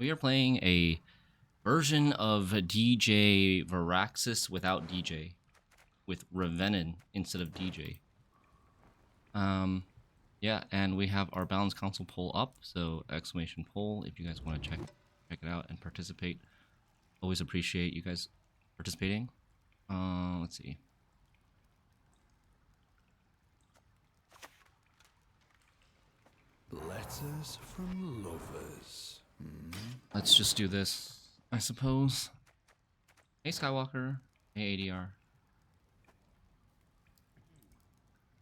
We are playing a version of DJ Varaxis without DJ, with Revenin instead of DJ. Yeah, and we have our balance console poll up, so exclamation poll if you guys want to check it out and participate. Always appreciate you guys participating. Let's see. Letters from lovers. Let's just do this, I suppose. Hey Skywalker. Hey ADR.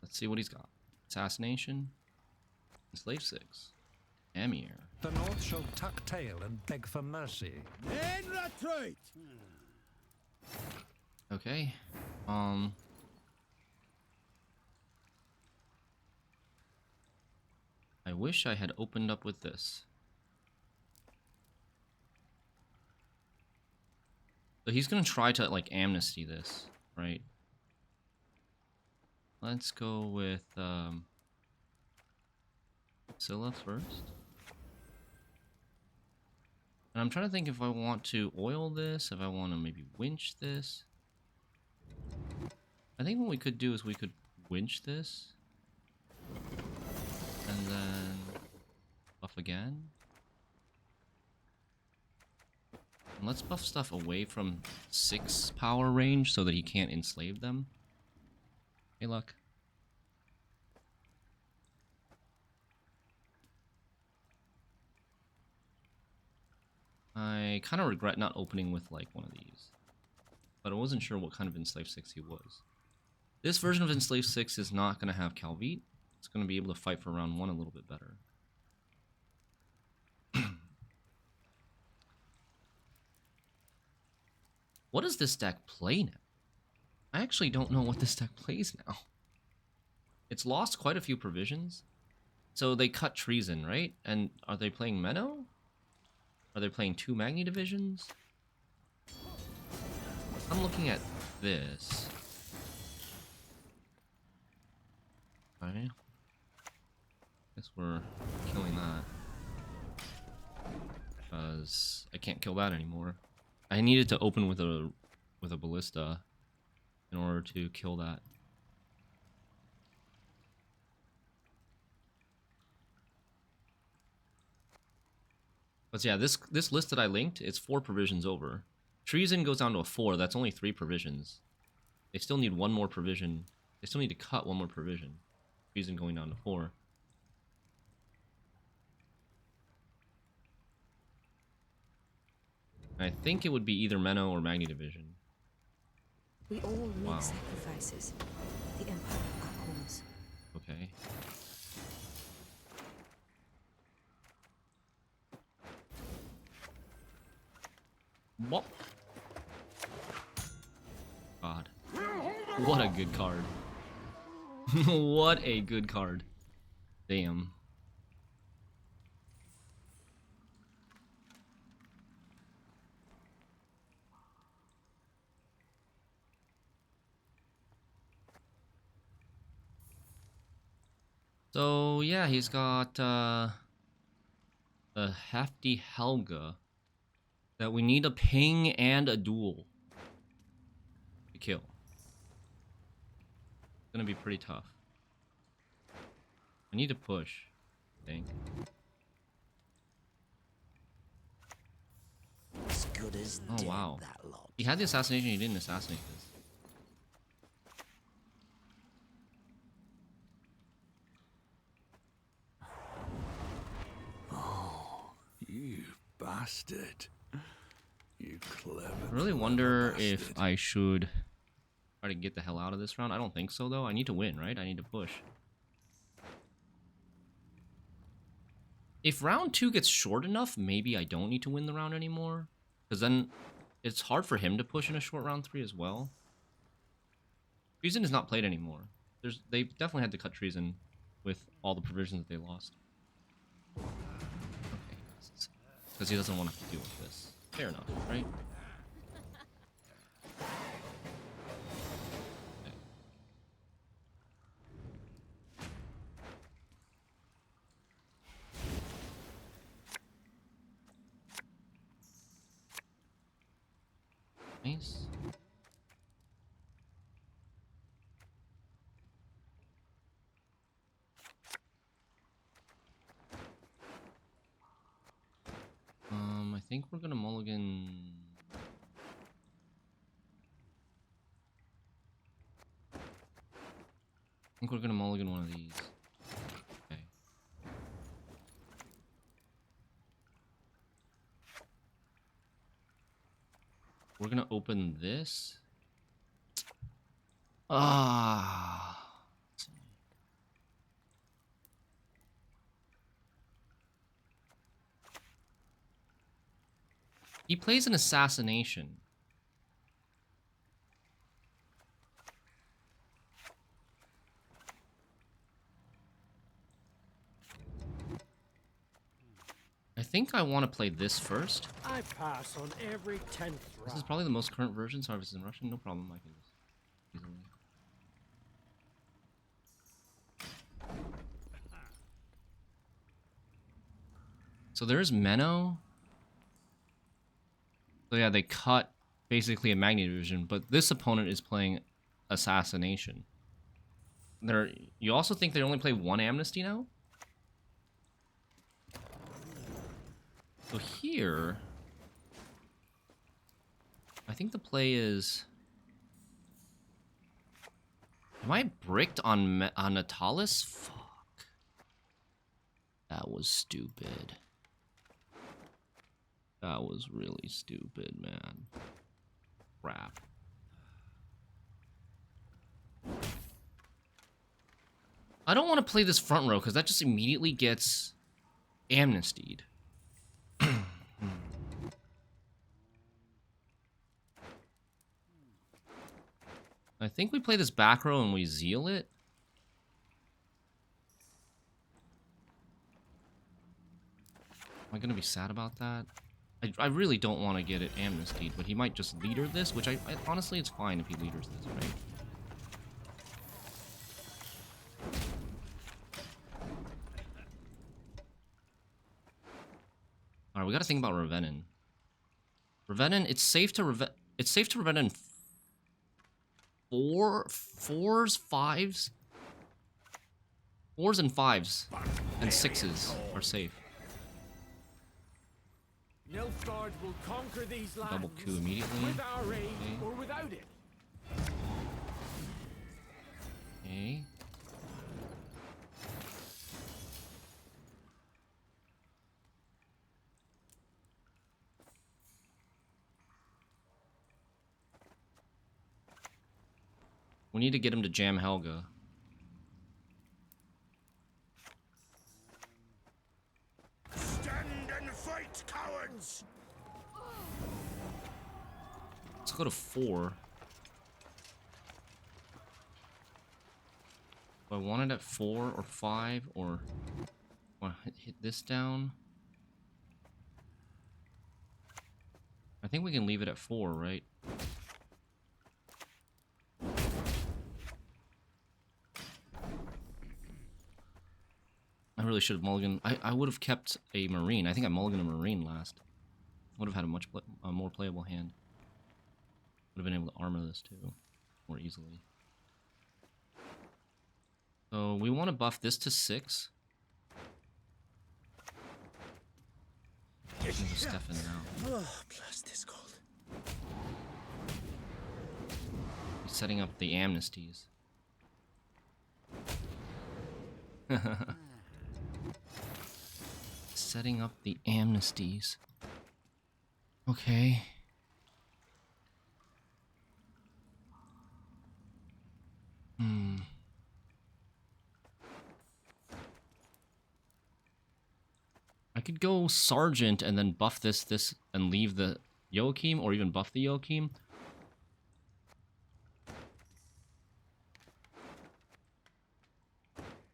Let's see what he's got. Assassination. Enslave 6. Amir. The North shall tuck tail and beg for mercy. Okay. I wish I had opened up with this. So he's gonna try to like amnesty this, right? Let's go with Scylla first. And I'm trying to think if I want to oil this, if I want to maybe winch this. I think what we could do is we could winch this. And then buff again. And let's buff stuff away from 6 power range so that he can't enslave them. Hey, luck. I kind of regret not opening with like one of these. But I wasn't sure what kind of Enslave 6 he was. This version of Enslave 6 is not going to have Calvite. It's going to be able to fight for round 1 a little bit better. What does this deck play now? I actually don't know what this deck plays now. It's lost quite a few provisions. So they cut Treason, right? And are they playing Menno? Are they playing 2 Magni divisions? I'm looking at this. Okay. Guess we're killing that. Because I can't kill that anymore. I needed to open with a ballista in order to kill that. But yeah, this list that I linked, it's 4 provisions over. Treason goes down to a 4, that's only 3 provisions. They still need 1 more provision. They still need to cut 1 more provision. Treason going down to 4. And I think it would be either Menno or Magni division. We all make sacrifices. The Empire calls. Okay. What? God. What a good card. What a good card. Damn. So, yeah, he's got a hefty Helga that we need a ping and a duel to kill. It's gonna be pretty tough. I need to push, I think. As good as Oh, dead, wow. that lot. He had the assassination, he didn't assassinate this. You bastard. You clever. I really wonder if I should try to get the hell out of this round. I don't think so, though. I need to win, right? I need to push. If round 2 gets short enough, maybe I don't need to win the round anymore. Because then it's hard for him to push in a short round 3 as well. Treason is not played anymore. They definitely had to cut Treason with all the provisions that they lost. Okay, because he doesn't want to have to deal with this. Fair enough, right? Okay. Nice. I think we're gonna mulligan. I think we're gonna mulligan one of these. Okay. We're gonna open this. Ah. He plays an assassination. I think I want to play this first. I pass on every 10th This is round. probably the most current version. Sorry if it's in Russian. No problem. I can just easily. So there's Menno. So yeah, they cut basically a Magni division, but this opponent is playing Assassination. You also think they only play one Amnesty now? So here, I think the play is... Am I bricked on Natalis? Fuck. That was stupid. That was really stupid, man. Crap. I don't want to play this front row because that just immediately gets amnestied. I think we play this back row and we zeal it. Am I going to be sad about that? I really don't want to get it amnestied, but he might just leader this, which I honestly, it's fine if he leaders this, right? Alright, we gotta think about Revenin. Revenin, it's safe to Revenin fours, fives? Fours and fives. And sixes are safe. Nilfgaard will conquer these lands Double coup immediately. with our aid Okay. or without it. Okay. We need to get him to jam Helga. Stand and fight, cowards! Let's go to 4. Do I want it at 4 or 5 or want to hit this down? I think we can leave it at 4, right? I really should have mulliganed. I would have kept a Marine. I think I mulliganed a Marine last. Would have had a much more playable hand. Would have been able to armor this too more easily. So we want to buff this to 6. Stefan now. Oh, blast is cold. He's setting up the amnesties. Setting up the amnesties. Okay. I could go Sergeant and then buff this, and leave the Joachim, or even buff the Joachim.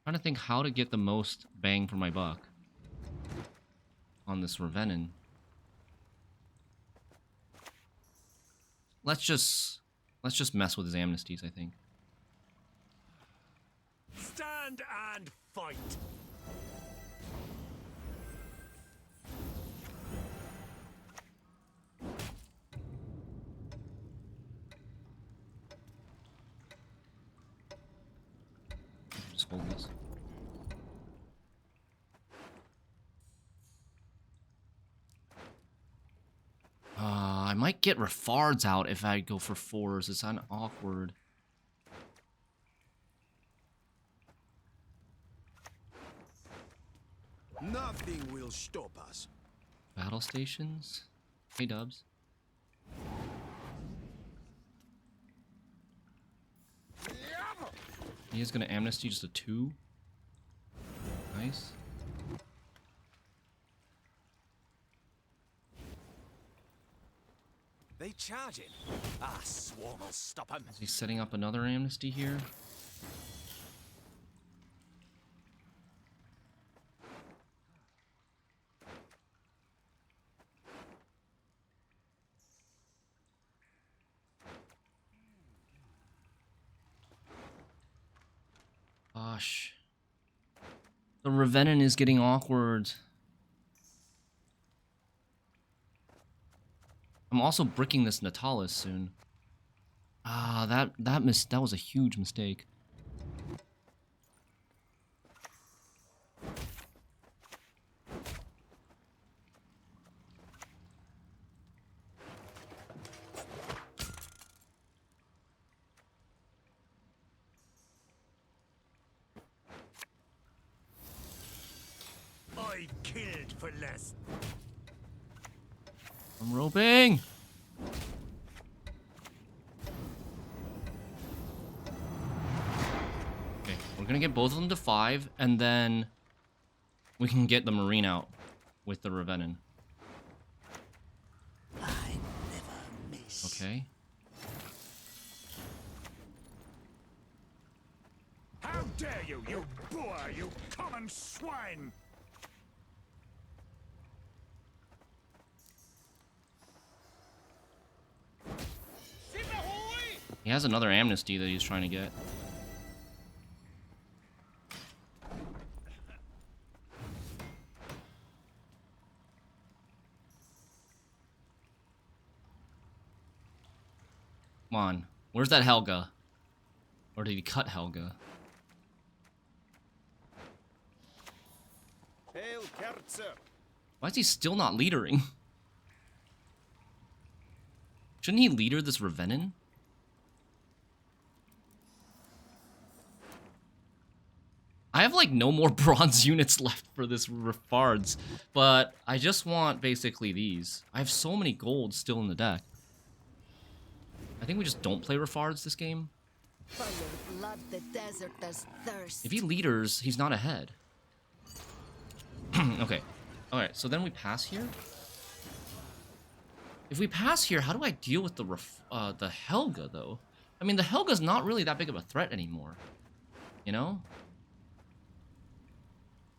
Trying to think how to get the most bang for my buck on this Revenin. Let's just mess with his amnesties, I think. Stand and fight! just hold this. I might get Refards out if I go for 4s. It's kind of awkward. Nothing will stop us. Battle stations. Hey, Dubs. He is gonna amnesty just a 2. Nice. They charging. Ah, swarm will stop him. Is he setting up another amnesty here? Gosh. The Revenant is getting awkward. I'm also bricking this Natalis soon. Ah, that was a huge mistake. I killed for less. I'm roping. Okay, we're gonna get both of them to 5, and then we can get the Marine out with the Revenant. I never miss. Okay. How dare you, you boor, you common swine! He has another amnesty that he's trying to get. Come on. Where's that Helga? Or did he cut Helga? Hail, Kerzer! Why is he still not leadering? Shouldn't he leader this Revenant? I have like no more bronze units left for this Refards, but I just want basically these. I have so many gold still in the deck. I think we just don't play Refards this game. For your blood, the desert does thirst. If he leaders, he's not ahead. Okay. Alright, so then we pass here. If we pass here, how do I deal with the Helga, though? I mean, the Helga's not really that big of a threat anymore. You know?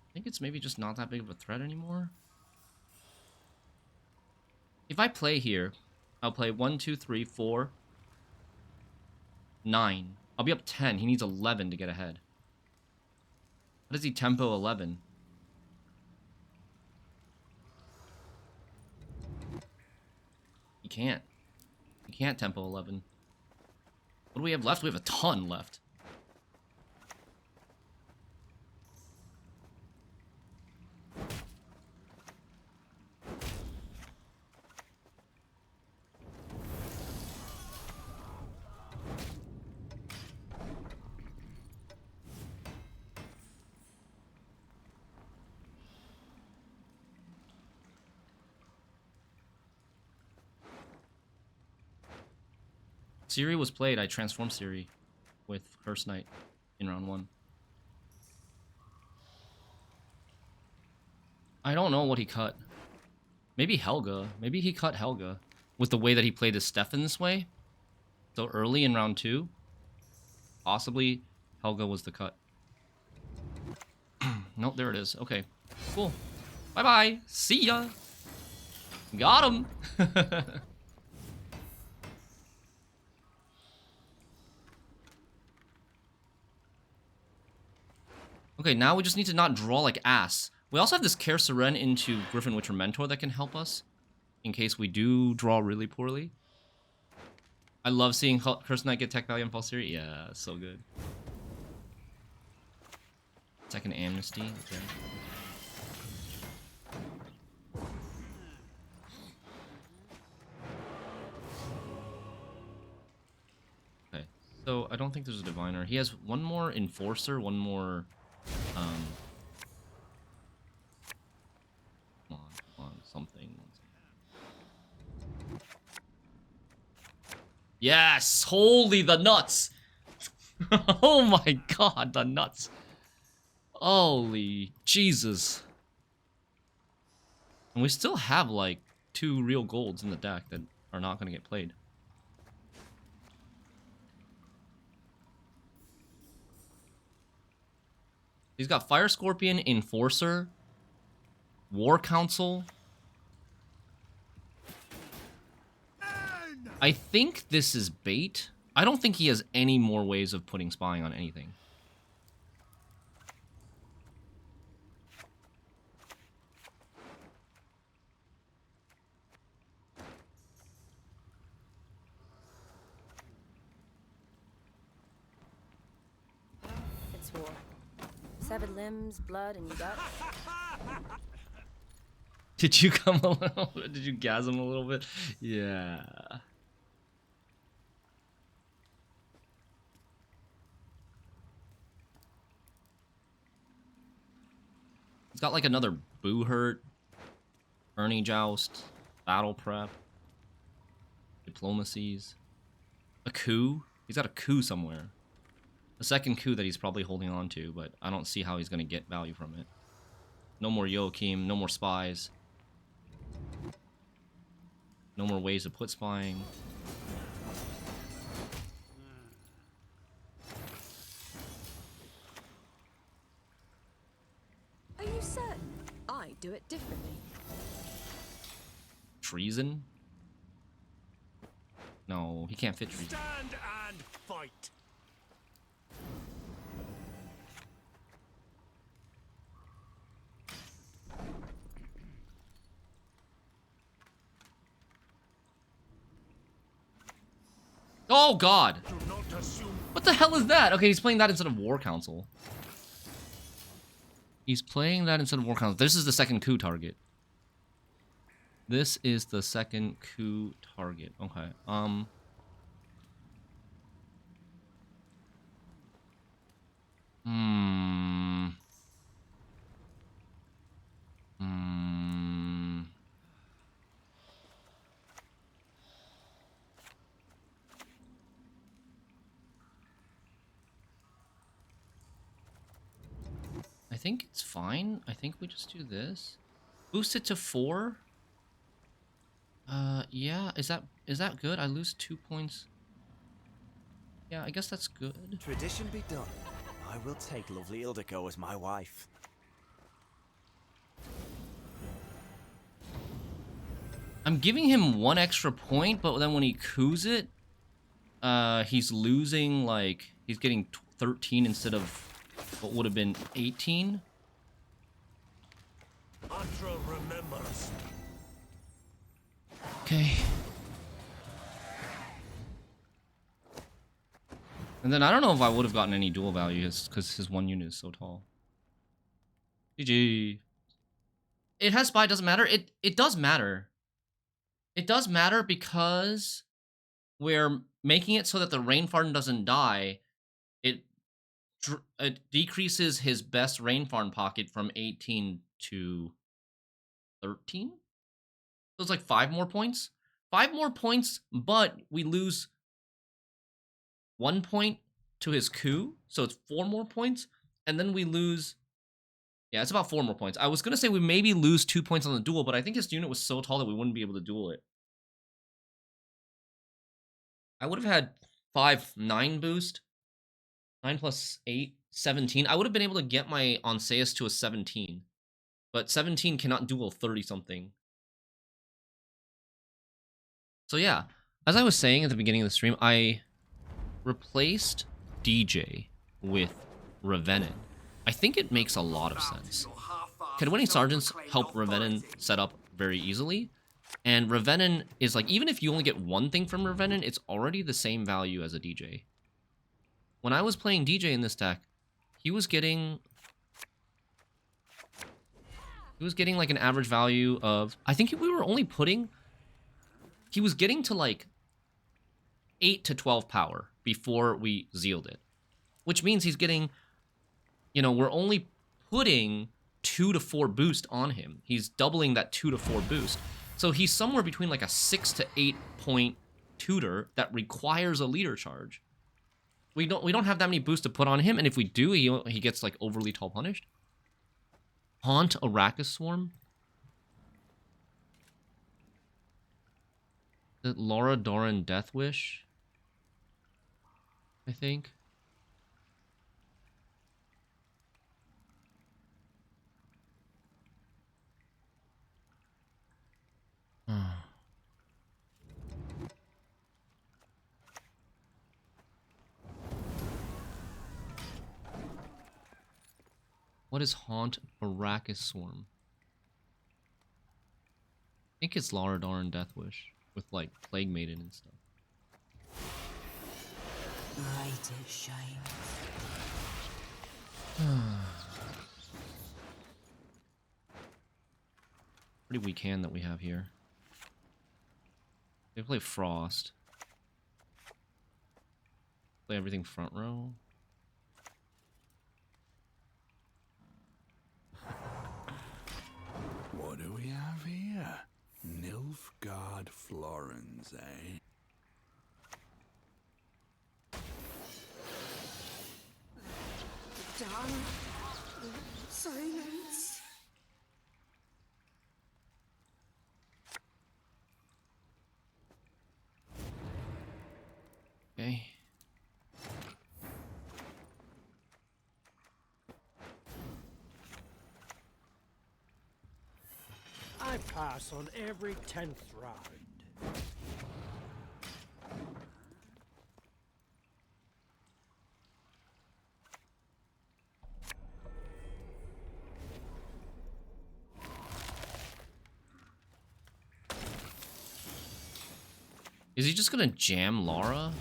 I think it's maybe just not that big of a threat anymore. If I play here, I'll play 1, 2, 3, 4, 9. I'll be up 10. He needs 11 to get ahead. How does he tempo 11? He can't. He can't tempo 11. What do we have left? We have a ton left. Ciri was played. I transformed Ciri with Curse Knight in round 1. I don't know what he cut. Maybe Helga. Maybe he cut Helga with the way that he played his Stefan this way. So early in round 2. Possibly Helga was the cut. Nope, there it is. Okay, cool. Bye-bye. See ya. Got him. Okay, now we just need to not draw like ass. We also have this Care Seren into Griffin Witcher Mentor that can help us in case we do draw really poorly. I love seeing Curse Knight get Tech Value and Falsiri. Yeah, so good. Second Amnesty. Okay. Okay. So I don't think there's a Diviner. He has one more Enforcer, one more. Come on, something. Yes! Holy the nuts! Oh my god, the nuts. Holy Jesus. And we still have like 2 real golds in the deck that are not going to get played. He's got Fire Scorpion, Enforcer, War Council. I think this is bait. I don't think he has any more ways of putting spying on anything. It's war. Severed limbs, blood, and guts. Did you come a little bit? Did you gasm a little bit? Yeah. He's got like another Boo Hurt, Ernie Joust, Battle Prep, Diplomacies, a coup. He's got a coup somewhere. A second coup that he's probably holding on to, but I don't see how he's going to get value from it. No more Joachim, no more spies. No more ways to put spying. Are you certain? I do it differently. Treason? No, he can't fit treason. Stand and fight. Oh god! Do not assume. What the hell is that? Okay, he's playing that instead of War Council. He's playing that instead of War Council. This is the second coup target. This is the second coup target. Okay. I think it's fine. I think we just do this. Boost it to 4. Yeah, is that good? I lose 2 points. Yeah, I guess that's good. Tradition be done. I will take lovely Ildiko as my wife. I'm giving him 1 extra point, but then when he coups it, he's losing, like, he's getting 13 instead of what would have been 18. Atra remembers. Okay. And then I don't know if I would have gotten any dual value because his 1 unit is so tall. GG. It has spy, doesn't matter. It does matter. It does matter because we're making it so that the Rainfarn doesn't die. It decreases his best Rainfarn pocket from 18 to 13. So it's like 5 more points. 5 more points, but we lose 1 point to his coup. So it's 4 more points. And then we lose... Yeah, it's about 4 more points. I was going to say we maybe lose 2 points on the duel, but I think his unit was so tall that we wouldn't be able to duel it. I would have had 9 boost. 9 plus 8, 17. I would have been able to get my Onseus to a 17. But 17 cannot duel 30-something. So yeah, as I was saying at the beginning of the stream, I replaced DJ with Revenant. I think it makes a lot of sense. Cadwinning Sergeants help Revenant set up very easily. And Revenant is like, even if you only get 1 thing from Revenant, it's already the same value as a DJ. When I was playing DJ in this deck, he was getting He was getting like an average value of... I think we were only putting... He was getting to like 8 to 12 power before we zealed it. Which means he's getting... You know, we're only putting 2 to 4 boost on him. He's doubling that 2 to 4 boost. So he's somewhere between like a 6 to 8 point tutor that requires a leader charge. We don't have that many boosts to put on him, and if we do, he gets like overly tall punished. Haunt Arrakis Swarm. Is it Lara, Dorren, Deathwish? I think. What is Haunt Arrakis Swarm? I think it's Lara, Dorren, Deathwish with like Plague Maiden and stuff. Bright it shines. Pretty weak hand that we have here. They play Frost. Play everything front row. What do we have here? Nilfgaard Florins, eh? Down. Silence. Okay. I pass on every 10th round. Is he just gonna jam Lara?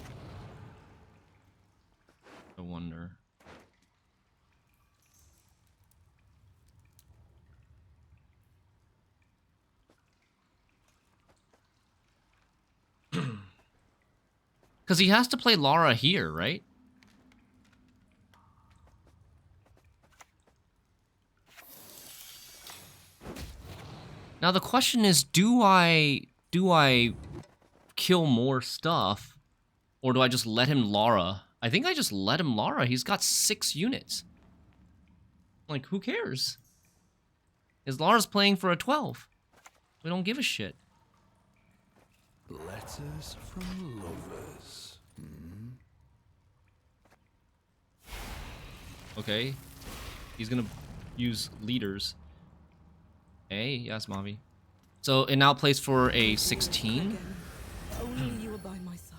I wonder. Because he has to play Lara here, right? Now the question is, do I kill more stuff, or do I just let him Lara? I think I just let him Lara. He's got 6 units. Like, who cares? His Lara's playing for a 12. We don't give a shit. Letters from lovers. Okay. He's gonna use leaders. Hey, yes, Mavi. So it now plays for a 16. Only you are by my side.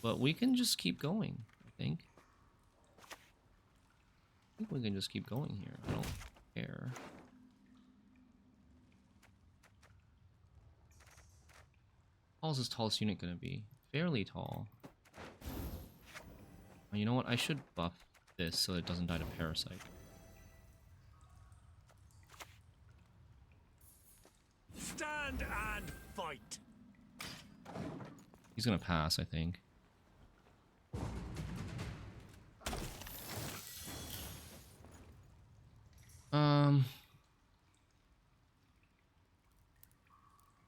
But we can just keep going, I think. I think we can just keep going here. I don't care. How tall is his tallest unit gonna be? Fairly tall. Oh, you know what? I should buff this so it doesn't die to Parasite. Stand and fight. He's gonna pass, I think.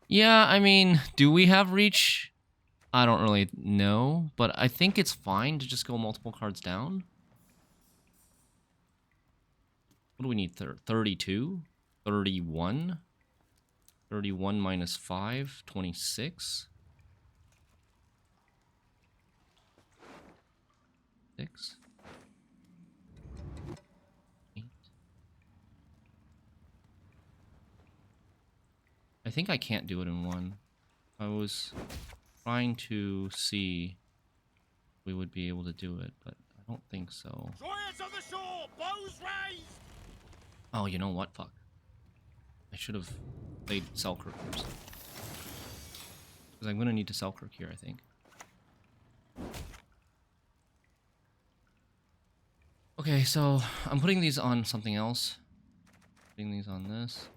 Yeah, I mean, do we have reach? I don't really know, but I think it's fine to just go multiple cards down. What do we need? 32? 31? 31 minus 5, 26. 6. 8. I think I can't do it in one. I was trying to see if we would be able to do it, but I don't think so. Warriors of the shore, bows raised! Oh, you know what? Fuck. I should have played Selkirk first. Because I'm going to need to Selkirk here, I think. Okay, so I'm putting these on something else. Putting these on this.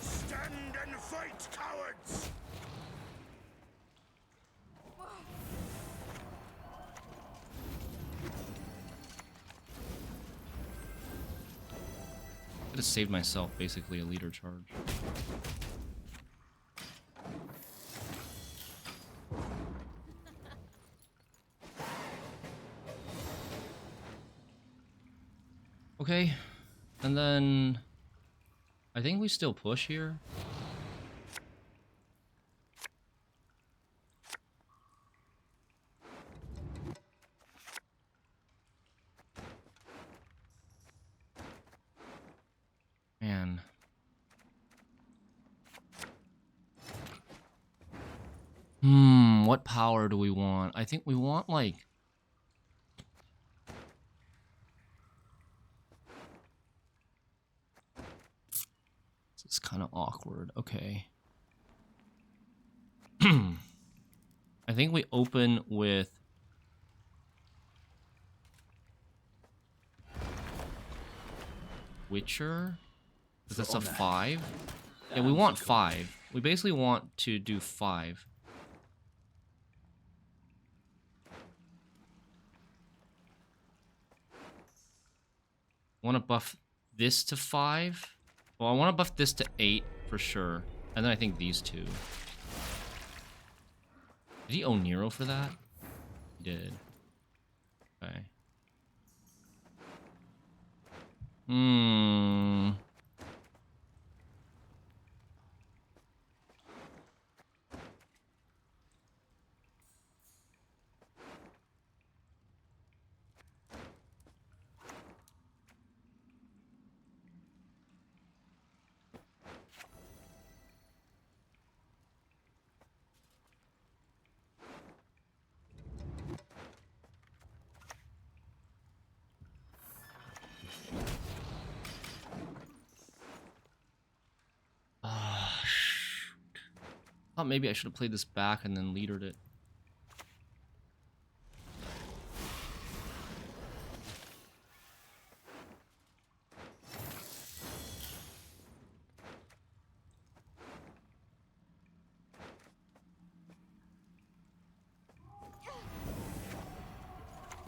Stand and fight, cowards! Could have saved myself basically a leader charge. Okay, and then I think we still push here. Man. What power do we want? I think we want like it's kind of awkward. Okay. I think we open with Witcher. Because that's a 5. Yeah, we want 5. We basically want to do 5. Want to buff this to 5? Well, I want to buff this to 8 for sure. And then I think these two. Did he own Nero for that? He did. Okay. Thought maybe I should have played this back and then leadered it.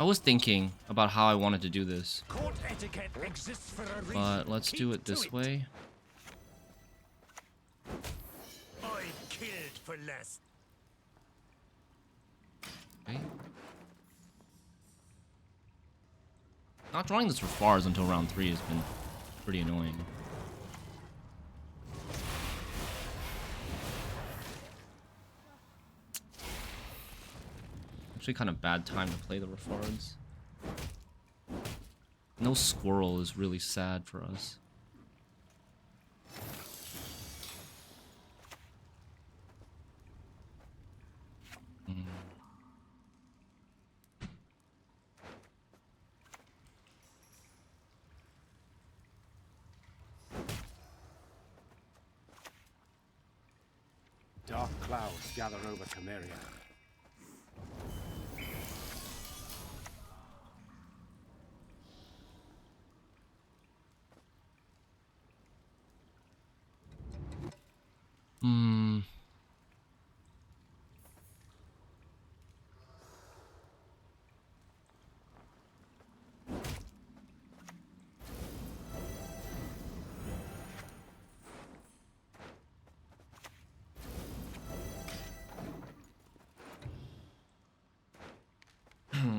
I was thinking about how I wanted to do this, Court etiquette exists for a reason. but let's do it this way. I killed for less. Okay. Not drawing this for fars until round 3 has been pretty annoying. Actually kind of bad time to play the Refards. No squirrel is really sad for us. Dark clouds gather over Cameria.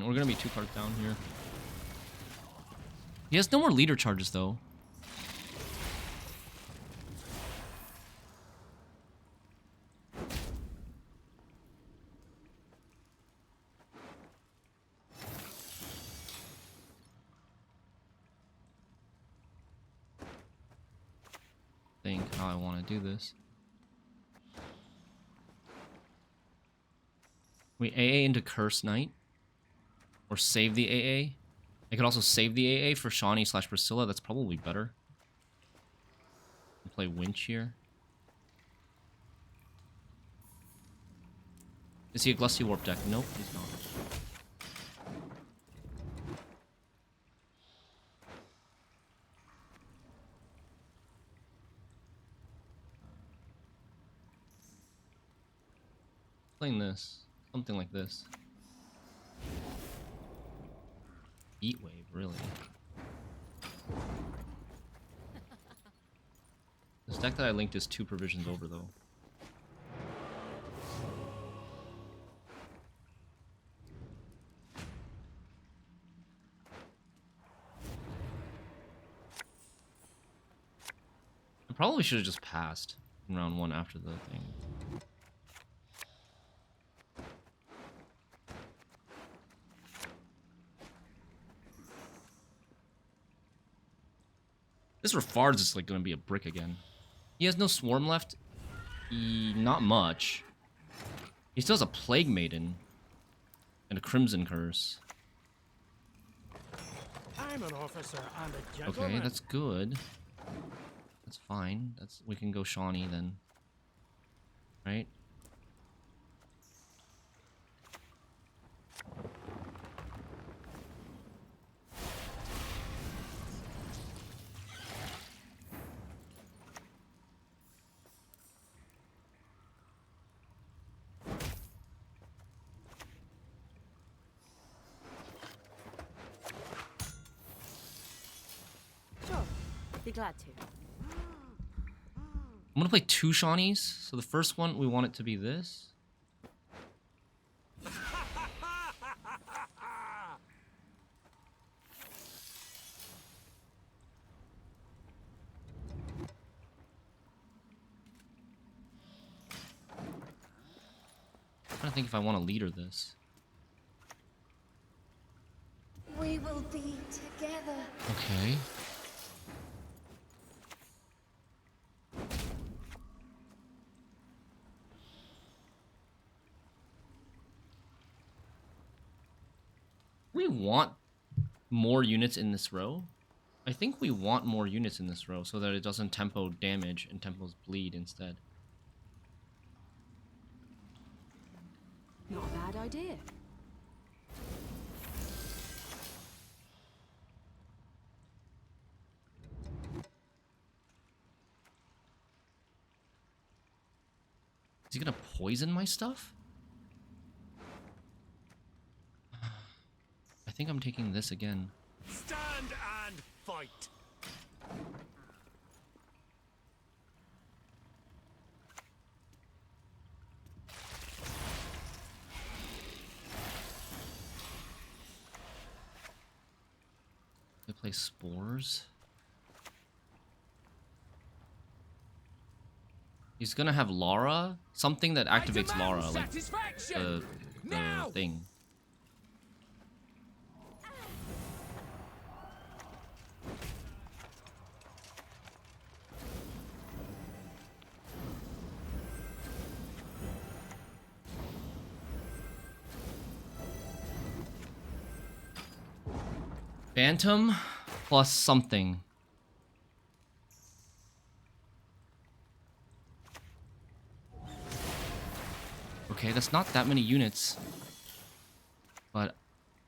We're gonna be 2 cards down here. He has no more leader charges though. Think how I want to do this. We AA into Curse Knight. Or save the AA. I could also save the AA for Shawnee / Priscilla. That's probably better. Play Winch here. Is he a Glusty Warp deck? Nope, he's not. Playing this. Something like this. Heat Wave, really. This deck that I linked is 2 provisions over, though. I probably should have just passed in round 1 after the thing. This Refards is like gonna be a brick again. He has no Swarm left. Not much. He still has a Plague Maiden. And a Crimson Curse. I'm an officer and a gentleman. Okay, that's good. That's fine. We can go Shawnee then. Right? Sure. Be glad to. I'm gonna play 2 Shawnees. So the first one, we want it to be this. I'm trying to think if I want to leader this. We will be together. Okay. We want more units in this row. I think we want more units in this row so that it doesn't tempo damage and tempos bleed instead. Not a bad idea. Is he gonna poison my stuff? I think I'm taking this again. Stand and fight. They play Spores. He's gonna have Lara, something that activates Lara, like the thing. Phantom plus something. Okay, that's not that many units. But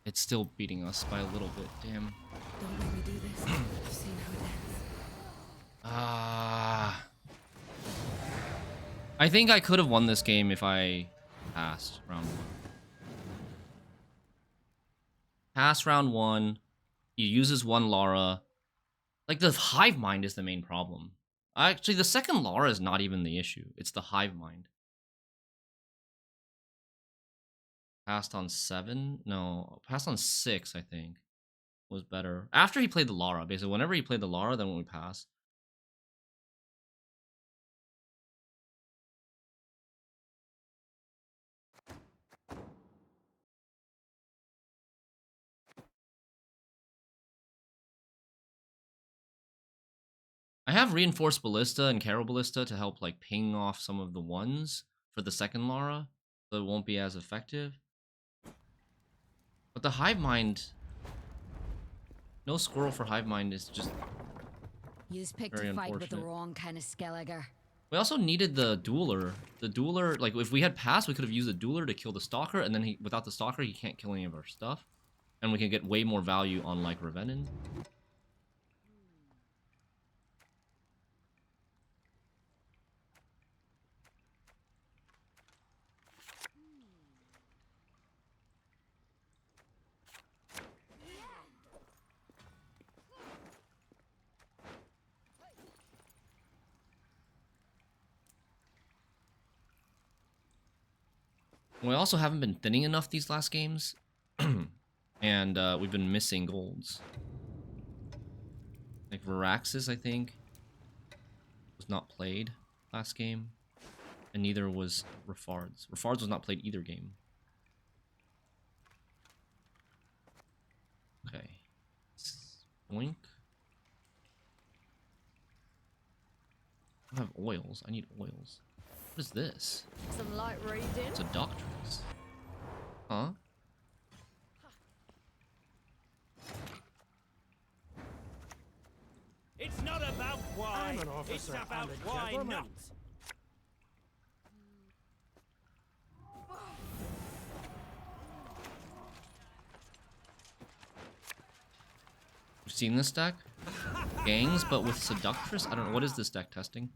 it's still beating us by a little bit. Damn. Don't make me do this. I've seen how it ends. I think I could have won this game if I passed round 1. Pass round 1. He uses 1 Lara. Like, the Hive Mind is the main problem. Actually, the second Lara is not even the issue. It's the Hive Mind. Passed on 7? No, passed on 6, I think. Was better. After he played the Lara, basically. Whenever he played the Lara, then when we passed. I have Reinforced Ballista and Carol Ballista to help like ping off some of the ones for the second Lara, so it won't be as effective. But the Hive Mind, no Squirrel for Hive Mind is just You picked very a fight with the unfortunate. wrong kind of Skelliger. We also needed the dueler. The dueler, like if we had passed, we could have used the dueler to kill the stalker, and then without the stalker, he can't kill any of our stuff. And we can get way more value on like Revenin. We also haven't been thinning enough these last games. And we've been missing golds. Like Varaxis, I think, was not played last game. And neither was Refards. Refards was not played either game. Okay. Boink. I don't have oils. I need oils. What is this? Some light reading. It's a doctress. Huh? It's not about why. I'm an It's officer about and a why gentleman. not. You've seen this deck? Gangs, but with Seductress? I don't know. What is this deck testing?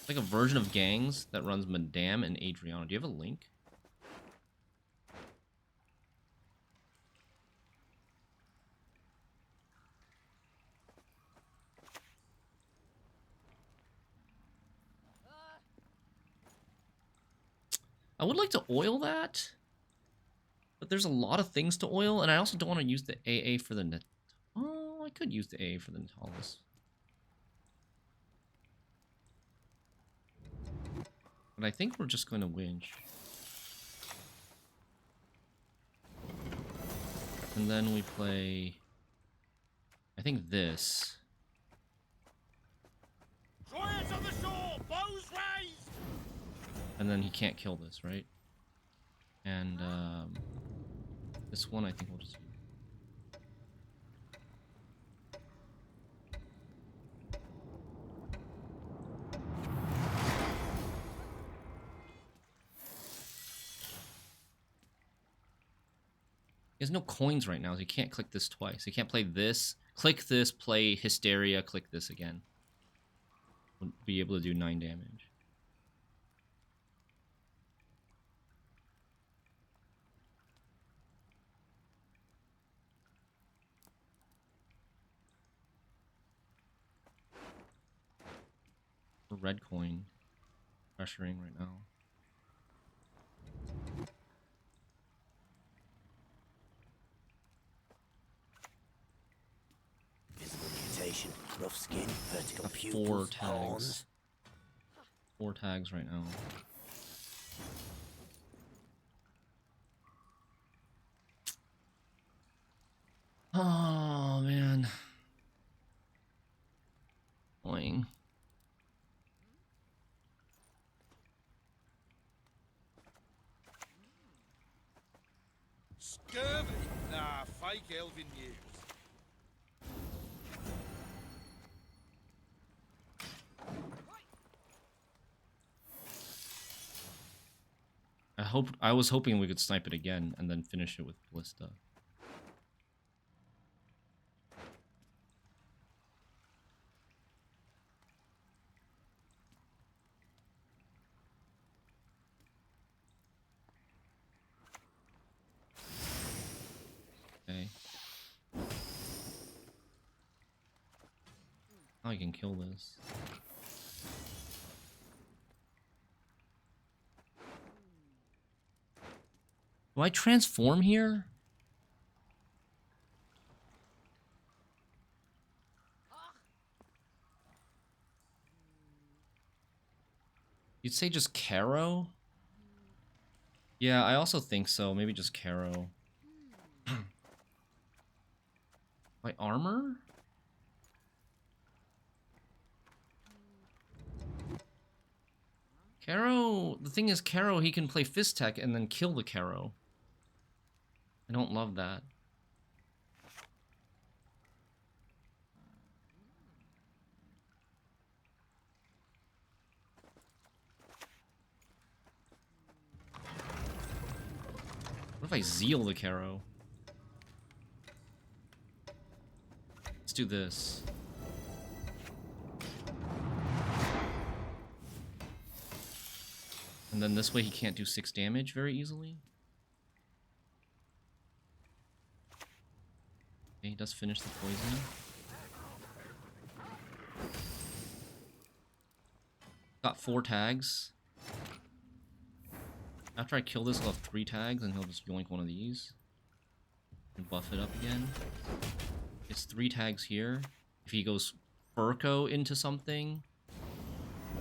Like a version of Gangs that runs Madame and Adriana. Do you have a link? I would like to oil that, but there's a lot of things to oil, and I also don't want to use the AA for the net. Oh, I could use the AA for the Natalis. But I think we're just going to winch. And then we play, I think this. Giants on the shore, bows raised! And then he can't kill this, right? And this one I think we'll just use. He has no coins right now, so he can't click this twice. He can't play this, click this, play Hysteria, click this again. Would be able to do 9 damage. Red coin pressuring right now. Visible mutation, rough skin, vertical Got pupils, 4 tags. horns. 4 tags right now. Oh man. Annoying. Scurvy? Nah, fake elven news. I was hoping we could snipe it again and then finish it with Ballista. Okay. Now I can kill this. Do I transform here? You'd say just Caro? Yeah, I also think so. Maybe just Caro. My armor? Caro, the thing is, Caro, he can play Fist Tech and then kill the Caro. I don't love that. What if I Zeal the Caro? Let's do this. And then this way he can't do 6 damage very easily. Okay, he does finish the poison. Got 4 tags. After I kill this, I'll have 3 tags, and he'll just yoink one of these. And buff it up again. It's 3 tags here. If he goes Furco into something...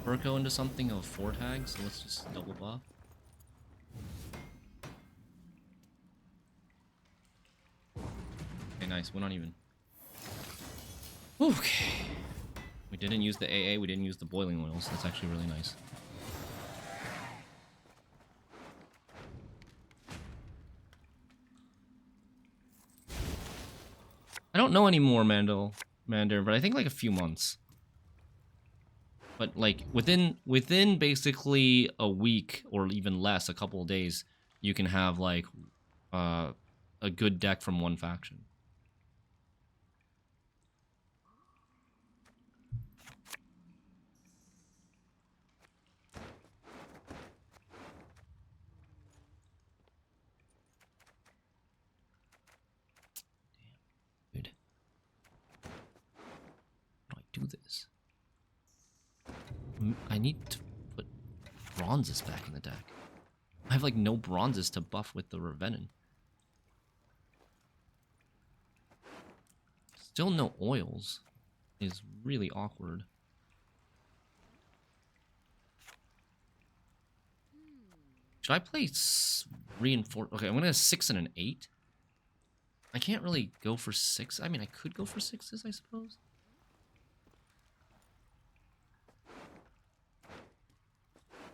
Furco into something, he'll have 4 tags, so let's just double buff. Okay, nice. Went on even. Okay. We didn't use the AA, we didn't use the boiling oils. That's actually really nice. I don't know anymore, Mander, but I think like a few months. But like within basically a week or even less, a couple of days, you can have like a good deck from one faction. Damn. Good. How do I do this? I need to put bronzes back in the deck. I have like no bronzes to buff with the Revenin. Still no oils is really awkward. Should I play reinforce? Okay, I'm gonna have 6 and an 8. I can't really go for 6. I mean, I could go for 6s, I suppose.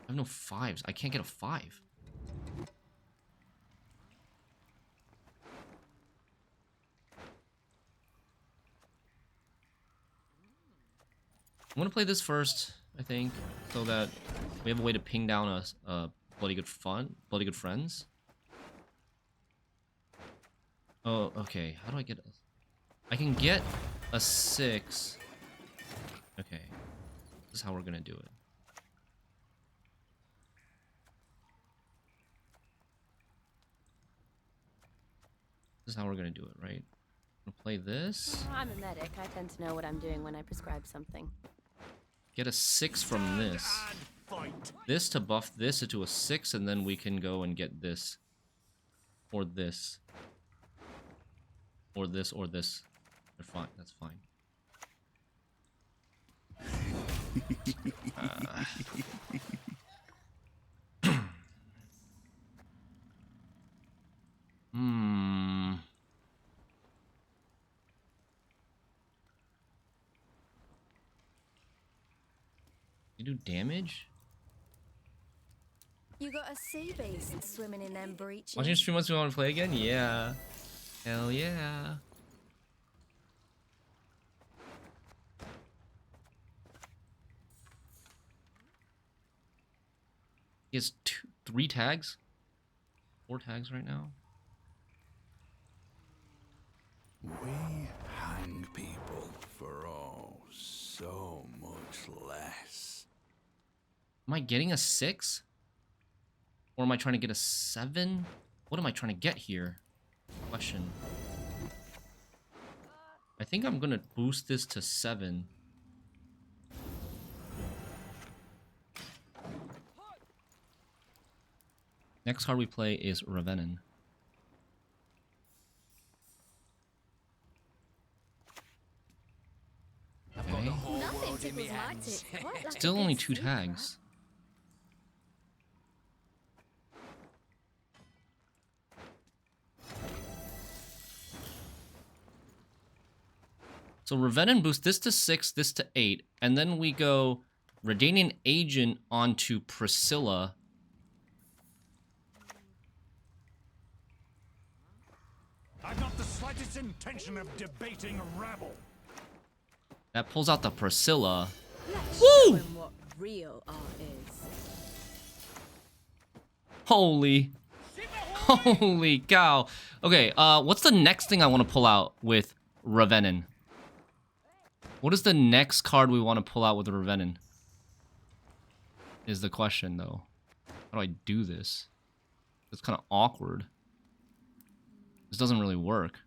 I have no 5s. I can't get a 5. I'm gonna play this first, I think, so that we have a way to ping down a bloody good friends. Oh, okay. How do I get I can get a 6. Okay. This is how we're gonna do it. This is how we're gonna do it, right? I'm gonna play this. I'm a medic. I tend to know what I'm doing when I prescribe something. Get a 6 from this. This to buff this into a 6, and then we can go and get this. Or this. Or this, or this. They're fine. That's fine. You do damage? You got a sea beast swimming in them breaches. Watching stream once we want to play again? Yeah. Hell yeah. He has 3 tags? 4 tags right now? We hang people for so much less. Am I getting a 6? Or am I trying to get a 7? What am I trying to get here? Question. I think I'm gonna boost this to 7. Next card we play is Revenin. Okay. Nothing tickles my tits quite like Still a only good 2 sleeper. tags. So Revenant boosts this to 6, this to 8, and then we go Redanian Agent onto Priscilla. I've not the slightest intention of debating a rabble. That pulls out the Priscilla. Let's Woo! show him what real art is. Holy cow. Okay, what's the next thing I want to pull out with Revenant? What is the next card we want to pull out with Revenant? Is the question, though. How do I do this? It's kind of awkward. This doesn't really work.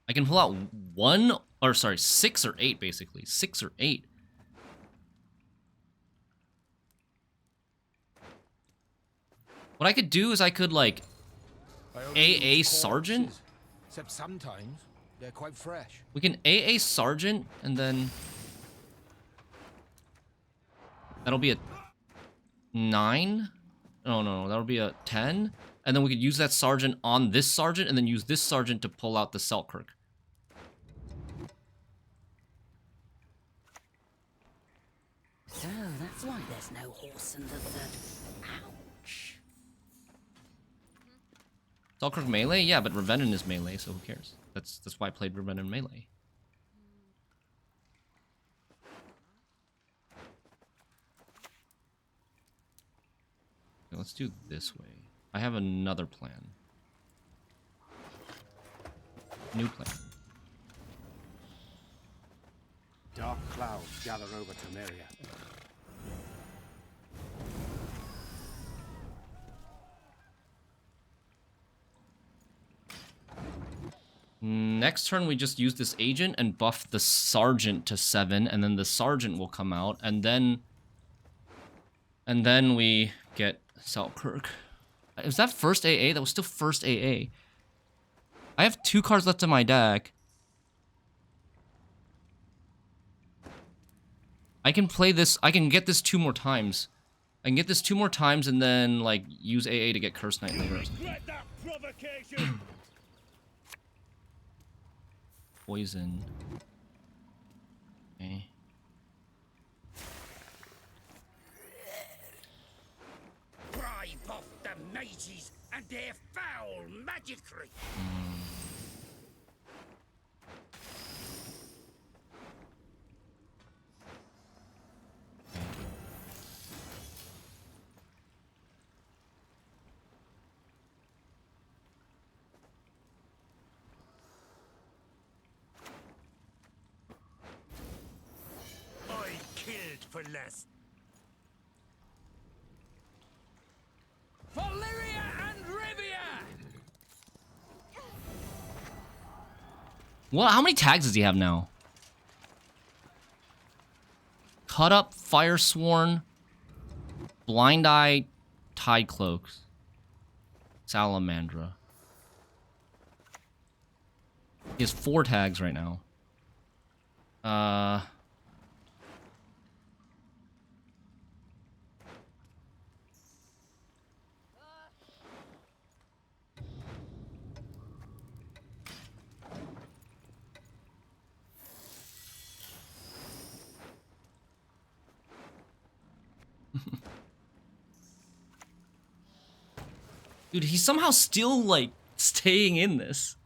I can pull out 6 or 8, basically. 6 or 8. What I could do is I could, like, AA Sergeant. Except sometimes they're quite fresh. We can AA Sergeant, and then... That'll be a 9? No, that'll be a 10. And then we could use that Sergeant on this Sergeant, and then use this Sergeant to pull out the Selkirk. So that's why there's no horse in the third. Ouch. Selkirk melee? Yeah, but Revenant is melee, so who cares? That's why I played Revenant melee. Okay, let's do it this way. I have another plan. New plan. Dark clouds gather over Temeria. Next turn, we just use this agent and buff the Sergeant to 7, and then the Sergeant will come out, and then we get Selkirk. Was that first AA? That was still first AA. I have 2 cards left in my deck. I can play this. I can get this 2 more times. I can get this 2 more times and then, like, use AA to get Curse Knight later or something. Regret that provocation. Poison. Okay. Bribe off the mages and their foul magicry. I killed for less. Valyria and Rivia! What? How many tags does he have now? Cut Up, Firesworn, Blind Eye, Tide Cloaks, Salamandra. He has 4 tags right now. Dude, he's somehow still, like, staying in this.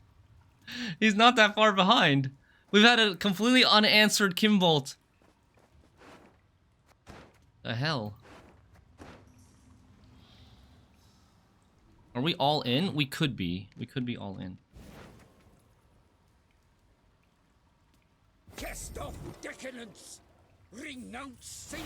He's not that far behind. We've had a completely unanswered Kimbolt. The hell? Are we all in? We could be. We could be all in. Cast off decadence. Renounce sin.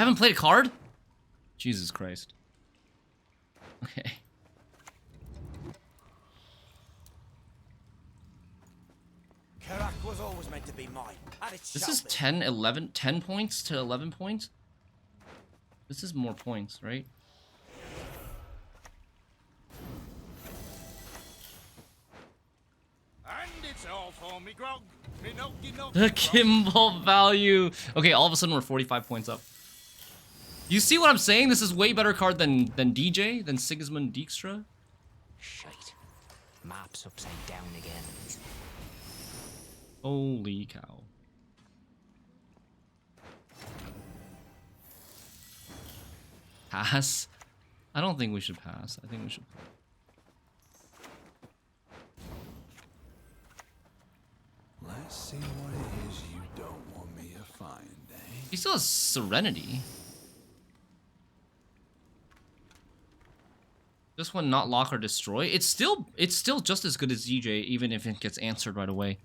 haven't played a card? Jesus Christ. Okay. Karak was always meant to be mine. And it This shall is be. 10, 11, 10 points to 11 points? This is more points, right? And it's all for me grog. Me nokey nokey The grog. Kimbolt value. Okay, all of a sudden we're 45 points up. You see what I'm saying? This is way better card than DJ, than Sigismund Dijkstra. Shite. Map's upside down again. Holy cow. Pass? I don't think we should pass. I think we should. Let's see what it is you don't want me to find, eh? He still has Serenity. This one, not lock or destroy. It's still just as good as DJ, even if it gets answered right away.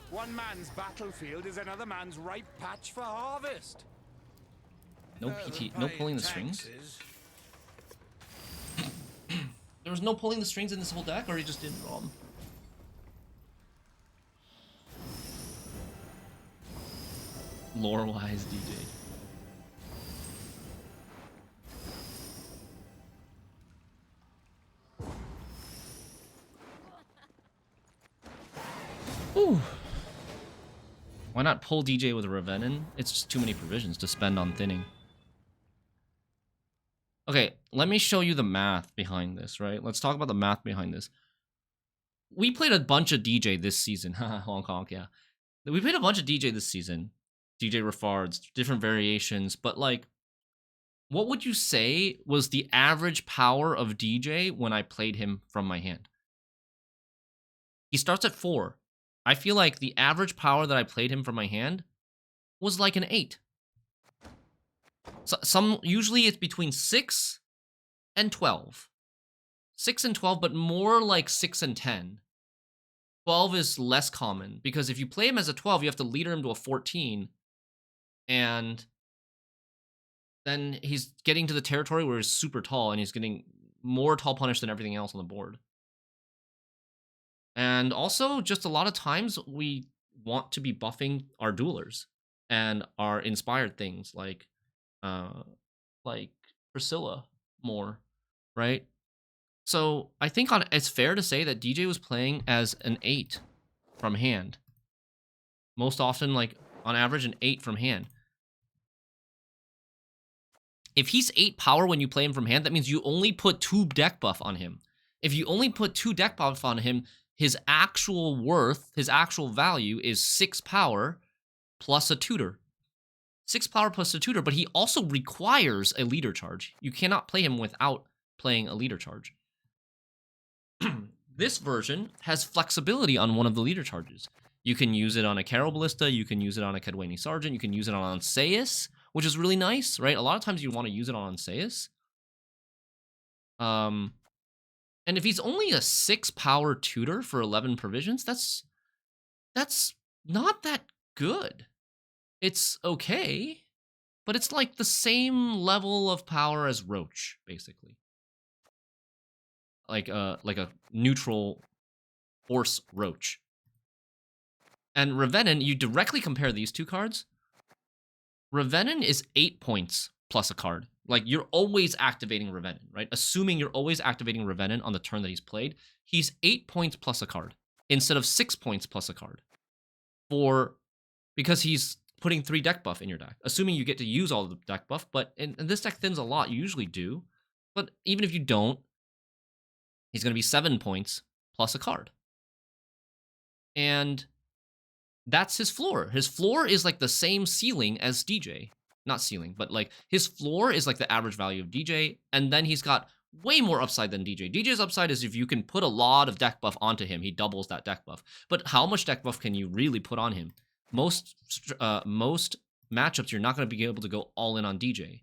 One man's battlefield is another man's ripe patch for harvest. No PT, no pulling the strings. There was no pulling the strings in this whole deck, or he just didn't draw them. Lore-wise, DJ. Ooh. Why not pull DJ with a Revenin? It's just too many provisions to spend on thinning. Okay, let me show you the math behind this, right? Let's talk about the math behind this. We played a bunch of DJ this season. Hong Kong, yeah. We played a bunch of DJ this season. DJ Refards, different variations, but like, what would you say was the average power of DJ when I played him from my hand? He starts at 4. I feel like the average power that I played him from my hand was like an 8. So usually it's between 6 and 12. 6 and 12, but more like 6 and 10. 12 is less common, because if you play him as a 12, you have to leader him to a 14, and then he's getting to the territory where he's super tall, and he's getting more tall punish than everything else on the board. And also, just a lot of times, we want to be buffing our duelers and our inspired things, like Priscilla more, right? So I think it's fair to say that DJ was playing as an 8 from hand. Most often, like, on average, an 8 from hand. If he's 8 power when you play him from hand, that means you only put 2 deck buff on him. If you only put 2 deck buff on him, his actual worth, his actual value is 6 power plus a tutor. 6 power plus a tutor, but he also requires a leader charge. You cannot play him without playing a leader charge. This version has flexibility on one of the leader charges. You can use it on a Carol Ballista, you can use it on a Kedwayne Sergeant, you can use it on Anseus, which is really nice, right? A lot of times you want to use it on Anseus. And if he's only a 6 power tutor for 11 provisions, that's not that good. It's okay, but it's like the same level of power as Roach, basically. Like a neutral force Roach. And Revenin, you directly compare these two cards. Revenin is 8 points plus a card. Like, you're always activating Revenin, right? Assuming you're always activating Revenin on the turn that he's played, he's 8 points plus a card instead of 6 points plus a card. Because he's putting 3 deck buff in your deck, assuming you get to use all of the deck buff. But and this deck thins a lot, you usually do. But even if you don't, he's going to be 7 points plus a card. And that's his floor. His floor is like the same ceiling as DJ. Not ceiling, but like his floor is like the average value of DJ. And then he's got way more upside than DJ. DJ's upside is if you can put a lot of deck buff onto him, he doubles that deck buff. But how much deck buff can you really put on him? Most matchups, you're not going to be able to go all in on DJ.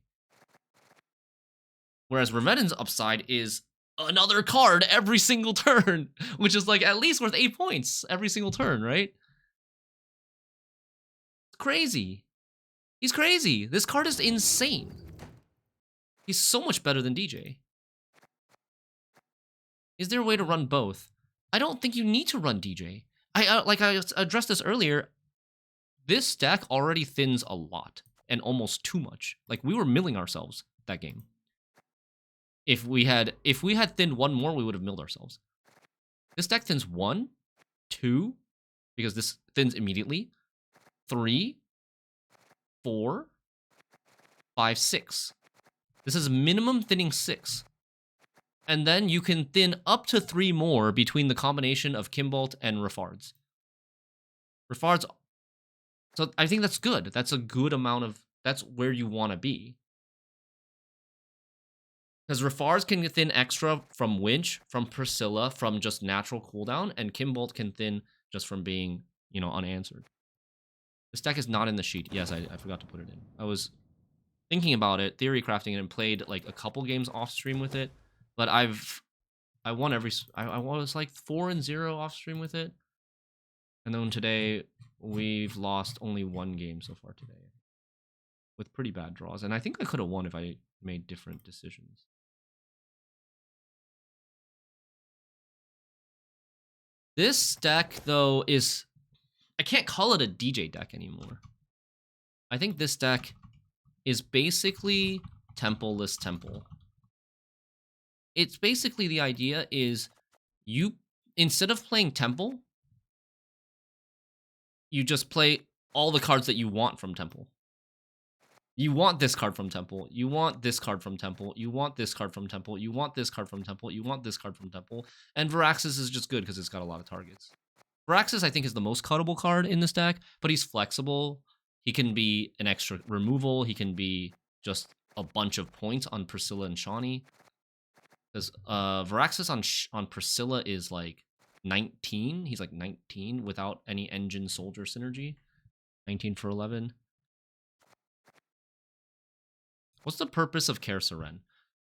Whereas Revenin's upside is another card every single turn, which is like at least worth 8 points every single turn, right? It's crazy. He's crazy. This card is insane. He's so much better than DJ. Is there a way to run both? I don't think you need to run DJ. Like I addressed this earlier, this deck already thins a lot and almost too much. Like we were milling ourselves that game. If we had thinned one more, we would have milled ourselves. This deck thins 1, 2, because this thins immediately, 3, 4, 5, 6. This is minimum thinning 6. And then you can thin up to 3 more between the combination of Kimbolt and Refards. Refards, so I think that's good. That's a good amount of, that's where you want to be. Because Refards can thin extra from Winch, from Priscilla, from just natural cooldown, and Kimbolt can thin just from being, you know, unanswered. This deck is not in the sheet. Yes, I forgot to put it in. I was thinking about it, theory crafting it, and played like a couple games off stream with it. But I won I was like 4-0 off stream with it. And then today, we've lost only 1 game so far today. With pretty bad draws. And I think I could have won if I made different decisions. This deck, though, is... I can't call it a DJ deck anymore. I think this deck is basically Temple-less Temple. It's basically the idea is you, instead of playing Temple, you just play all the cards that you want from Temple. You want this card from Temple. You want this card from Temple. You want this card from Temple. You want this card from Temple. You want this card from Temple. And Viraxis is just good because it's got a lot of targets. Viraxis, I think, is the most cuttable card in this deck, but he's flexible. He can be an extra removal. He can be just a bunch of points on Priscilla and Shawnee. Because Viraxis on Priscilla is like 19. He's like 19 without any engine soldier synergy. 19 for 11. What's the purpose of CoH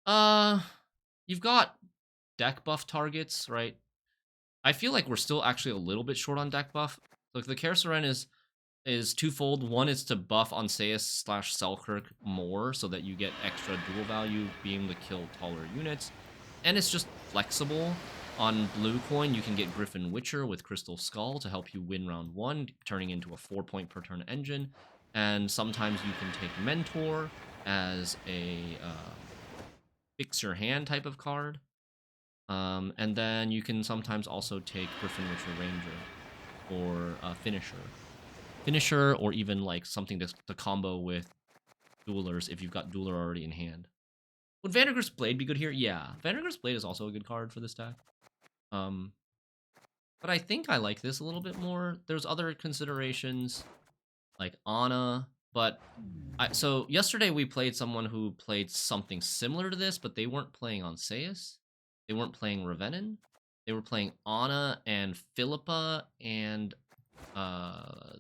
Seren? You've got deck buff targets, right? I feel like we're still actually a little bit short on deck buff. Look, the CoH Seren is twofold. One is to buff Onseus/Selkirk more so that you get extra dual value, being able to kill taller units. And it's just flexible. On blue coin, you can get Griffin Witcher with Crystal Skull to help you win round 1, turning into a 4-point per turn engine. And sometimes you can take Mentor as a fix your hand type of card. And then you can sometimes also take Griffin Witcher Ranger or Finisher, or even like something to combo with Duelers if you've got Dueler already in hand. Would Vandergrift's Blade be good here? Yeah, Vandergrift's Blade is also a good card for this deck. But I think I like this a little bit more. There's other considerations like Ana, but so yesterday we played someone who played something similar to this, but they weren't playing Onseus. They weren't playing Revenin. They were playing Ana and Philippa and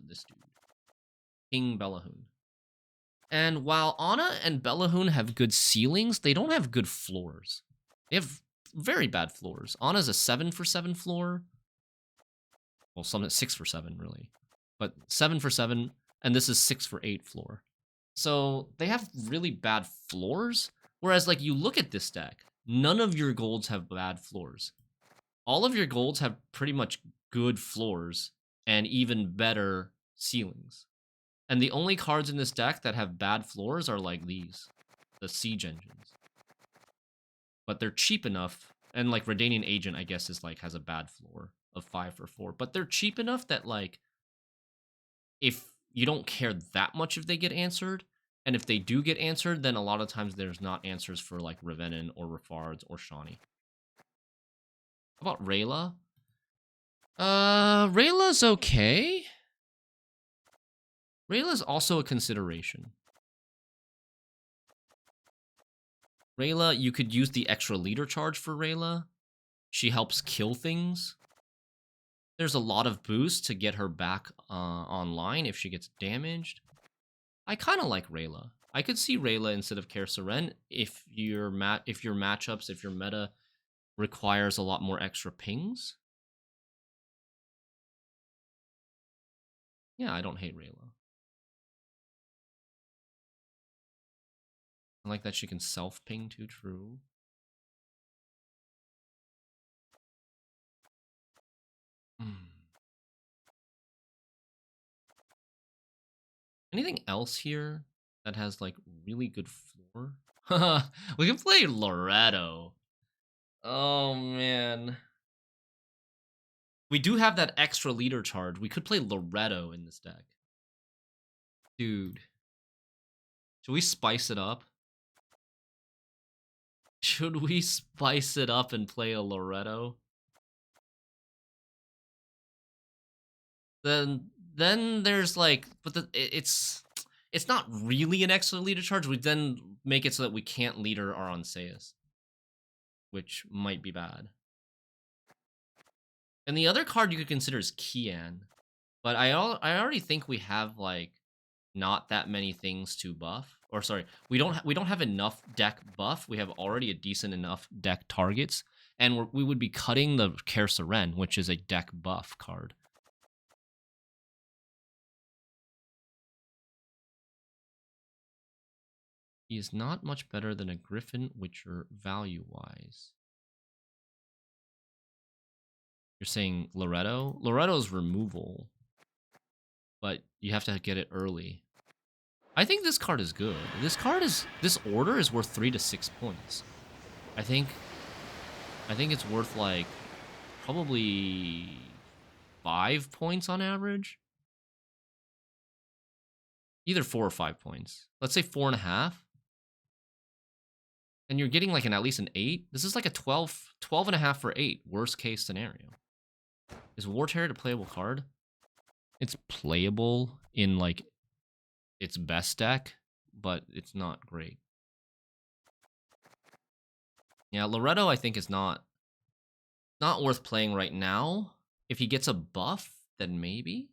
this dude, King Bellahun. And while Ana and Bellahun have good ceilings, they don't have good floors. They have very bad floors. Ana's a 7 for 7 floor. Well, some 6 for 7 really, but 7 for 7, and this is 6 for 8 floor. So they have really bad floors. Whereas, like, you look at this deck, none of your golds have bad floors. All of your golds have pretty much good floors and even better ceilings. And the only cards in this deck that have bad floors are like these, the siege engines. But they're cheap enough, and like Redanian Agent, I guess, is like has a bad floor of 5 for 4. But they're cheap enough that like, if you don't care that much if they get answered, and if they do get answered, then a lot of times there's not answers for like Revenin or Refards or Shawnee. How about Rayla? Rayla's okay. Rayla's also a consideration. Rayla, you could use the extra leader charge for Rayla. She helps kill things. There's a lot of boost to get her back online if she gets damaged. I kind of like Rayla. I could see Rayla instead of CoH Seren if your matchups, if your meta requires a lot more extra pings. Yeah, I don't hate Rayla. I like that she can self-ping too, true. Anything else here that has like really good floor? We can play Loretto. Oh man. We do have that extra leader charge. We could play Loretto in this deck. Dude. Should we spice it up? Should we spice it up and play a Loretto? Then there's like, but it's not really an extra leader charge. We then make it so that we can't leader our Onseus, which might be bad. And the other card you could consider is Kian, but I already think we have like not that many things to buff. Or sorry, we don't have enough deck buff. We have already a decent enough deck targets, and we would be cutting the CoH Scenario, which is a deck buff card. He is not much better than a Griffin Witcher value-wise. You're saying Loretto? Loretto's removal, but you have to get it early. I think this card is good. This order is worth 3 to 6 points. I think it's worth like probably 5 points on average. Either 4 or 5 points. Let's say 4.5. And you're getting like at least an 8. This is like a 12.5 for 8. Worst case scenario. Is War Terrier a playable card? It's playable in like its best deck, but it's not great. Yeah, Loretto I think is not worth playing right now. If he gets a buff, then maybe.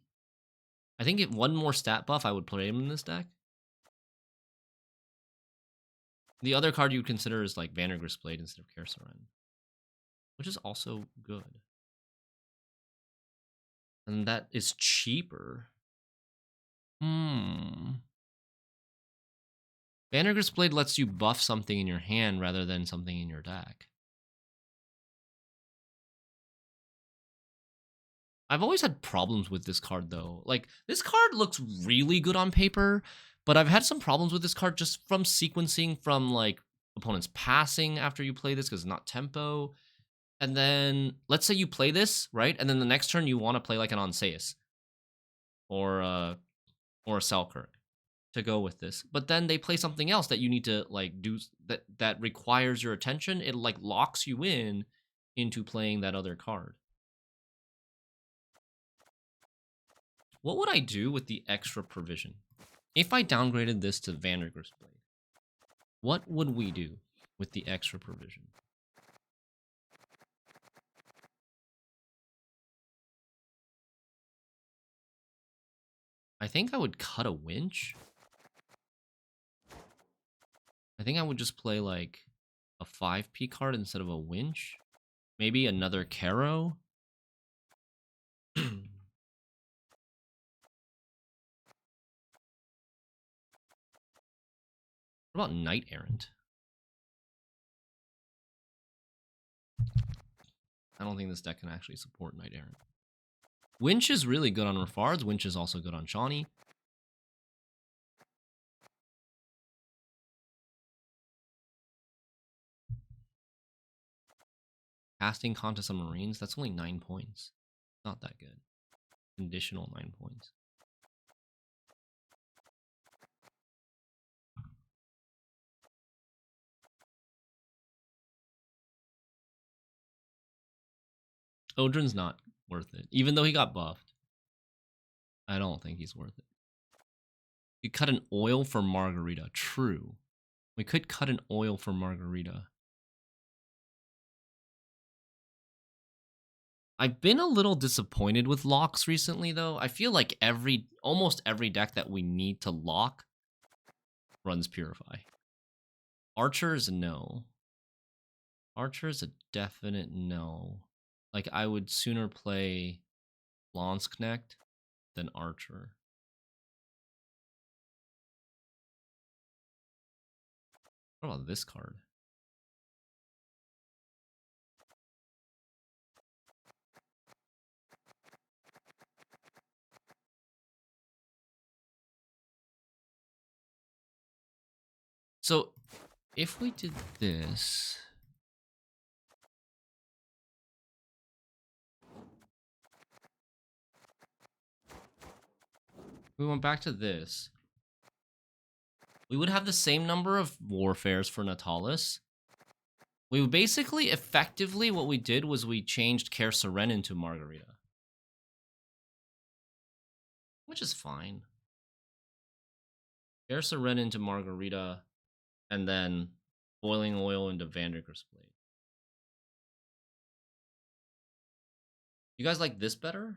I think if one more stat buff, I would play him in this deck. The other card you would consider is like Vandergrist Blade instead of CoH Scenario, which is also good. And that is cheaper. Vandergrist Blade lets you buff something in your hand rather than something in your deck. I've always had problems with this card though. Like, this card looks really good on paper, but I've had some problems with this card just from sequencing from like opponents passing after you play this because it's not tempo. And then let's say you play this, right? And then the next turn you want to play like an Onseus or a Selkirk to go with this. But then they play something else that you need to like do that requires your attention. It like locks you into playing that other card. What would I do with the extra provision? If I downgraded this to Vandergrist Blade, what would we do with the extra provision? I think I would cut a winch. I think I would just play like a 5p card instead of a winch. Maybe another Caro. What about Knight Errant? I don't think this deck can actually support Knight Errant. Winch is really good on Refards. Winch is also good on Shawnee. Casting Contest on Marines, that's only 9 points. Not that good. Conditional 9 points. Odrin's not worth it. Even though he got buffed, I don't think he's worth it. You cut an oil for Margarita. True. We could cut an oil for Margarita. I've been a little disappointed with locks recently, though. I feel like almost every deck that we need to lock runs Purify. Archer's no. Archer's a definite no. Like, I would sooner play Lansknecht than Archer. What about this card? So, if we did this... we went back to this. We would have the same number of warfares for Natalis. We would basically, effectively, what we did was we changed CoH Harmony into Margarita. Which is fine. CoH Harmony into Margarita, and then Boiling Oil into Vanderger's Blade. You guys like this better?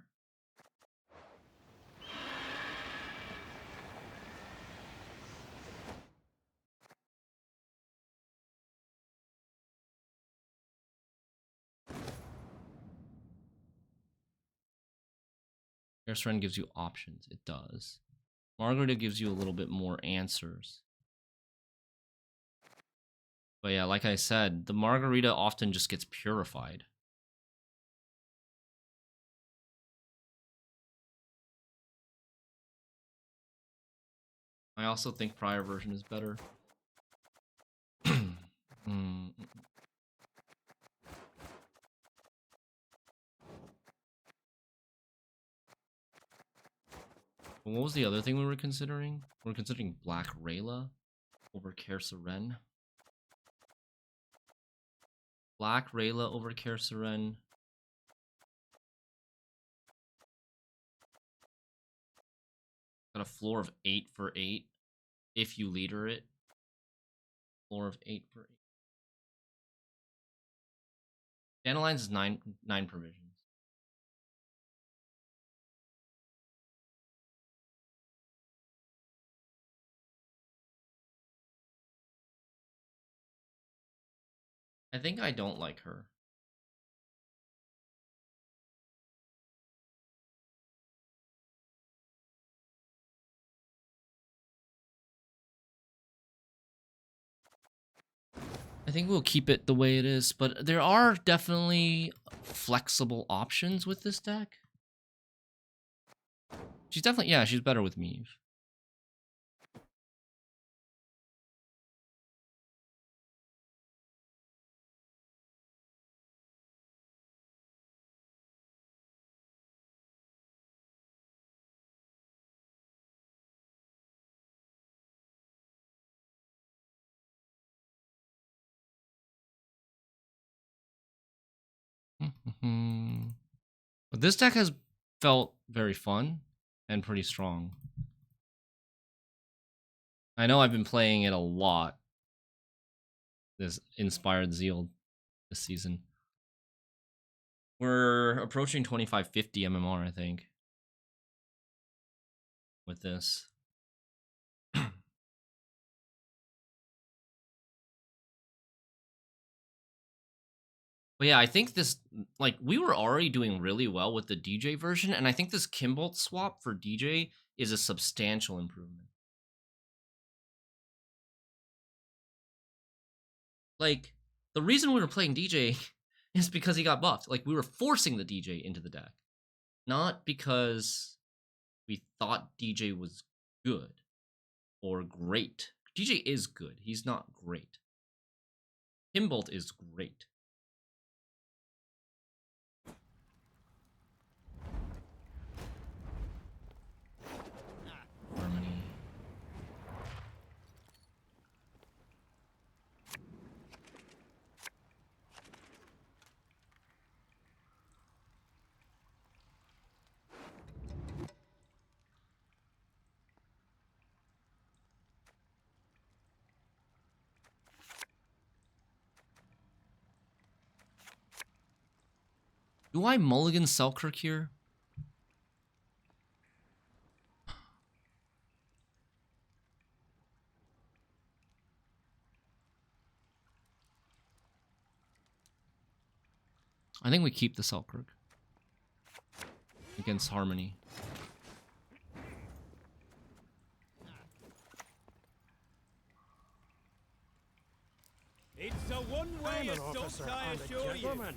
CoH Harmony gives you options. It does. Margarita gives you a little bit more answers. But yeah, like I said, the Margarita often just gets purified. I also think prior version is better. What was the other thing we were considering? We were considering Black Rayla over CoH Harmony. Black Rayla over CoH Harmony. Got a floor of 8 for 8 if you leader it. Floor of 8 for 8. Dandelions is 9 provisions. I think I don't like her. I think we'll keep it the way it is, but there are definitely flexible options with this deck. She's definitely, yeah, she's better with Meve. But this deck has felt very fun and pretty strong. I know I've been playing it a lot. This Inspired Zeal this season. We're approaching 2550 MMR, I think, with this. But yeah, I think this, like, we were already doing really well with the DJ version, and I think this Kimbolt swap for DJ is a substantial improvement. Like, the reason we were playing DJ is because he got buffed. Like, we were forcing the DJ into the deck. Not because we thought DJ was good or great. DJ is good. He's not great. Kimbolt is great. Harmony. Do I mulligan Selkirk here? I think we keep the Selkirk against Harmony. The one I'm way an officer I and a assure you. gentleman.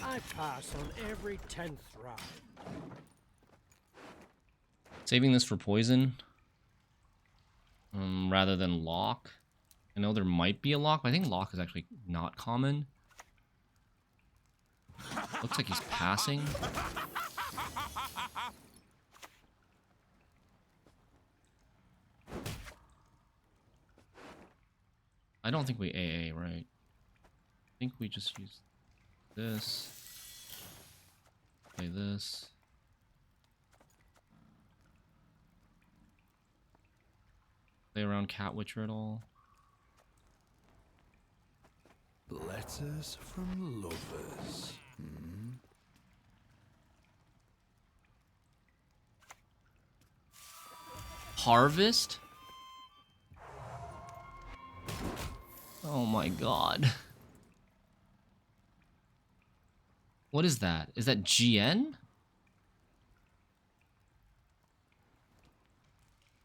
I pass on every 10th round. Saving this for poison. Rather than lock. I know there might be a lock, but I think lock is actually not common. Looks like he's passing. I don't think we AA, right? I think we just use this. Play this. Play around Cat Witcher at all. Letters from lovers. Harvest? Oh my god. What is that? Is that GN?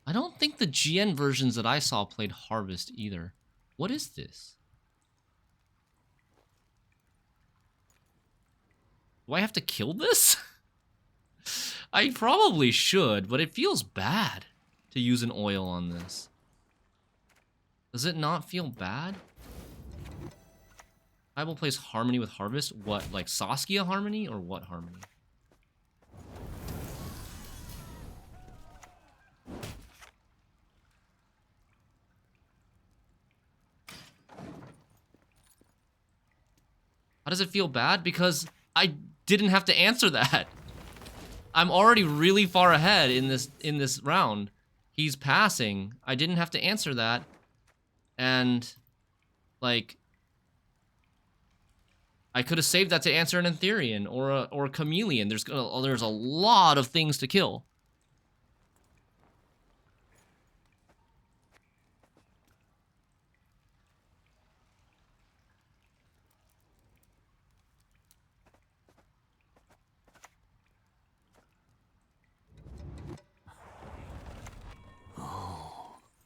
I don't think the GN versions that I saw played Harvest either. What is this? Do I have to kill this? I probably should, but it feels bad to use an oil on this. Does it not feel bad? Bible plays Harmony with Harvest? What, like Saskia Harmony or what Harmony? How does it feel bad? Because I didn't have to answer that. I'm already really far ahead in this round. He's passing. I didn't have to answer that. And like I could have saved that to answer an Ethereum or a Chameleon. There's a lot of things to kill.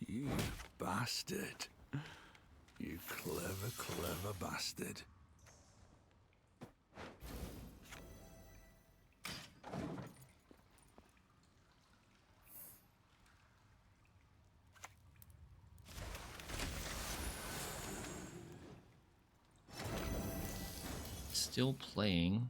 You bastard. You clever, clever bastard. Still playing.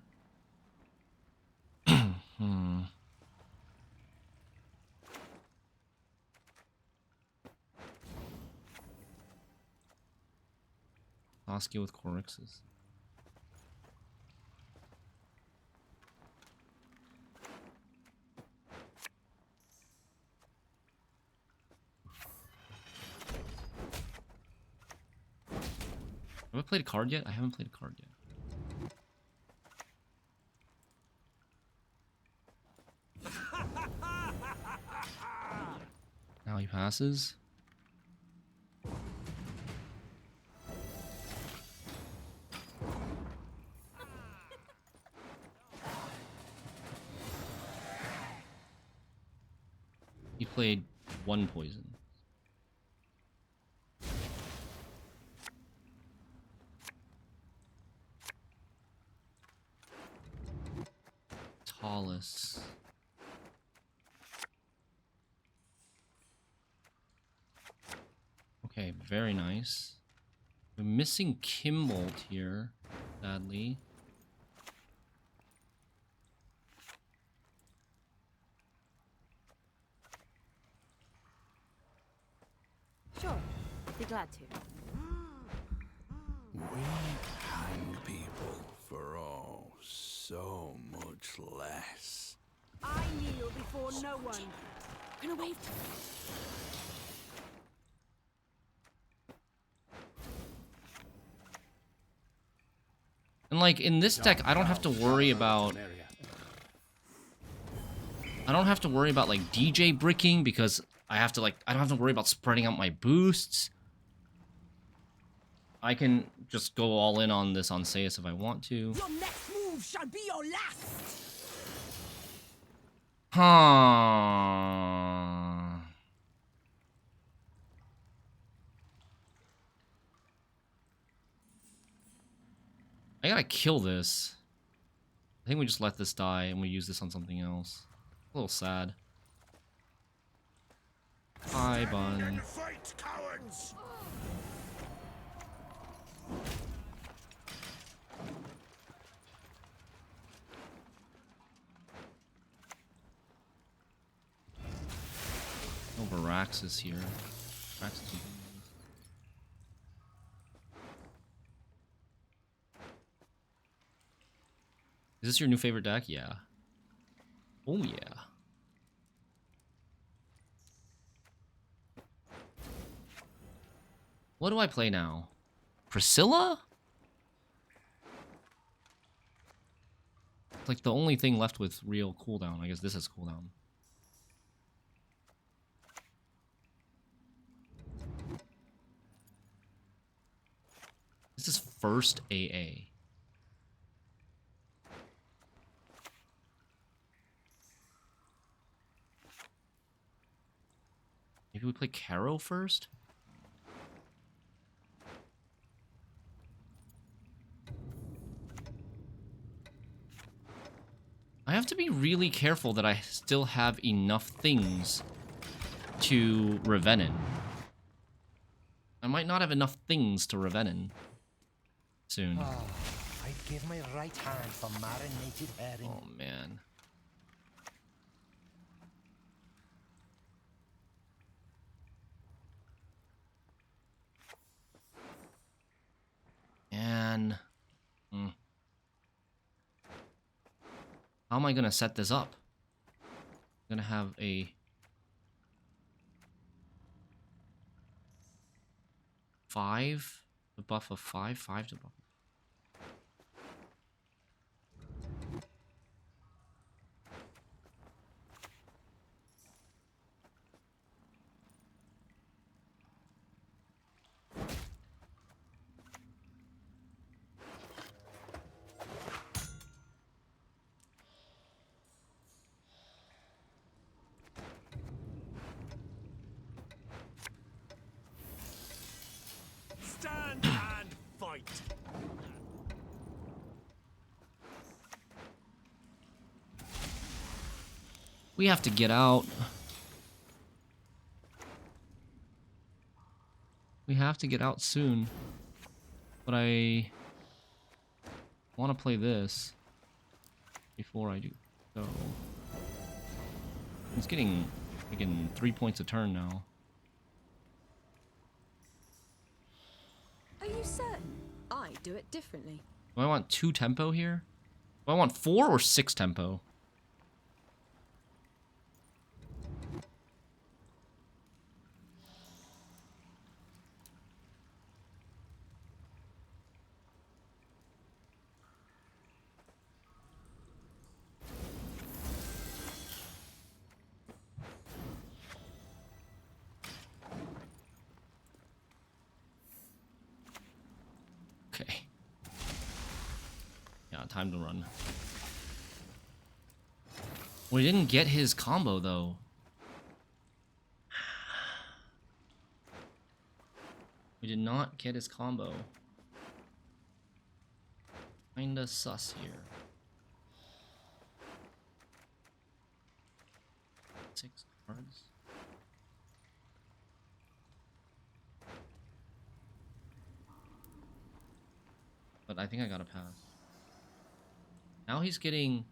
Saskia with Corixes. Have I played a card yet? I haven't played a card yet. Now he passes. He played one poison. Tallest. Okay, very nice. We're missing Kimbolt here, sadly. Sure, be glad to. We hang people for so much less. I kneel before no one. Gonna wave. And like in this deck, I don't have to worry about like DJ bricking because I don't have to worry about spreading out my boosts. I can just go all in on this on Seus if I want to. Your next move shall be your last. Huh. I gotta kill this. I think we just let this die and we use this on something else. A little sad. Hi, Bun. Fight, cowards! Oh, Varax is here. Varax is here. Is this your new favorite deck? Yeah. Oh, yeah. What do I play now? Priscilla? It's like the only thing left with real cooldown. I guess this is cooldown. This is first AA. Maybe we play Caro first? I have to be really careful that I still have enough things to Revenin. I might not have enough things to Revenin soon. Oh, I'd give my right hand for marinated herring. Oh, man. And... How am I going to set this up? I'm going to have a... 5 to buff a 5, 5 to buff. Stand and fight! We have to get out. We have to get out soon. But I want to play this before I do so. He's getting 3 points a turn now. Are you certain? I do it differently. Do I want 2 tempo here? Do I want 4 or 6 tempo? Okay. Yeah, time to run. We didn't get his combo, though. We did not get his combo. Kinda sus here. 6 cards. But I think I gotta pass. Now he's getting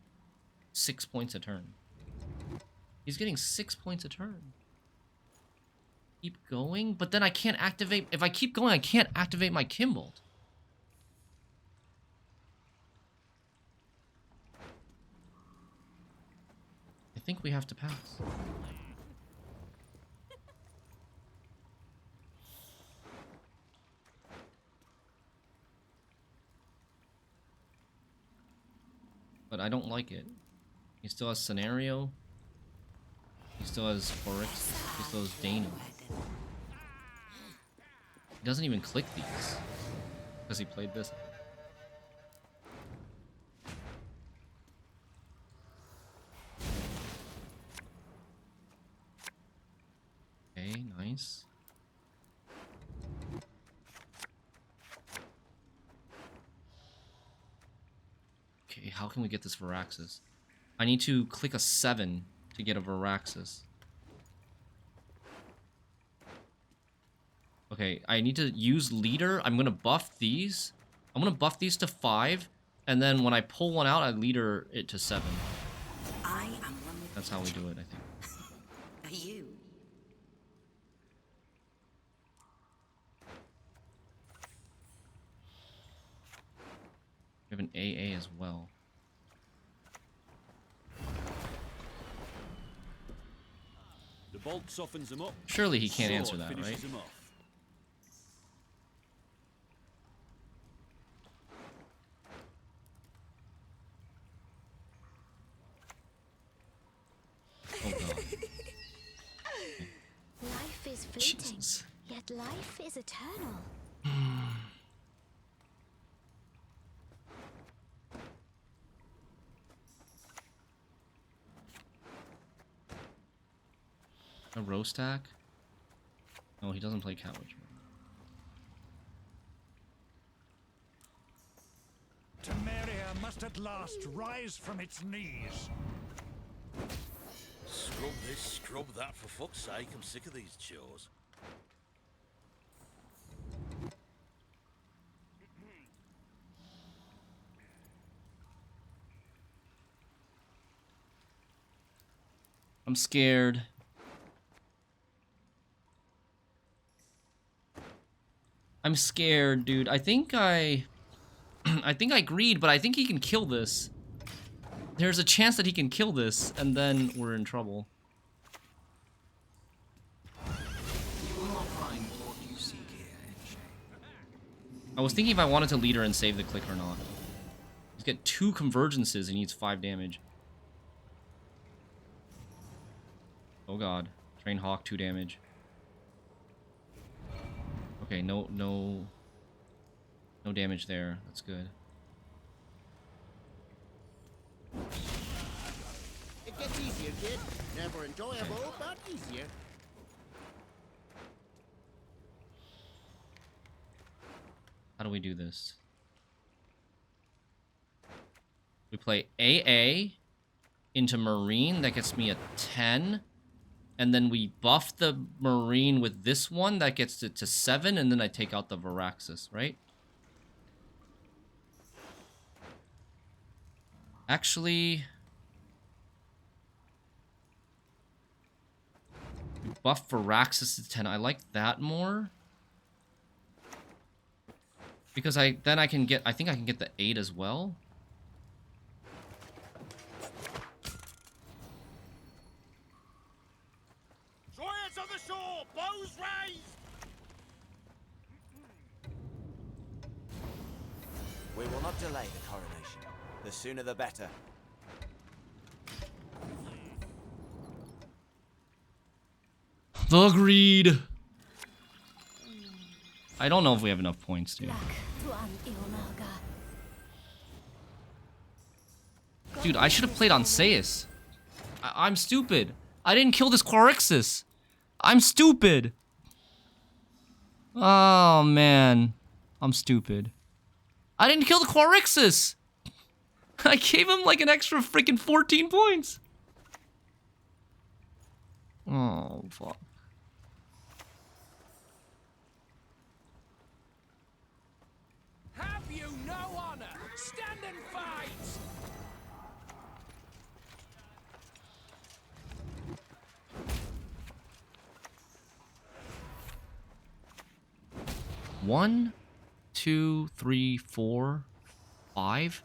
6 points a turn. He's getting 6 points a turn. Keep going, but then I can't activate. If I keep going, I can't activate my Kimbolt. I think we have to pass. But I don't like it. He still has Scenario. He still has Forex. He still has Dana. He doesn't even click these. Because he played this. Okay, nice. Okay, how can we get this Varaxis? I need to click a 7 to get a Varaxis. Okay, I need to use leader. I'm gonna buff these. I'm gonna buff these to 5, and then when I pull one out, I leader it to 7. I am one with That's how we do it, I think. Are you? We have an AA as well. The bolt softens them up. Surely he can't Sword answer that, finishes right? them off. Oh god. Life is fleeting, Jesus. yet life is eternal. A row stack? No, he doesn't play Cowage. Temeria must at last rise from its knees. Scrub this, scrub that, for fuck's sake. I'm sick of these chores. I'm scared. I'm scared, dude. I think I think I greed, but I think he can kill this. There's a chance that he can kill this, and then we're in trouble. I was thinking if I wanted to lead her and save the click or not. He's got 2 convergences and he needs 5 damage. Oh god. Train Hawk, 2 damage. Okay, no damage there. That's good. It gets easier, kid. Never enjoyable, but easier. How do we do this? We play AA into Marine. That gets me a 10. And then we buff the Marine with this one. That gets it to 7. And then I take out the Varaxis, right? Actually... we buff Varaxis to 10. I like that more. Because I think I can get the 8 as well. Swords on the shore, bows raised. We will not delay the coronation. The sooner the better. The greed. I don't know if we have enough points, dude. Dude, I should have played on Seis. I'm stupid. I didn't kill this Quarixis. I'm stupid. Oh, man. I'm stupid. I didn't kill the Quarixis. I gave him like an extra freaking 14 points. Oh, fuck. Have you no honor? Stand and fight! One, 2, 3, 4, 5.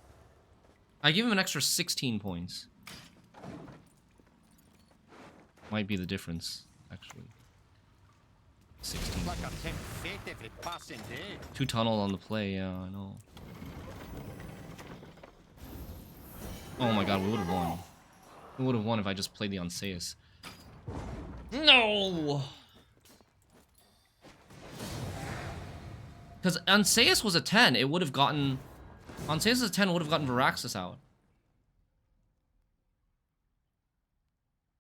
I give him an extra 16 points. Might be the difference, actually. 16. Like a tempt fate every passing day. 2 tunnel on the play, yeah, I know. Oh my god, we would have won. We would have won if I just played the Onseus. No! Because Anseus was a 10, it would have gotten... Anseus as a 10 would have gotten Varaxis out.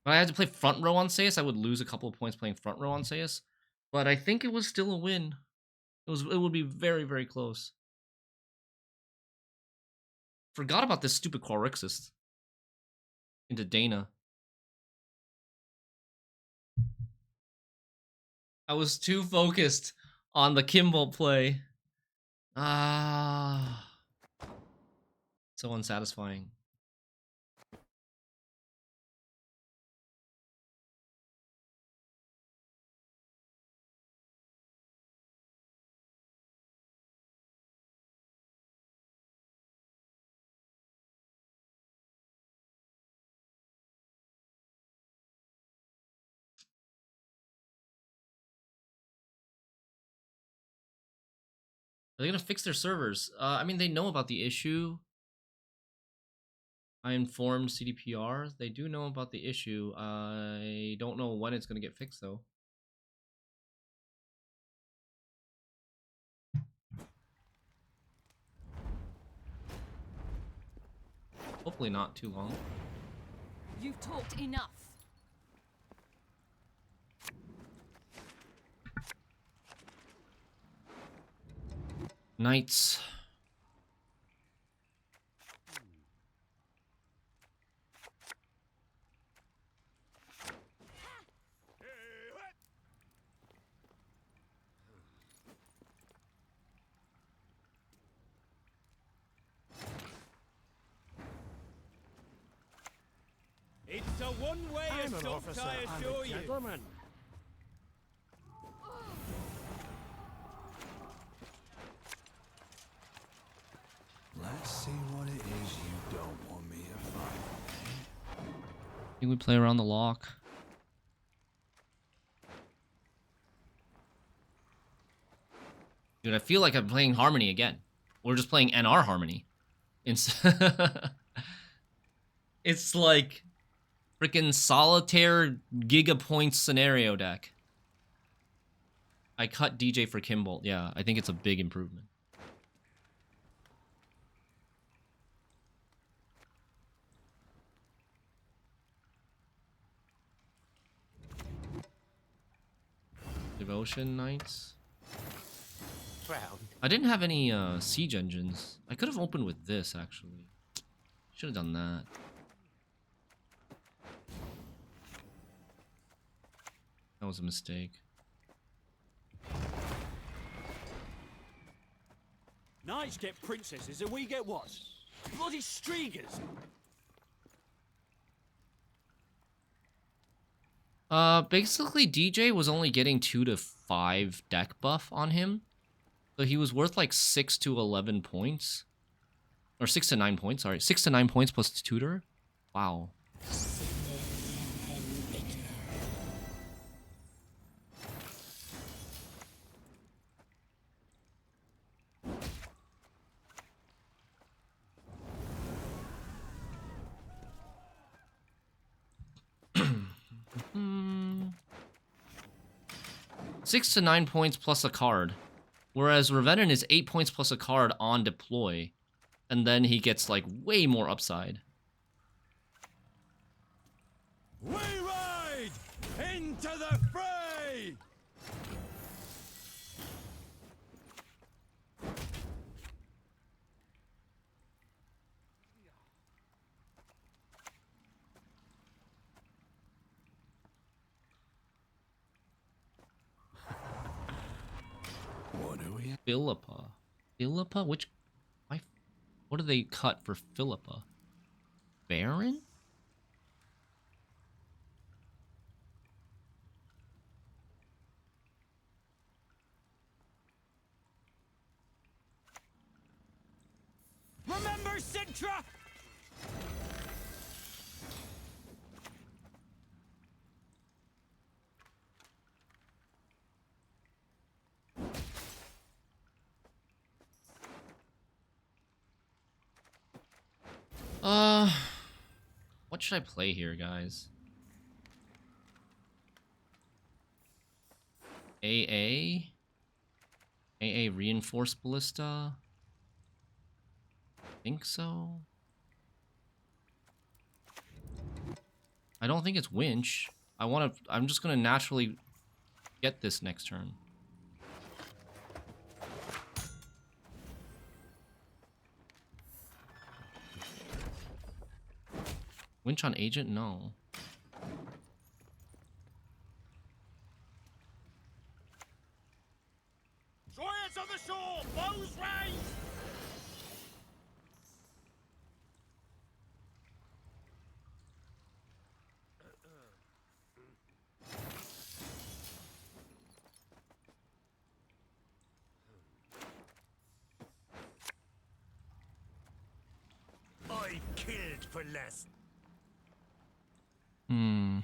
If I had to play front row Anseus, I would lose a couple of points playing front row Anseus. But I think it was still a win. It would be very, very close. Forgot about this stupid Quarixis. Into Dana. I was too focused on the Kimbolt play. Ah. So unsatisfying. Are they gonna fix their servers? I mean, they know about the issue. I informed CDPR. They do know about the issue. I don't know when it's gonna get fixed, though. Hopefully not too long. You've talked enough. Knights. It's a one-way assault, I assure you. Gentleman. Let's see what it is you don't want me to fight. I think we play around the lock. Dude, I feel like I'm playing Harmony again. We're just playing NR Harmony. It's like freaking solitaire Giga Points scenario deck. I cut DJ for Kimbolt. Yeah, I think it's a big improvement. Devotion Knights. I didn't have any siege engines. I could have opened with this, actually. Should have done that. That was a mistake. Knights get princesses and we get what? Bloody streagers. Basically DJ was only getting 2 to 5 deck buff on him. So he was worth like 6 to 11 points. Or 6 to 9 points, sorry. 6 to 9 points plus tutor. Wow. Hmm. 6 to 9 points plus a card. Whereas Revenant is 8 points plus a card on deploy. And then he gets like way more upside. We ride into the fray! What do we have? Philippa. Philippa? Which... What do they cut for Philippa? Baron? Remember Sintra? What should I play here, guys? AA? AA reinforced ballista. Think so. I don't think it's winch. I'm just gonna naturally get this next turn. Winch on agent? No. Giants on the shore! Bows raised! I killed for less. Hmm.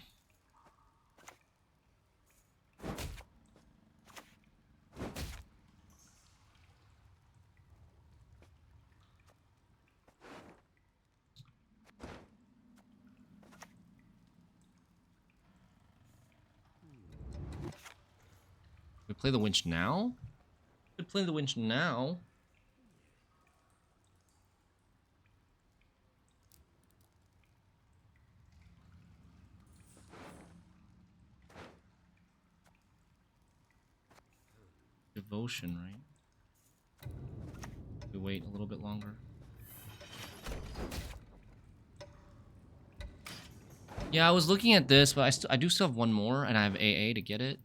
We play the winch now? We play the winch now. Devotion, right? We wait a little bit longer. Yeah, I was looking at this, but I do still have one more, and I have AA to get it.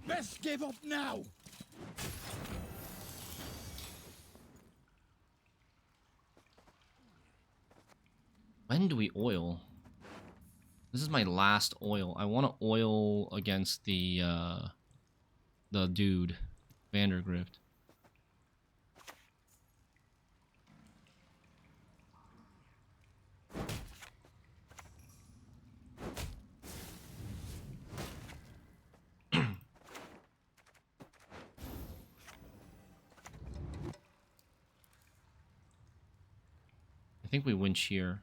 Best give up now! When do we oil? This is my last oil. I want to oil against the dude, Vandergrift. I think we winch here.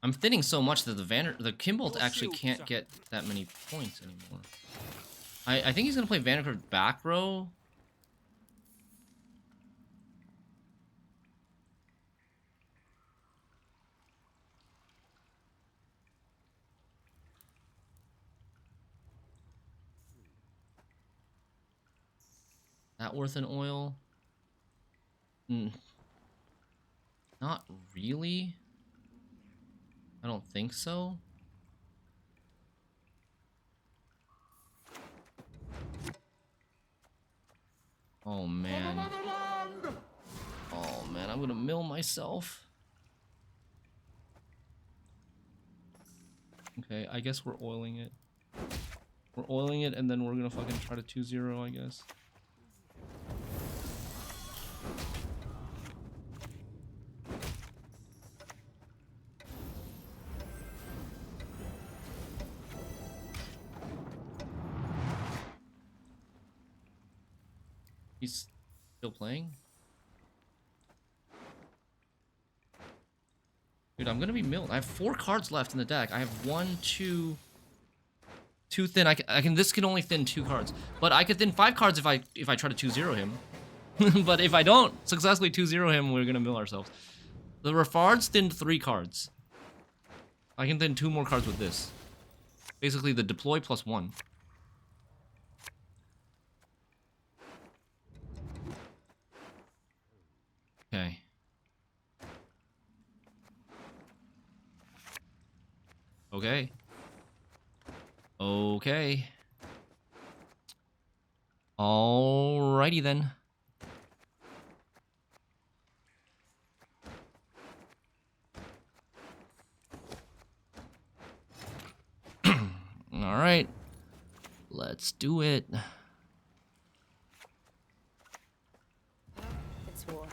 I'm thinning so much that the Kimbolt actually can't get that many points anymore. I think he's gonna play Vandergrift back row. That worth an oil? Not really. I don't think so. Oh man. Oh man, I'm gonna mill myself. Okay, I guess we're oiling it. We're oiling it and then we're gonna fucking try to 2-0, I guess. He's still playing? Dude, I'm gonna be milled. I have 4 cards left in the deck. I have 1, 2... 2 thin. This can only thin 2 cards. But I could thin 5 cards if I try to 2-0 him. But if I don't successfully 2-0 him, we're gonna mill ourselves. The Refards thinned 3 cards. I can thin 2 more cards with this. Basically the deploy plus 1. Okay. Okay. Okay. Alrighty then. Alright. Let's do it. It's war.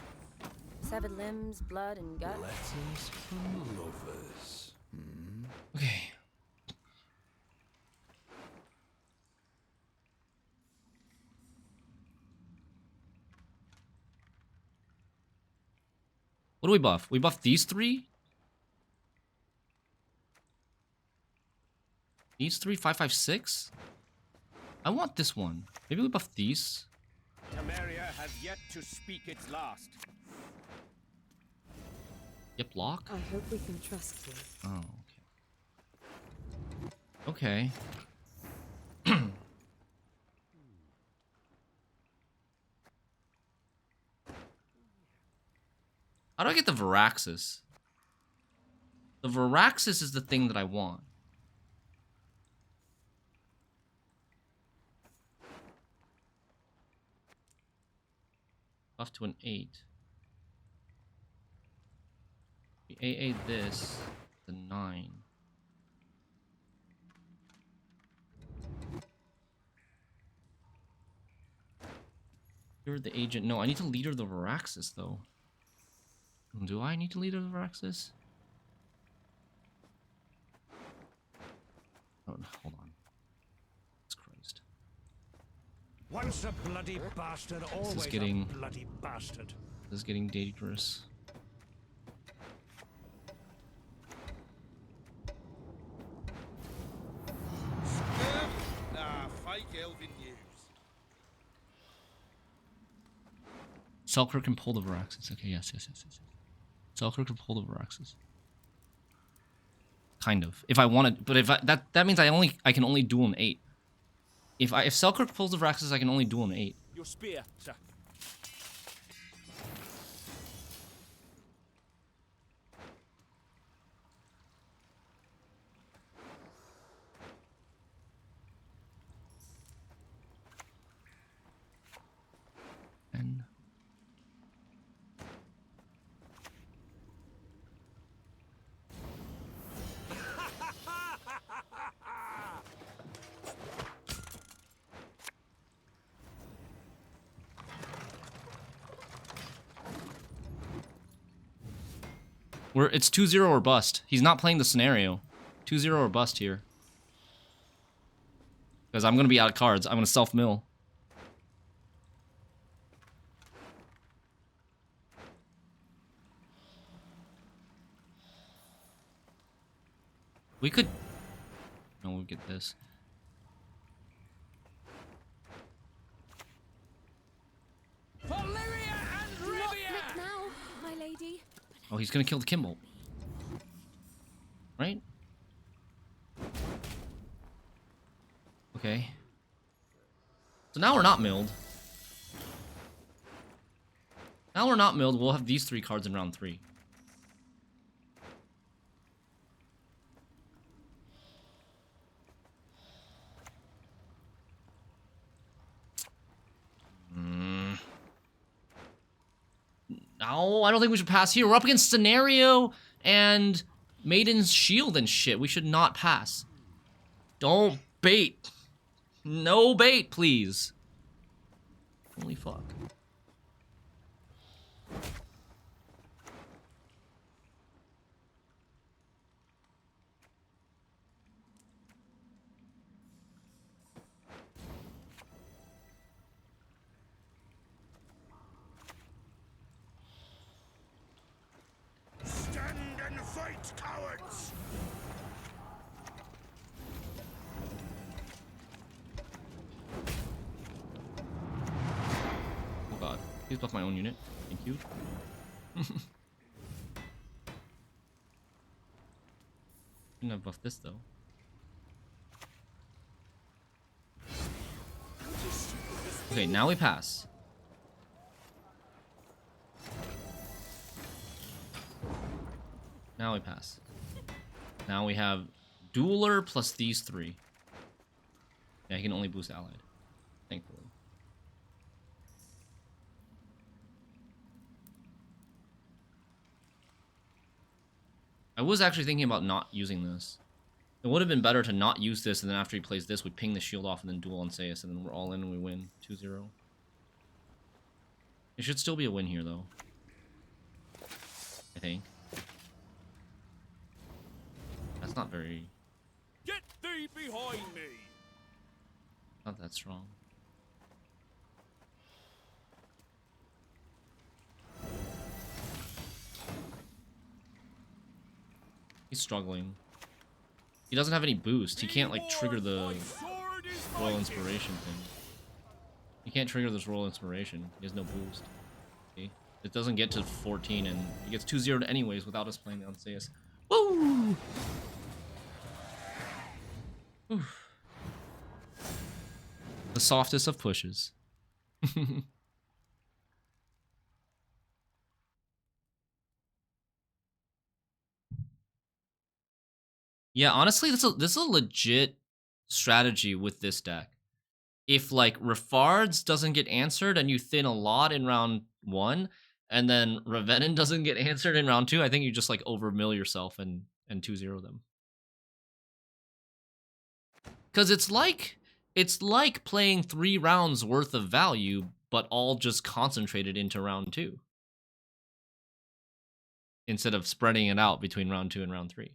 Severed limbs, blood, and guts. Letters from lovers. Hmm? Okay. What do we buff? We buff these three? These three? 5, 5, 6? I want this one. Maybe we buff these. Temeria has yet to speak its last. Yep, lock? I hope we can trust you. Oh, okay. Okay. How do I get the Varaxis? The Varaxis is the thing that I want. Buff to an 8. We AA this, the 9. You're the agent. No, I need to leader the Varaxis, though. Do I need to leader the Varaxis? Oh, hold on. Jesus Christ. Once a bloody bastard, always getting- a bloody bastard. This is getting dangerous. Nah, fake elven news. Selkirk can pull the Varaxis. Okay, yes. Selkirk can pull the Varaxis. Kind of. If I wanted, but if that means I can only duel an 8. If Selkirk pulls the Varaxis, I can only duel an 8. Your spear, sir. And it's 2-0 or bust. He's not playing the scenario. 2-0 or bust here. Because I'm going to be out of cards. I'm going to self-mill. We could... No, we'll get this. For Lyria and Do not Rivia! flick now, my lady. Oh, he's going to kill the Kimbolt. Right? Okay. So now we're not milled. Now we're not milled. We'll have these 3 cards in round 3. No, I don't think we should pass here. We're up against Scenario and Maiden's Shield and shit. We should not pass. Don't bait. No bait, please. Holy fuck. Stand and fight, cowards! Oh god. Please buff my own unit. Thank you. Shouldn't have buffed this though. Okay, now we pass. Now we pass. Now we have Dueler plus these 3. Yeah, he can only boost allied. Thankfully. I was actually thinking about not using this. It would have been better to not use this, and then after he plays this, we ping the shield off and then duel on Seus, and then we're all in and we win 2-0. It should still be a win here, though. I think. That's not very... Get thee behind me! Not that strong. He's struggling. He doesn't have any boost. He can't, like, trigger the Royal Inspiration thing. He can't trigger this Royal Inspiration. He has no boost. See? It doesn't get to 14, and he gets 2-0'd anyways without us playing on Seus. Woo! Oof. The softest of pushes. Yeah, honestly, this is a legit strategy with this deck. If, like, Refards doesn't get answered and you thin a lot in round 1, and then Revenin doesn't get answered in round 2, I think you just, like, overmill yourself and 2-0 them. Because it's like playing 3 rounds worth of value, but all just concentrated into round 2. Instead of spreading it out between round 2 and round 3.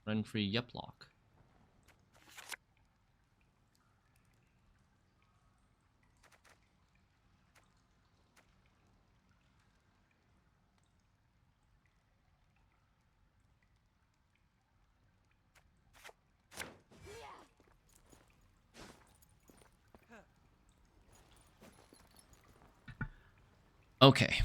Renfri Yeplock. Okay.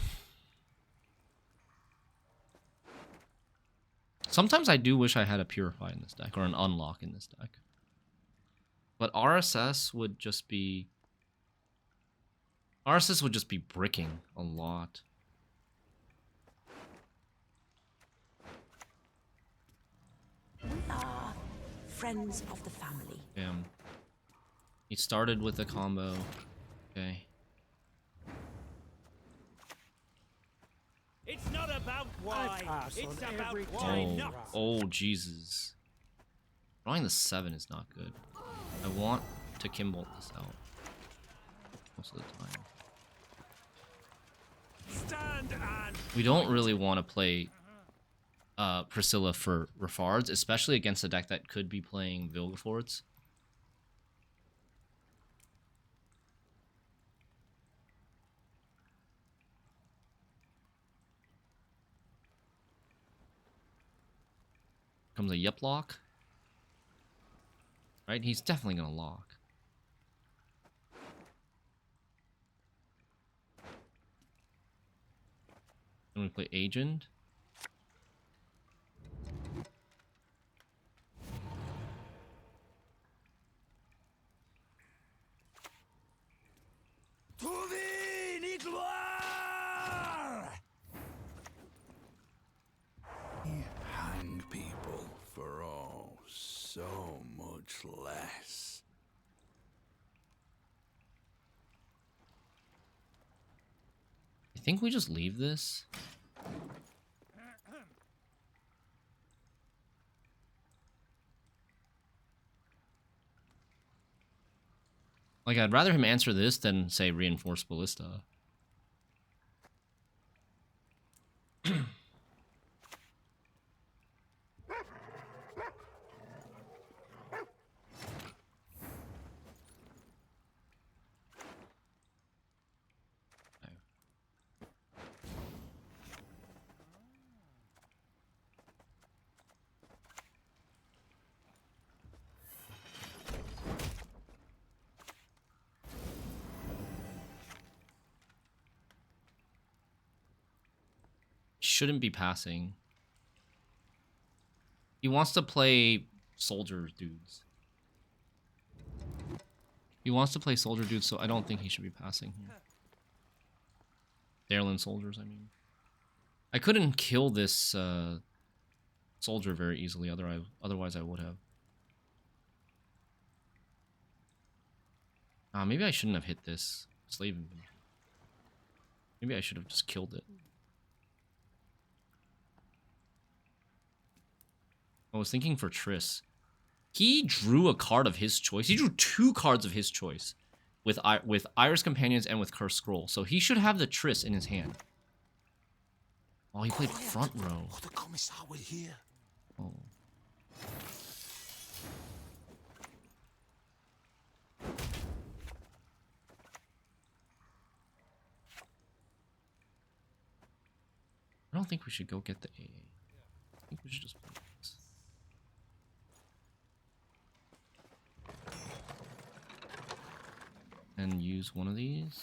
Sometimes I do wish I had a Purify in this deck, or an Unlock in this deck. But RSS would just be... RSS would just be bricking a lot. We are friends of the family. Damn. He started with a combo. Okay. It's not about why. It's about why. Oh, Jesus. Drawing the 7 is not good. I want to Kimbolt this out. Most of the time. Stand and We don't really want to play Priscilla for Refards, especially against a deck that could be playing Vilgefortz. Comes a Yep lock. Right? He's definitely going to lock. Then we play Agent. Hang people for so much less. I think we just leave this. Like, I'd rather him answer this than, say, Reinforced Ballista. Shouldn't be passing. He wants to play soldier dudes. He wants to play soldier dudes, so I don't think he should be passing here. Darlin soldiers, I mean. I couldn't kill this soldier very easily, otherwise I would have. Maybe I shouldn't have hit this slave inventory. Maybe I should have just killed it. I was thinking for Triss. He drew a card of his choice. He drew 2 cards of his choice with Iris Companions and with Cursed Scroll. So he should have the Triss in his hand. Oh, he played front row. The commissar will hear. Oh. I don't think we should go get the AA. I think we should just play this. And use one of these.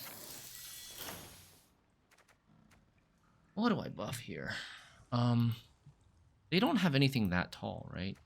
What do I buff here? They don't have anything that tall, right?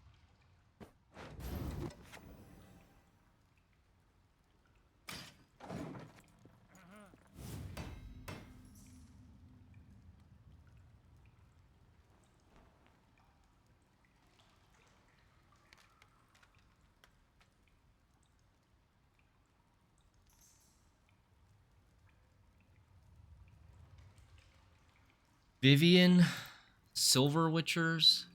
Vivian, Silver Witchers.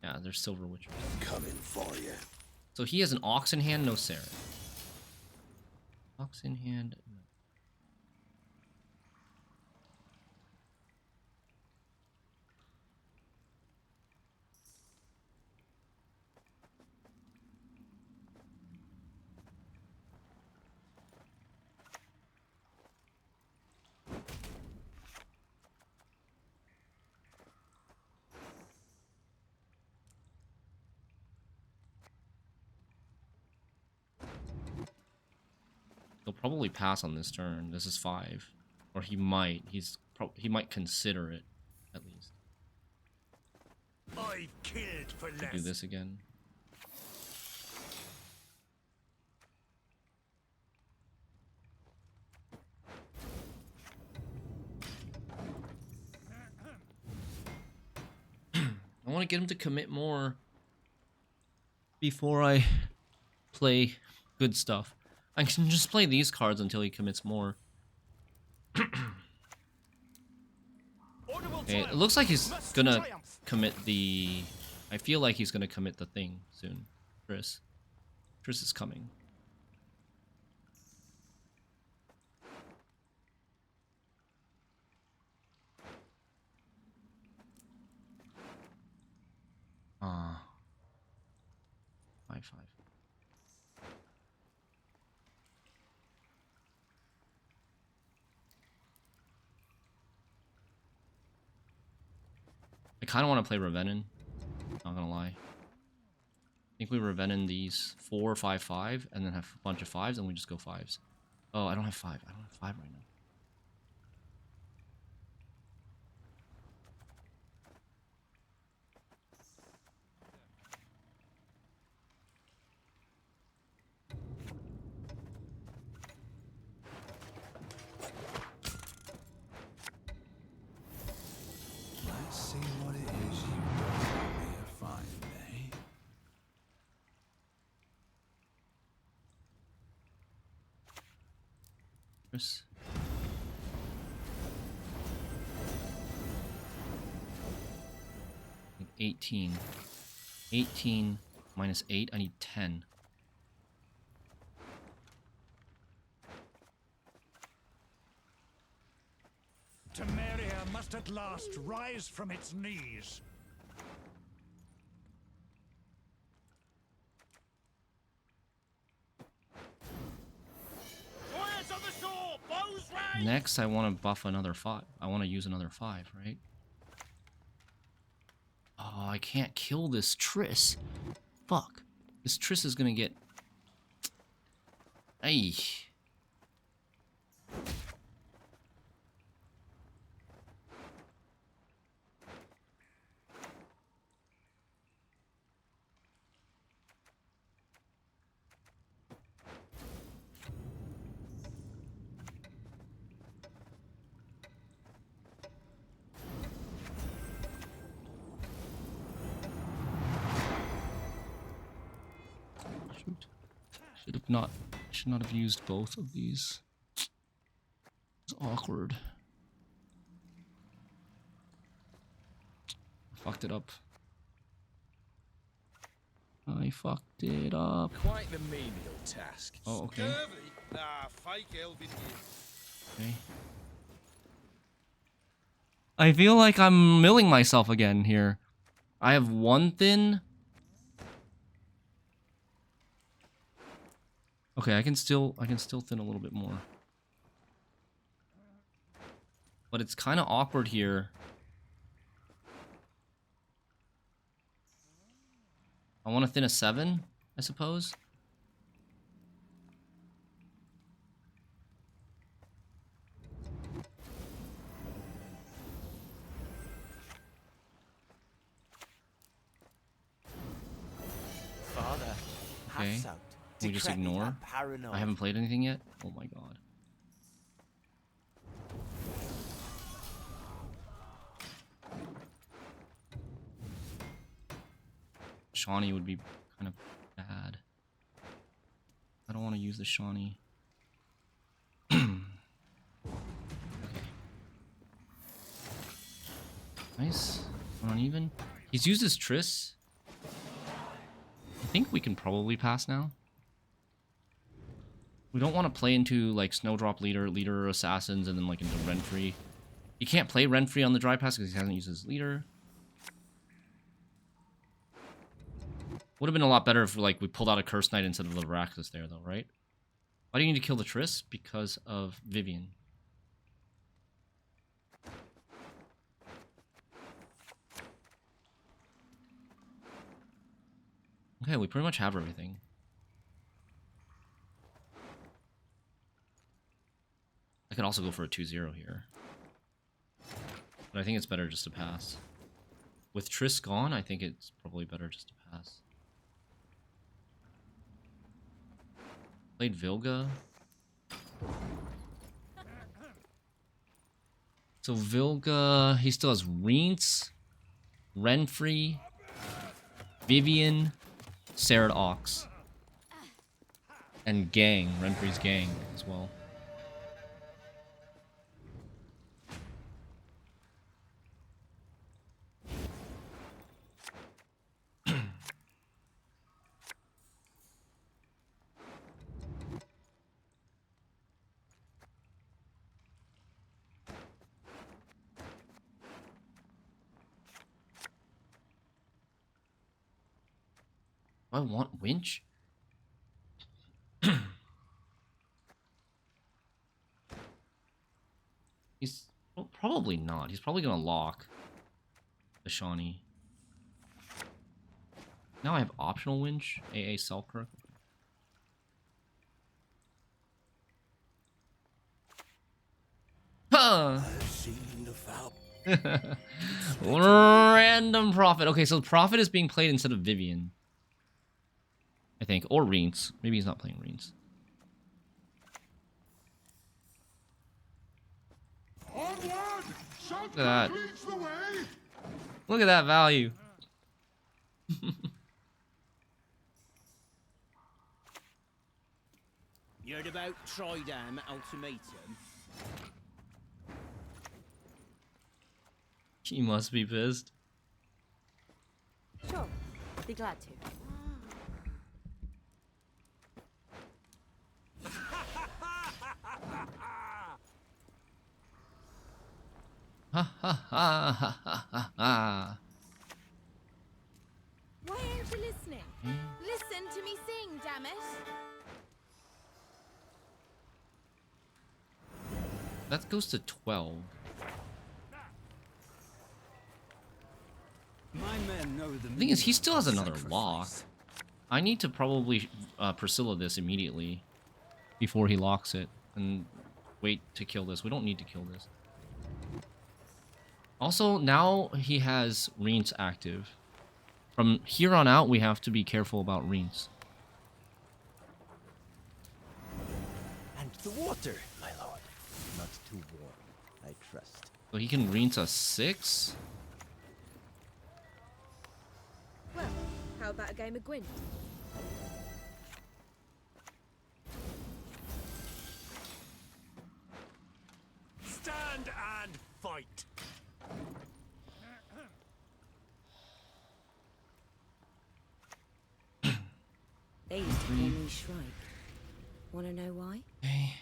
Yeah, they're Silver Witchers. Coming for you. So he has an Ox in hand, no Saren. Ox in hand, no. He'll probably pass on this turn. This is 5, or he might. He might consider it, at least. I've killed for less. Do this again. I want to get him to commit more before I play good stuff. I can just play these cards until he commits more. Okay, it looks like he's gonna commit the... I feel like he's gonna commit the thing soon. Triss. Triss is coming. Ah. 5/5. I kind of want to play Revenin. Not gonna lie. I think we Revenin these 4, 5, 5, and then have a bunch of 5s, and we just go 5s. Oh, I don't have 5. I don't have 5 right now. Let's see what it is you don't want me to find, eh? Triss. Like 18. 18 minus 8. I need 10. Temeria must at last rise from its knees. Warriors on the shore, bows raised! Next, I want to buff another 5. I want to use another 5, right? Oh, I can't kill this Triss. Fuck. This Triss is gonna get... Ay. Should not have used both of these. It's awkward. Fucked it up. I fucked it up. Quite the menial task. Oh, okay. Scurvy? Nah, fake elven gear. Okay. I feel like I'm milling myself again here. I have one thin. Okay, I can still thin a little bit more. But it's kind of awkward here. I want to thin a 7, I suppose. Father, Okay. hats out. Can we just Decrepit ignore? and paranoid. I haven't played anything yet. Oh my god. Shawnee would be kind of bad. I don't want to use the Shawnee. Okay. Nice. Uneven. He's used his Triss. I think we can probably pass now. We don't want to play into like Snowdrop leader assassins, and then like into Renfri. You can't play Renfri on the dry pass because he hasn't used his leader. Would have been a lot better if like we pulled out a Curse Knight instead of the Varaxis there though, right? Why do you need to kill the Triss? Because of Vivian. Okay, we pretty much have everything. I could also go for a 2-0 here. But I think it's better just to pass. With Triss gone, I think it's probably better just to pass. Played Vilga. So Vilga, he still has Reents, Renfri, Vivian, Sarah Ox, and Gang, Renfri's Gang as well. I want winch. He's well, probably not. He's probably gonna lock the Shawnee. Now I have optional winch. AA Selkirk. Huh. Random Prophet. Okay, so Prophet is being played instead of Vivian. I think. Or Reents. Maybe he's not playing Reents. Look at that. Look at that value. You heard about Tridam Ultimatum? He must be pissed. Sure, be glad to. Ha ha ha ha ha ha. Why aren't you listening? Listen to me sing, damn it! That goes to 12. My men know the thing is, he still has another lock. I need to probably Priscilla this immediately before he locks it and wait to kill this. We don't need to kill this. Also, now he has Reents active. From here on out, we have to be careful about Reents. And the water, my lord. Not too warm, I trust. So he can Reents a 6? Well, how about a game of Gwent? Stand and fight. They used to call me Shrike. Wanna know why? Okay.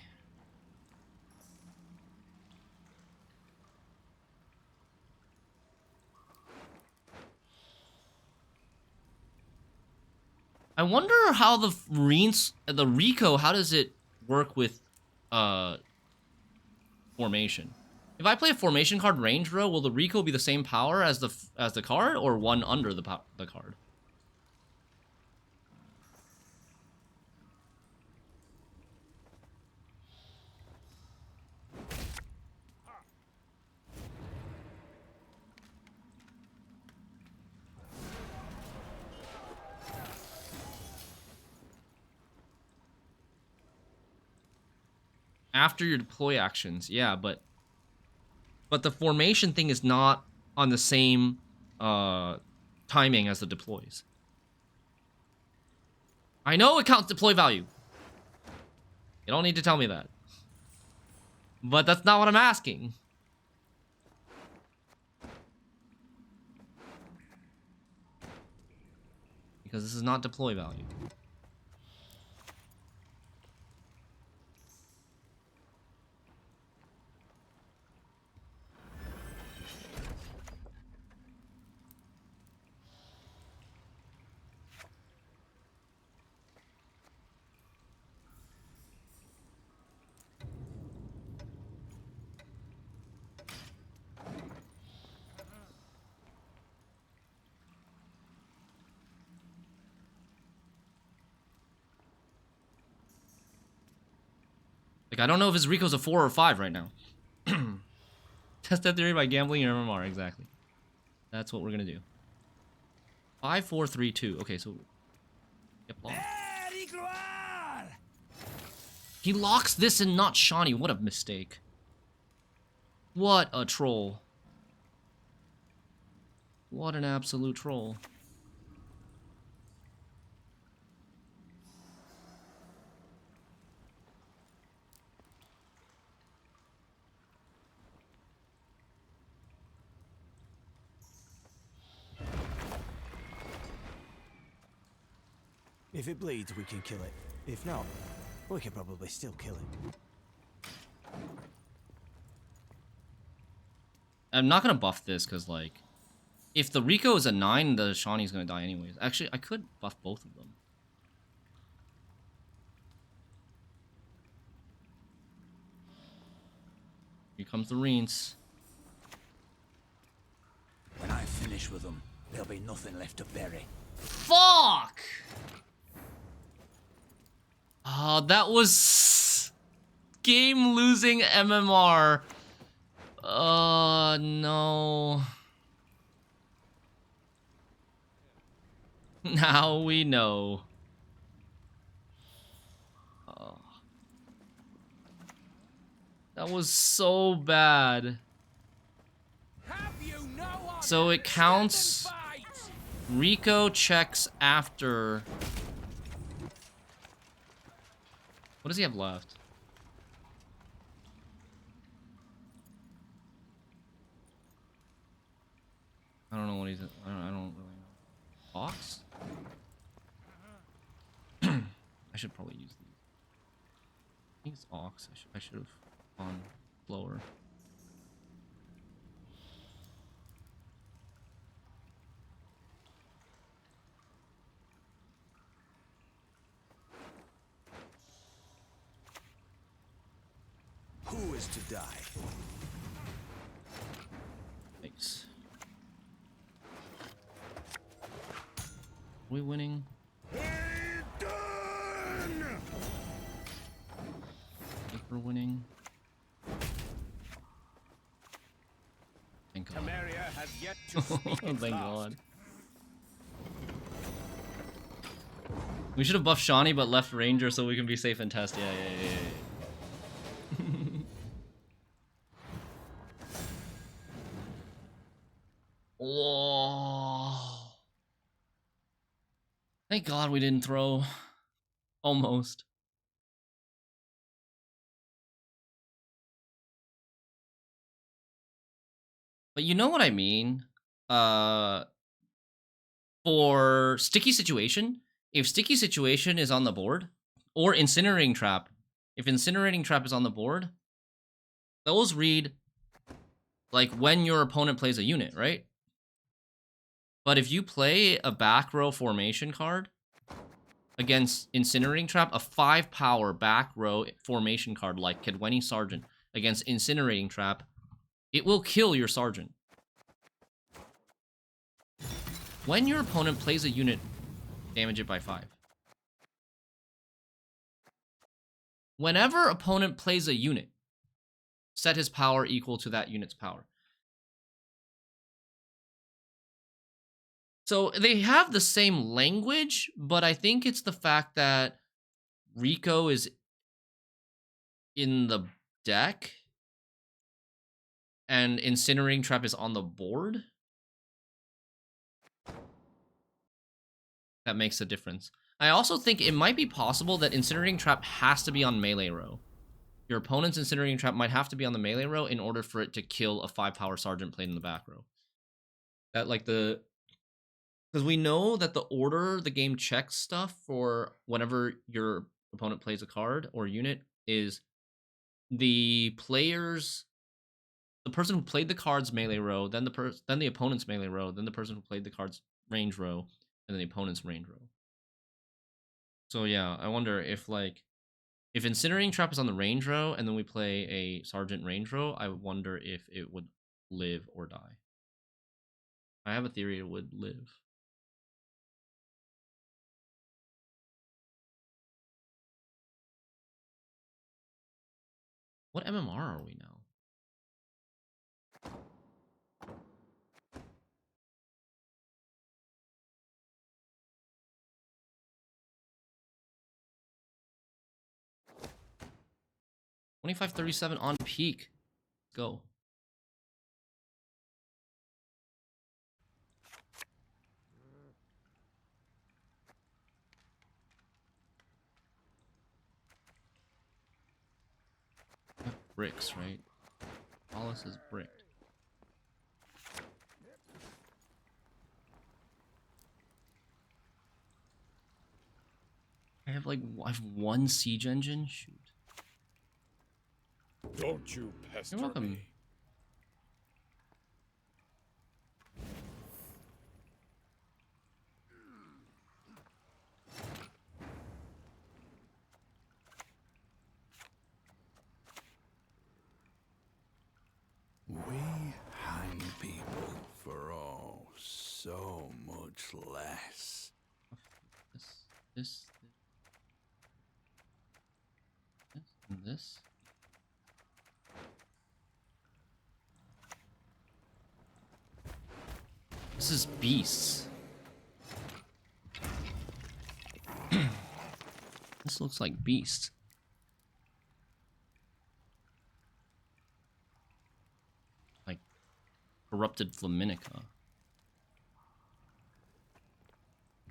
I wonder how the Rico, how does it work with formation? If I play a formation card range row, will the Rico be the same power as the card, or one under the card? After your deploy actions, yeah, but the formation thing is not on the same timing as the deploys. I know it counts deploy value. You don't need to tell me that. But that's not what I'm asking. Because this is not deploy value. Like, I don't know if his Rico's a 4 or 5 right now. Test that theory by gambling your MMR, exactly. That's what we're gonna do. 5, 4, 3, 2. Okay, so... Yep, locked. He locks this and not Shawnee. What a mistake. What a troll. What an absolute troll. If it bleeds, we can kill it. If not, we can probably still kill it. I'm not gonna buff this, because, like... If the Rico is a 9, the Shawnee's gonna die anyways. Actually, I could buff both of them. Here comes the Reens. When I finish with them, there'll be nothing left to bury. Fuck! Oh, that was... game-losing MMR. No. Now we know. Oh. That was so bad. So it counts... Rico checks after... What does he have left? I don't know what he's... I don't really know. Ox? I should probably use these. I think it's Ox. I should have gone lower. Who is to die? Thanks. Are we winning? I think we're winning. Thank God. Has yet to speak Thank its last. God. We should have buffed Shawnee but left Ranger so we can be safe and test. Yeah. Whoa. Thank God we didn't throw. Almost. But you know what I mean? For sticky situation, if Sticky Situation is on the board, or Incinerating Trap, if Incinerating Trap is on the board, those read like when your opponent plays a unit, right? But if you play a back row formation card against Incinerating Trap, a 5 power back row formation card like Kedweni Sergeant against Incinerating Trap, it will kill your Sergeant. When your opponent plays a unit, damage it by 5. Whenever opponent plays a unit, set his power equal to that unit's power. So they have the same language, but I think it's the fact that Rico is in the deck and Incinerating Trap is on the board. That makes a difference. I also think it might be possible that Incinerating Trap has to be on melee row. Your opponent's Incinerating Trap might have to be on the melee row in order for it to kill a 5 power Sergeant played in the back row. That like the... Because we know that the order the game checks stuff for whenever your opponent plays a card or unit is the player's... The person who played the card's melee row, then the opponent's melee row, then the person who played the card's range row, and then the opponent's range row. So yeah, I wonder if like if Incinerating Trap is on the range row and then we play a Sergeant range row, I wonder if it would live or die. I have a theory it would live. What MMR are we now? $25.37 on peak. Go. Bricks, right? All this is bricked. I have one siege engine? Shoot. Don't you pester You're welcome. me. We hang people for so much less. This, and this. This is beasts. This looks like beasts. Like corrupted Flaminica.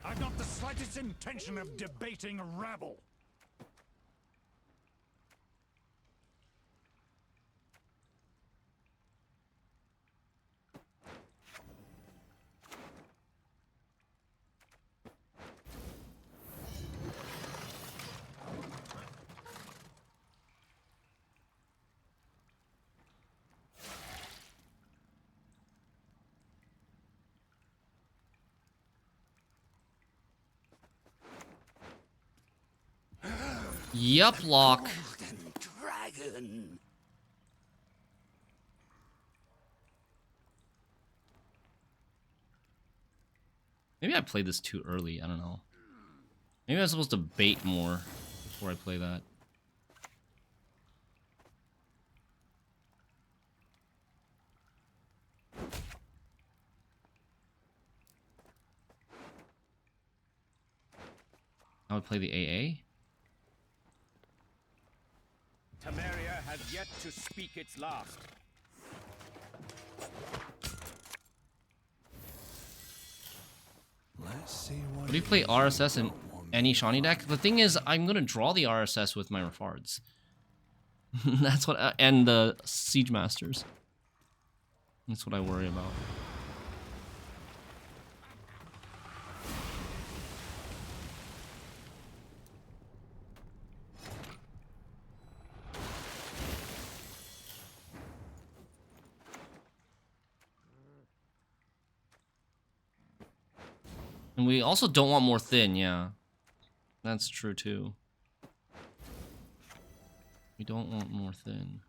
I've not the slightest intention of debating a rabble. Yup, lock. Dragon. Maybe I played this too early. I don't know. Maybe I was supposed to bait more before I play that. I would play the AA. Temeria has yet to speak its last. Let's see What do you play RSS in any Shawnee deck? The thing is, I'm gonna draw the RSS with my Refards. That's what, and the Siege Masters. That's what I worry about. And we also don't want more thin, yeah. That's true too. We don't want more thin.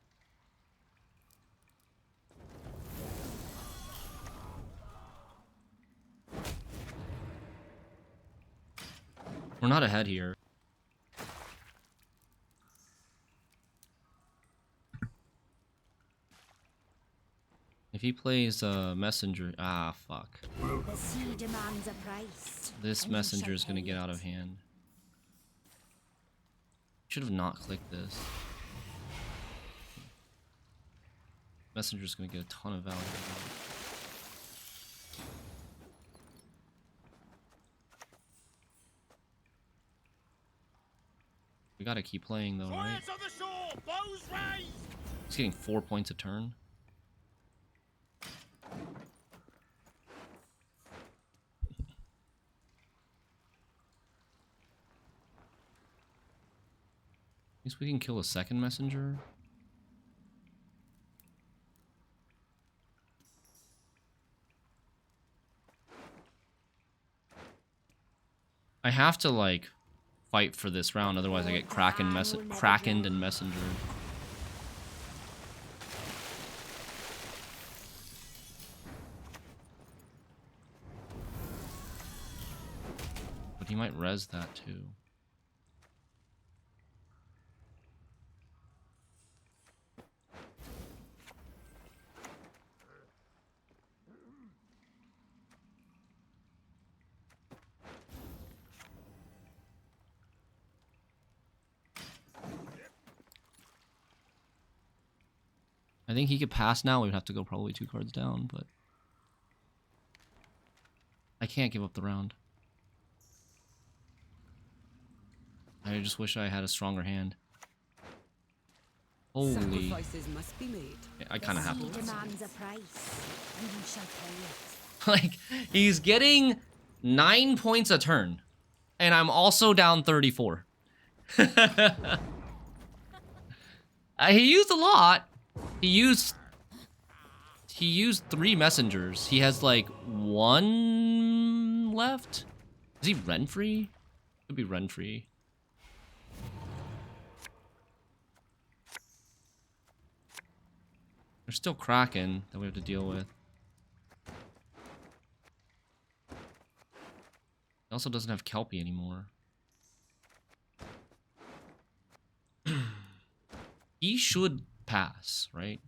We're not ahead here. If he plays messenger, ah fuck. The sea demands a price. This messenger is gonna get out of hand. Should have not clicked this. Messenger's gonna get a ton of value. We gotta keep playing though, right? He's getting 4 points a turn. At least we can kill a second messenger. I have to like fight for this round, otherwise I get krakened and messenger. But he might res that too. I think he could pass now. We'd have to go probably 2 cards down, but I can't give up the round. I just wish I had a stronger hand. Holy. Sacrifices must be made. Yeah, I kind of have to. Demands a price, and you shall pay it. Like, he's getting 9 points a turn, and I'm also down 34. He used a lot. He used 3 messengers. He has like 1 left. Is he Renfri? Could be Renfri. There's still Kraken that we have to deal with. He also doesn't have Kelpie anymore. He should pass, right?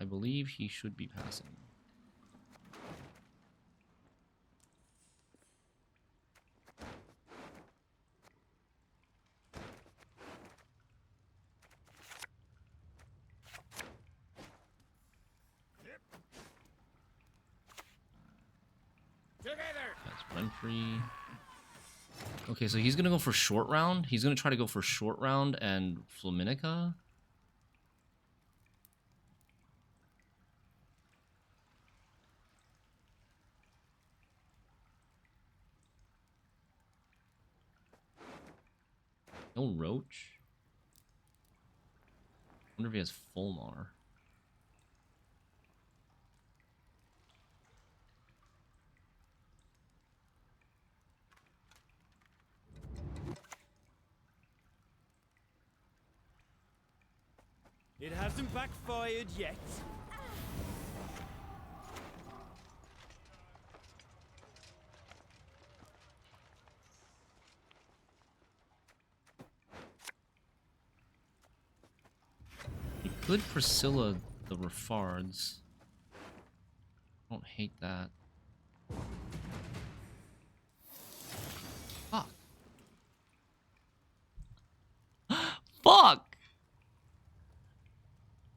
I believe he should be passing. That's Renfri. Okay, so he's gonna go for short round. He's gonna try to go for short round and Flaminica. No Roach. Wonder if he has Fulmar. It hasn't backfired yet. He could Priscilla the Refards. I don't hate that. Fuck. Fuck!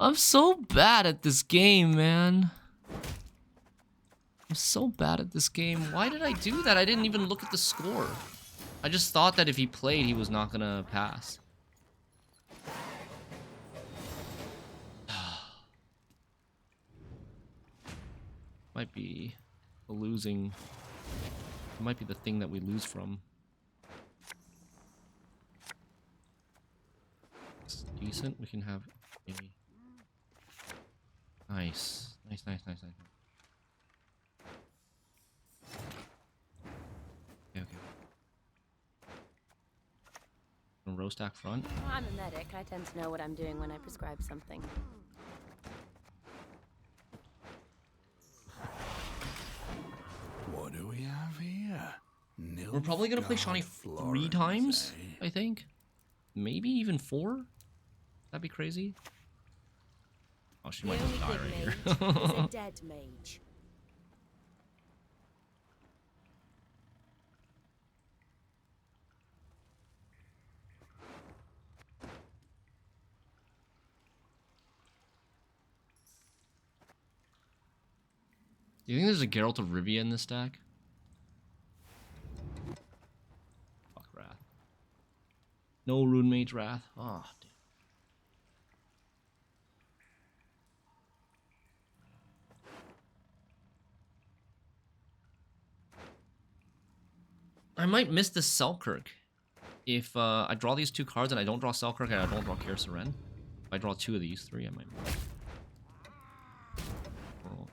I'm so bad at this game, man. I'm so bad at this game. Why did I do that? I didn't even look at the score. I just thought that if he played, he was not gonna pass. Might be a losing. It might be the thing that we lose from. It's decent. We can have a nice. row stack front. Well, I'm a medic. I tend to know what I'm doing when I prescribe something. What do we have here? We're probably gonna play Shawnee 3 times, I think. Maybe even 4? That'd be crazy. Oh, she might just die right here. Is a dead mage. Do you think there's a Geralt of Rivia in this stack? Fuck Wrath. No Rune Mage Wrath. Oh, damn. I might miss the Selkirk if I draw these 2 cards and I don't draw Selkirk and I don't draw Koshchey Scenario. If I draw 2 of these 3, I might miss. Oh.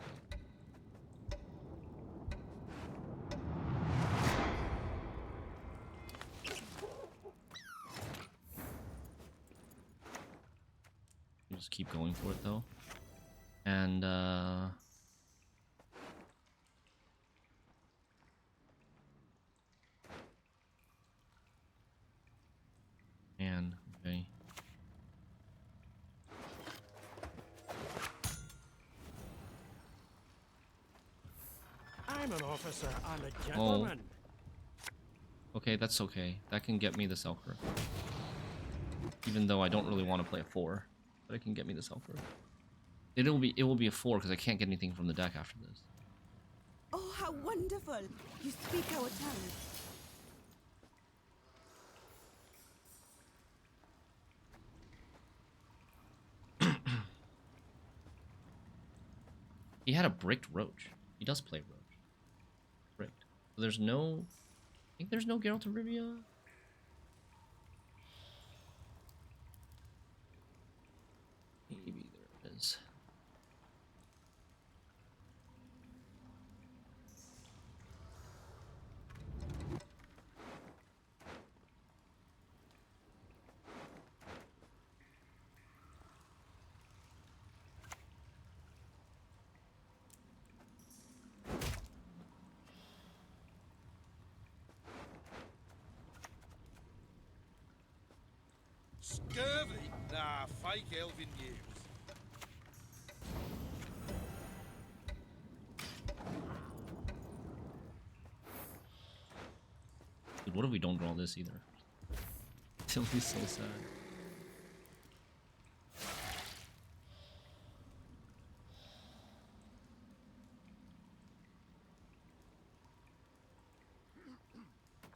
Just keep going for it though. And okay. I'm an officer and a gentleman. Okay, that's okay. That can get me the Selkirk. Even though I don't really want to play a 4, but it can get me the Selkirk. It will be a 4 because I can't get anything from the deck after this. Oh, how wonderful! You speak our tongue. He had a bricked Roach. He does play Roach. Bricked. So there's no... I think there's no Geralt of Rivia. Maybe there is. Scurvy? Nah, fake elven news. Dude, what if we don't draw this either? It'll be so sad.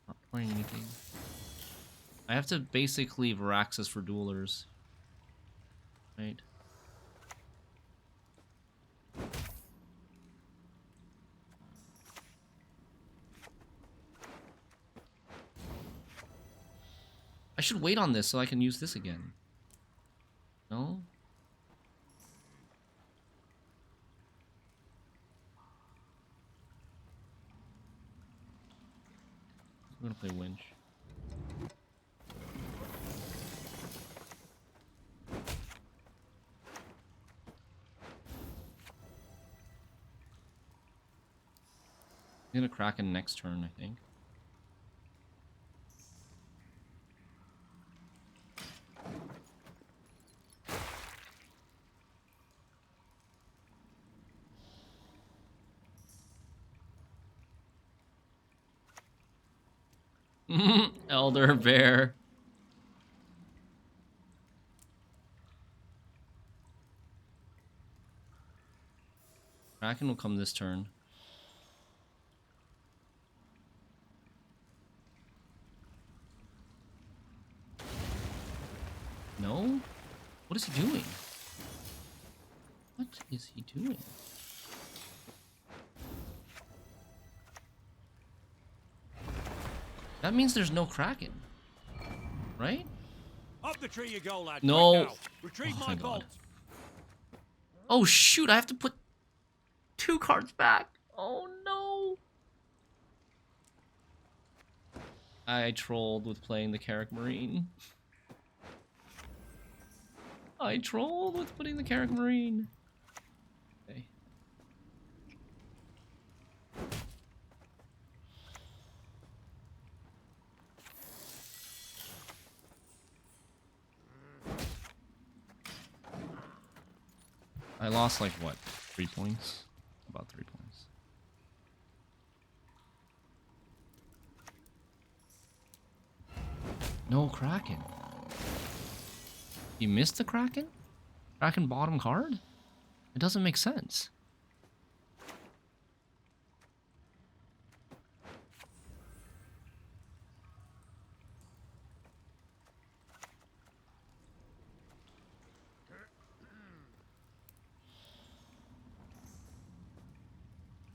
Not playing anything. I have to basically Varaxis for duelers. Right? I should wait on this so I can use this again. No? I'm gonna play Winch. I'm gonna Kraken next turn, I think. Elder Bear. Kraken will come this turn. No? What is he doing? What is he doing? That means there's no Kraken. Right? Up the tree you go, lad. No. Quick now. Retrieve my thank God. bolt. Oh shoot, I have to put 2 cards back. Oh no. I trolled with playing the Carrick Marine. I trolled with putting the Carrick Marine. Okay. I lost like what? 3 points? About 3 points. No Kraken. You missed the Kraken? Kraken bottom card? It doesn't make sense.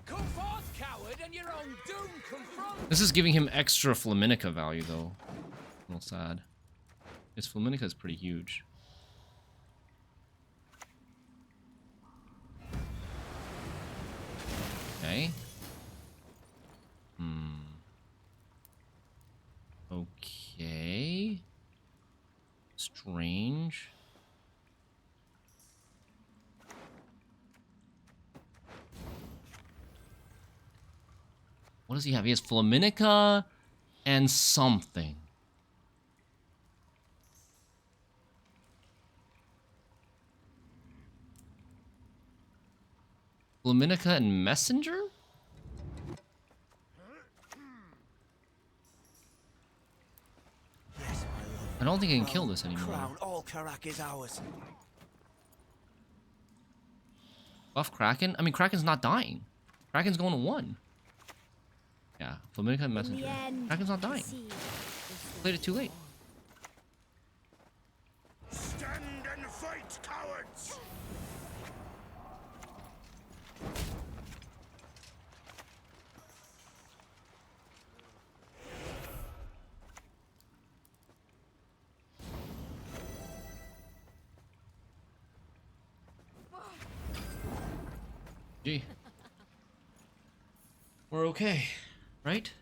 Come forth, coward, and your own doom confront. This is giving him extra Flaminica value, though. A little sad. His Flaminica is pretty huge. Okay. Okay. Strange. What does he have? He has Flaminica and something. Flaminica and Messenger? I don't think I can kill this anymore. Crown, all Karak is ours. Buff Kraken? I mean, Kraken's not dying. Kraken's going to 1. Yeah, Flaminica and Messenger. Kraken's not dying. Played it too late. Stand and fight, cowards! Gee. We're okay, right?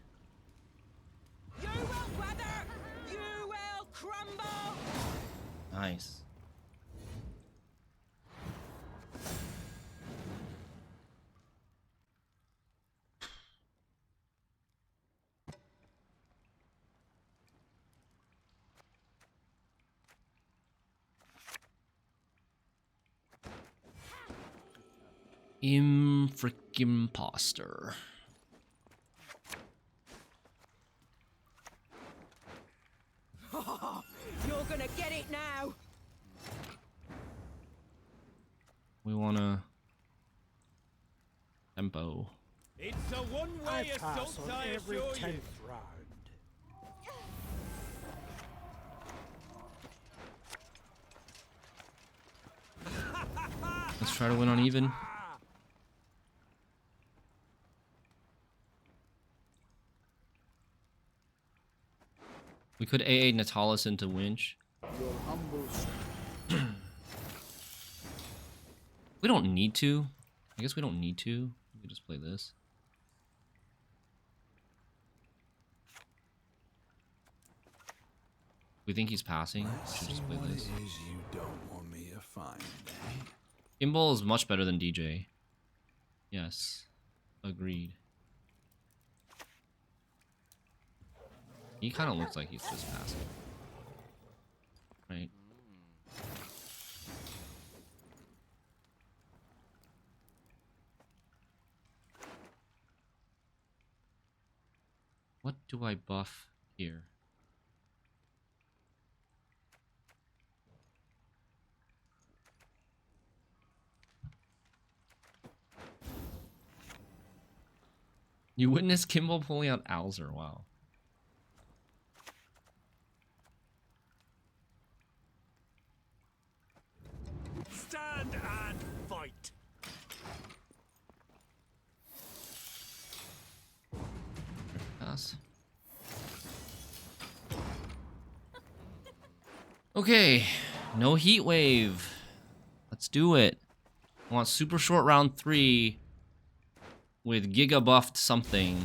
You will weather! You will crumble! Nice. Imposter. You're gonna get it now! We wanna tempo. It's a one-way assault, I every assure 10th you. round. Let's try to win on even. We could AA Natalis into Winch. We don't need to. I guess we don't need to. We can just play this. We think he's passing. We should just play this. You don't want me to find, eh? Kimbolt is much better than DJ. Yes. Agreed. He kind of looks like he's just passing. Right? What do I buff here? You witnessed Kimbolt pulling out Alzer. Wow. Stand and fight. Pass. Okay, no heat wave. Let's do it. I want super short round 3 with giga buffed something.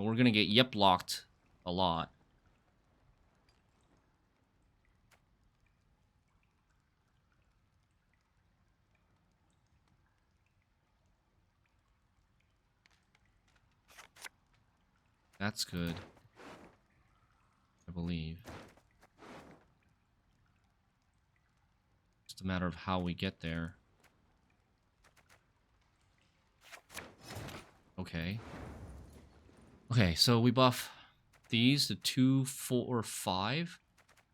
But we're gonna get yep locked a lot. That's good. I believe. Just a matter of how we get there. Okay. Okay, so we buff these to 2, 4, 5.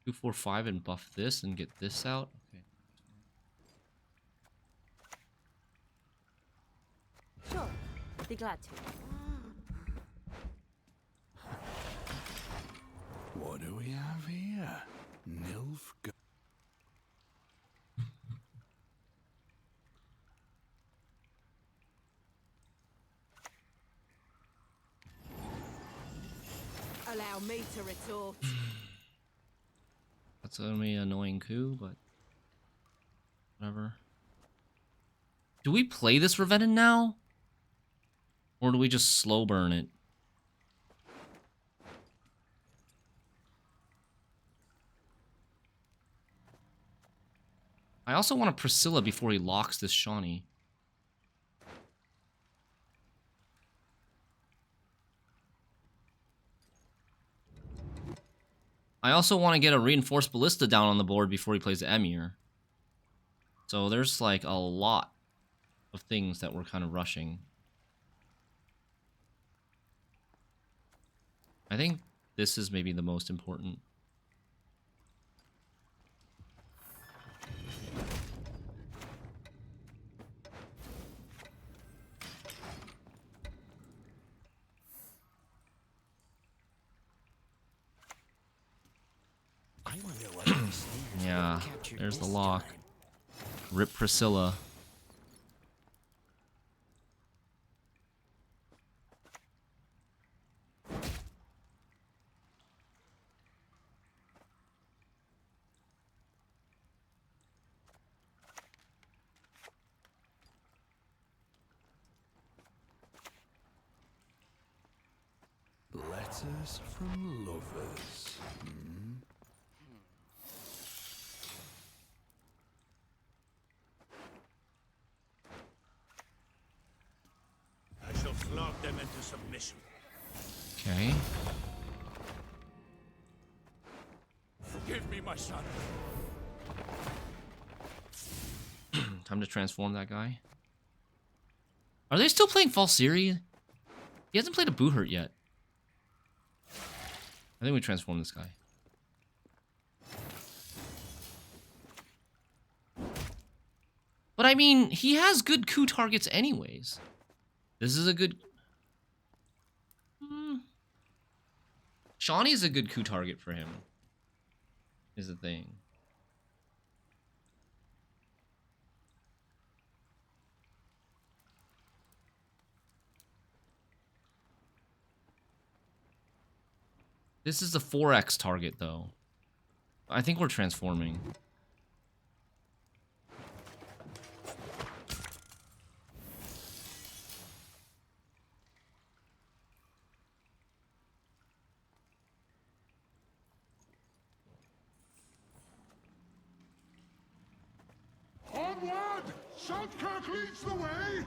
2, 4, 5 and buff this and get this out. Okay. Sure. Be glad to. What do we have here? Nilfgaard. Allow me to retort. That's gonna be an annoying coup, but whatever. Do we play this Revenant now? Or do we just slow burn it? I also want a Priscilla before he locks this Shawnee. I also want to get a Reinforced Ballista down on the board before he plays Emir. So there's like a lot of things that we're kind of rushing. I think this is maybe the most important. Yeah, there's the lock. Rip Priscilla. Letters from lovers. I shall flog them into submission. Okay. Forgive me, my son. Time to transform that guy. Are they still playing Falsiri? He hasn't played a Boo Hurt yet. I think we transform this guy. But I mean, he has good coup targets anyways. This is a good... Shawnee's a good coup target for him. Is the thing. This is the 4x target, though. I think we're transforming. Onward! Southkirk leads the way!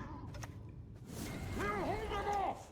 We'll hold them off!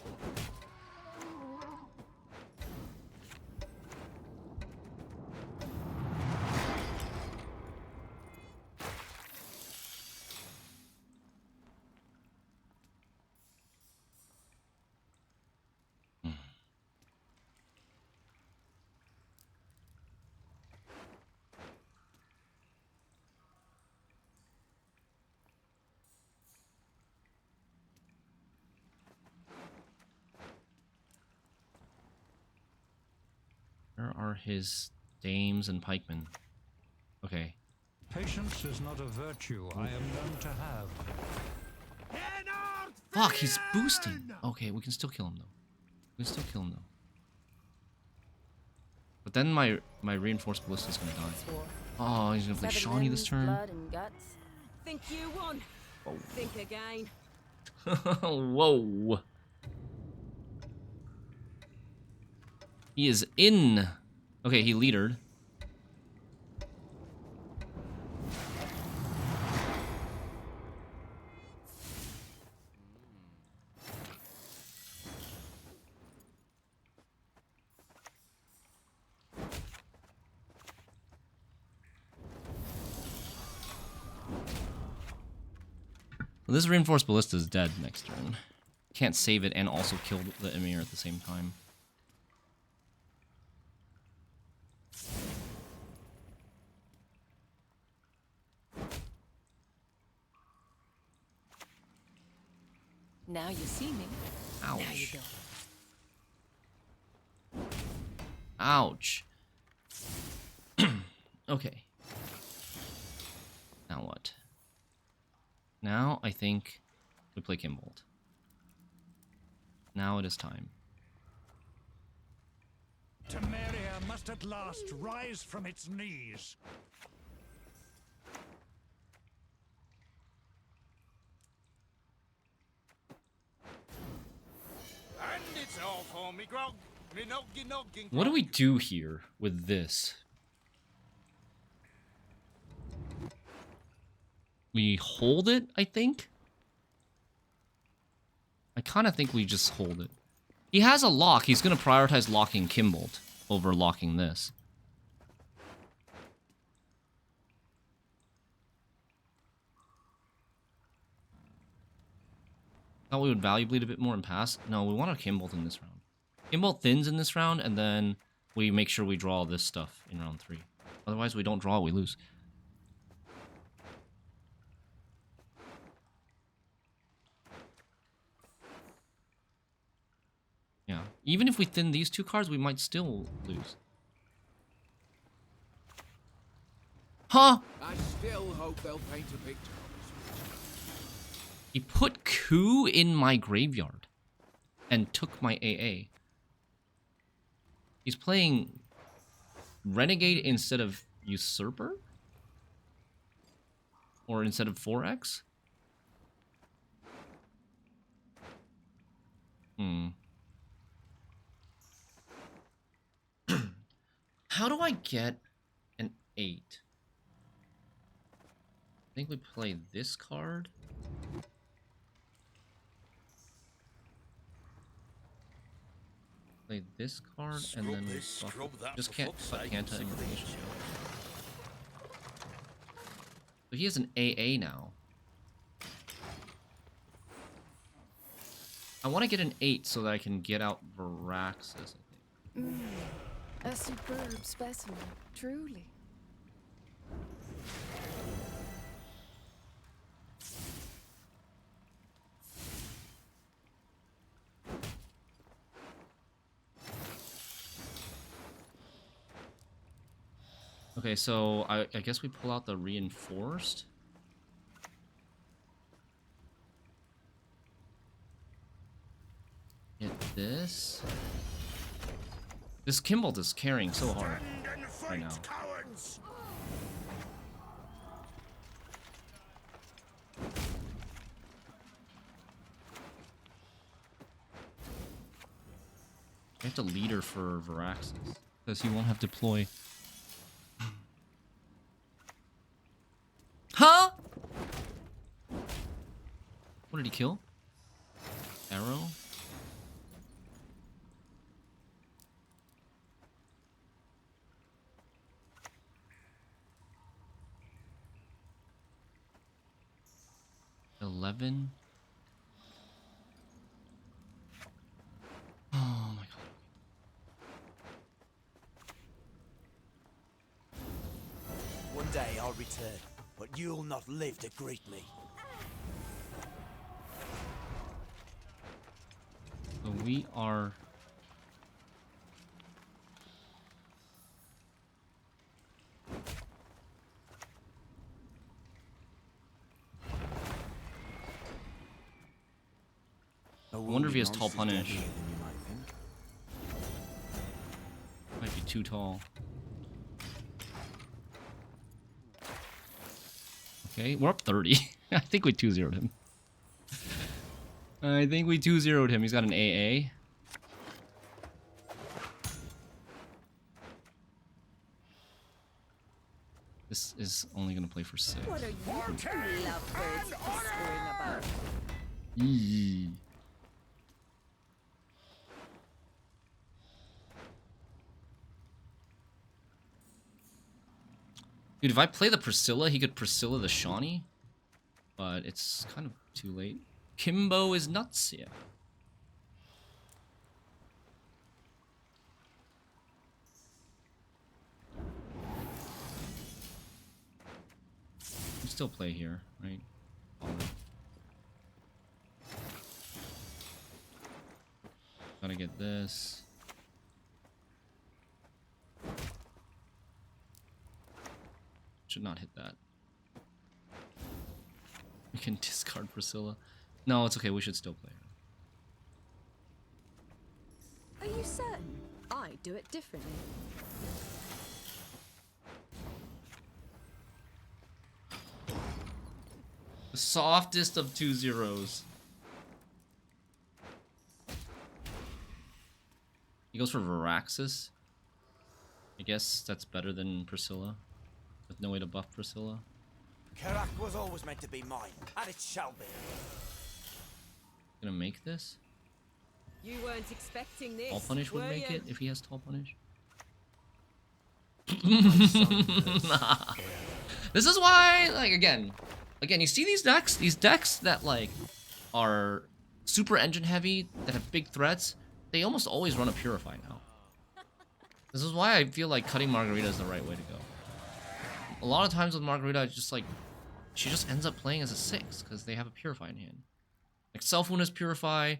Where are his dames and pikemen? Okay. Patience is not a virtue I am known to have. Fuck, he's boosting. Okay, we can still kill him though. We can still kill him though. But then my reinforced ballista is gonna die. Oh, he's gonna play Shawnee this turn. Blood and guts. Think you won. Whoa. Think again. Whoa. He is in. Okay, he leadered. Well, this reinforced ballista is dead next turn. Can't save it and also kill the Emir at the same time. Now you see me. Ouch. Now you don't. Ouch. Okay. Now what? Now I think we play Kimbolt. Now it is time. Temeria must at last rise from its knees. And it's all for me grog. Me noggy. What do we do here with this? We hold it, I think? I kind of think we just hold it. He has a lock. He's going to prioritize locking Kimbolt over locking this. Thought we would value bleed a bit more and pass. No, we want our Kimbolt in this round. Kimbolt thins in this round, and then we make sure we draw this stuff in round 3. Otherwise, we don't draw, we lose. Yeah. Even if we thin these 2 cards, we might still lose. Huh? I still hope they'll paint a picture. He put coup in my graveyard and took my AA. He's playing Renegade instead of Usurper? Or instead of 4X? How do I get an 8? I think we play this card. Play this card, and then we just can't cut Kanta Invocation. So he has an AA now. I want to get an 8 so that I can get out Varaxis, I think. A superb specimen, truly. Okay, so I guess we pull out the reinforced. Get this. This Kimbolt is carrying so hard right now. I have to lead her for Varaxis, because he won't have deploy. Huh? What did he kill? Arrow? $11. Oh my god. One day I'll return, but you'll not live to greet me. So we are... I wonder if he has tall punish. Might be too tall. Okay, we're up 30. I think we 2-0'd him. I think we 2-0'd him. He's got an AA. This is only gonna play for 6. What are you lovebirds whispering about? Eee. Dude, if I play the Priscilla, he could Priscilla the Shawnee. But it's kind of too late. Kimbo is nuts, yeah. You still play here, right? Gotta get this. Should not hit that. We can discard Priscilla. No, it's okay. We should still play her. Are you certain? I do it differently. The softest of 2 zeros. He goes for Varaxis. I guess that's better than Priscilla. With no way to buff Priscilla. Karak was always meant to be mine, and it shall be. Gonna make this? You weren't expecting this. Tall Punish would were make you? it if he has Tall Punish. This is why, like, again, you see these decks that, like, are super engine heavy, that have big threats, they almost always run a Purify now. This is why I feel like cutting Margarita is the right way to go. A lot of times with Margarita, it's just like, she just ends up playing as a 6, because they have a Purify in hand. Like, Self-Wound is Purify,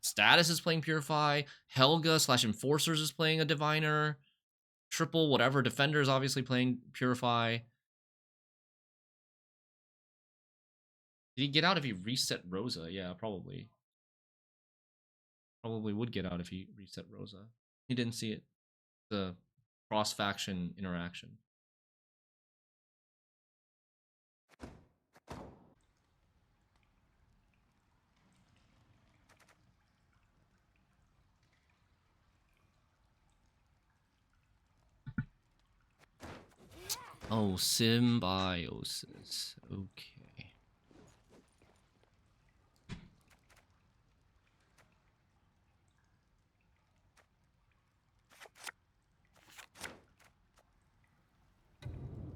Status is playing Purify, Helga / Enforcers is playing a Diviner, Triple whatever, Defender is obviously playing Purify. Did he get out if he reset Rosa? Yeah, probably. Probably would get out if he reset Rosa. He didn't see it. The cross-faction interaction. Oh, Symbiosis. Okay.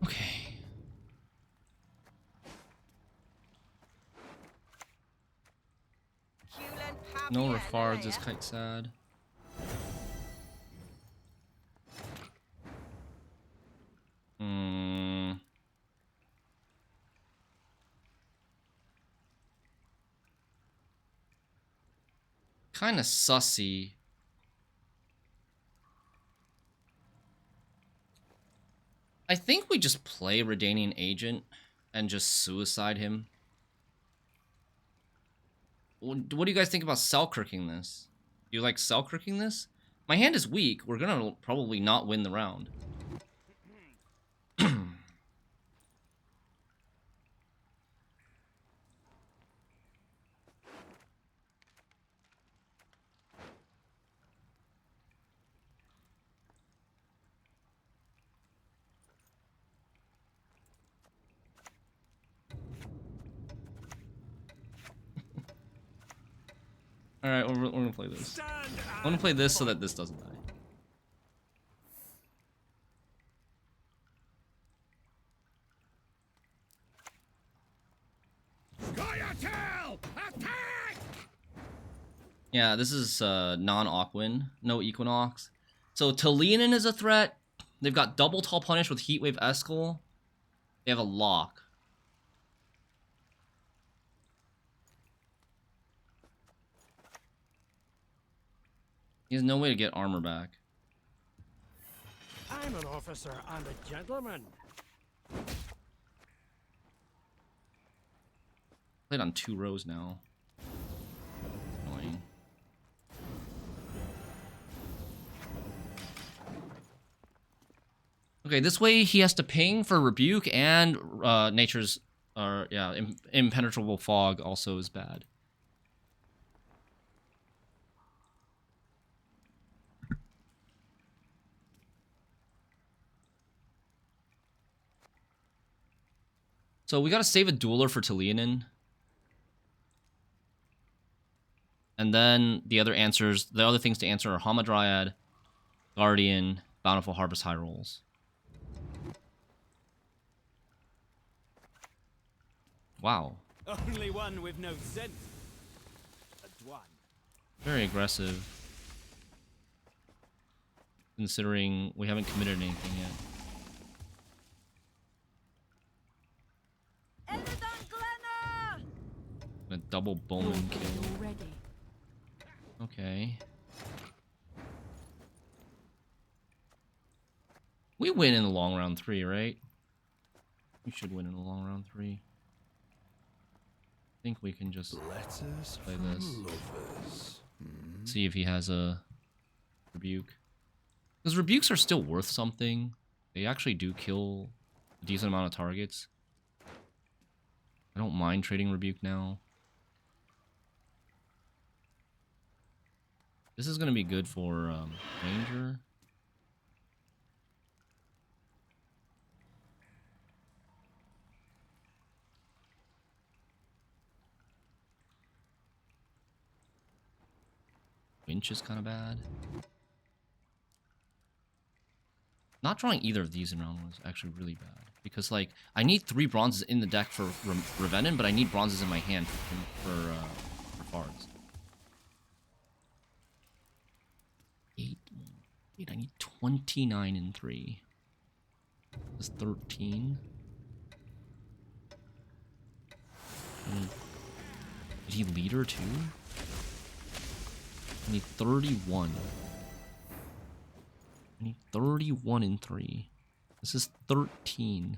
Okay. No Refards is quite sad. Kind of sussy. I think we just play Redanian Agent and just suicide him. What do you guys think about Selkirking this? Do you like Selkirking this? My hand is weak. We're gonna probably not win the round. Alright, we're gonna play this. I'm gonna play this so that this doesn't die. Yeah, this is non-Aquin, no Equinox. So Telianyn is a threat. They've got double Tall Punish with Heatwave Eskel. They have a lock. He has no way to get armor back. I'm an officer and a gentleman. Played on 2 rows now. Annoying. Okay, this way he has to ping for Rebuke, and Nature's, Impenetrable Fog also is bad. So we gotta save a dueler for Telianyn. And then the other things to answer are Hamadryad, Guardian, Bountiful Harvest High Rolls. Wow. Only one with no sense. A Dwan. Very aggressive. Considering we haven't committed anything yet. A double Bowman kill. Okay. We win in the long round 3, right? We should win in the long round 3. I think we can just play this. See if he has a rebuke. Because rebukes are still worth something. They actually do kill a decent amount of targets. I don't mind trading rebuke now. This is going to be good for Ranger. Winch is kind of bad. Not drawing either of these in round 1 is actually really bad. Because, like, I need 3 bronzes in the deck for Revenin, but I need bronzes in my hand for Fards. 8. I need 29 and 3. That's 13. Did he leader too? I need 31. I need 31 and 3. This is 13.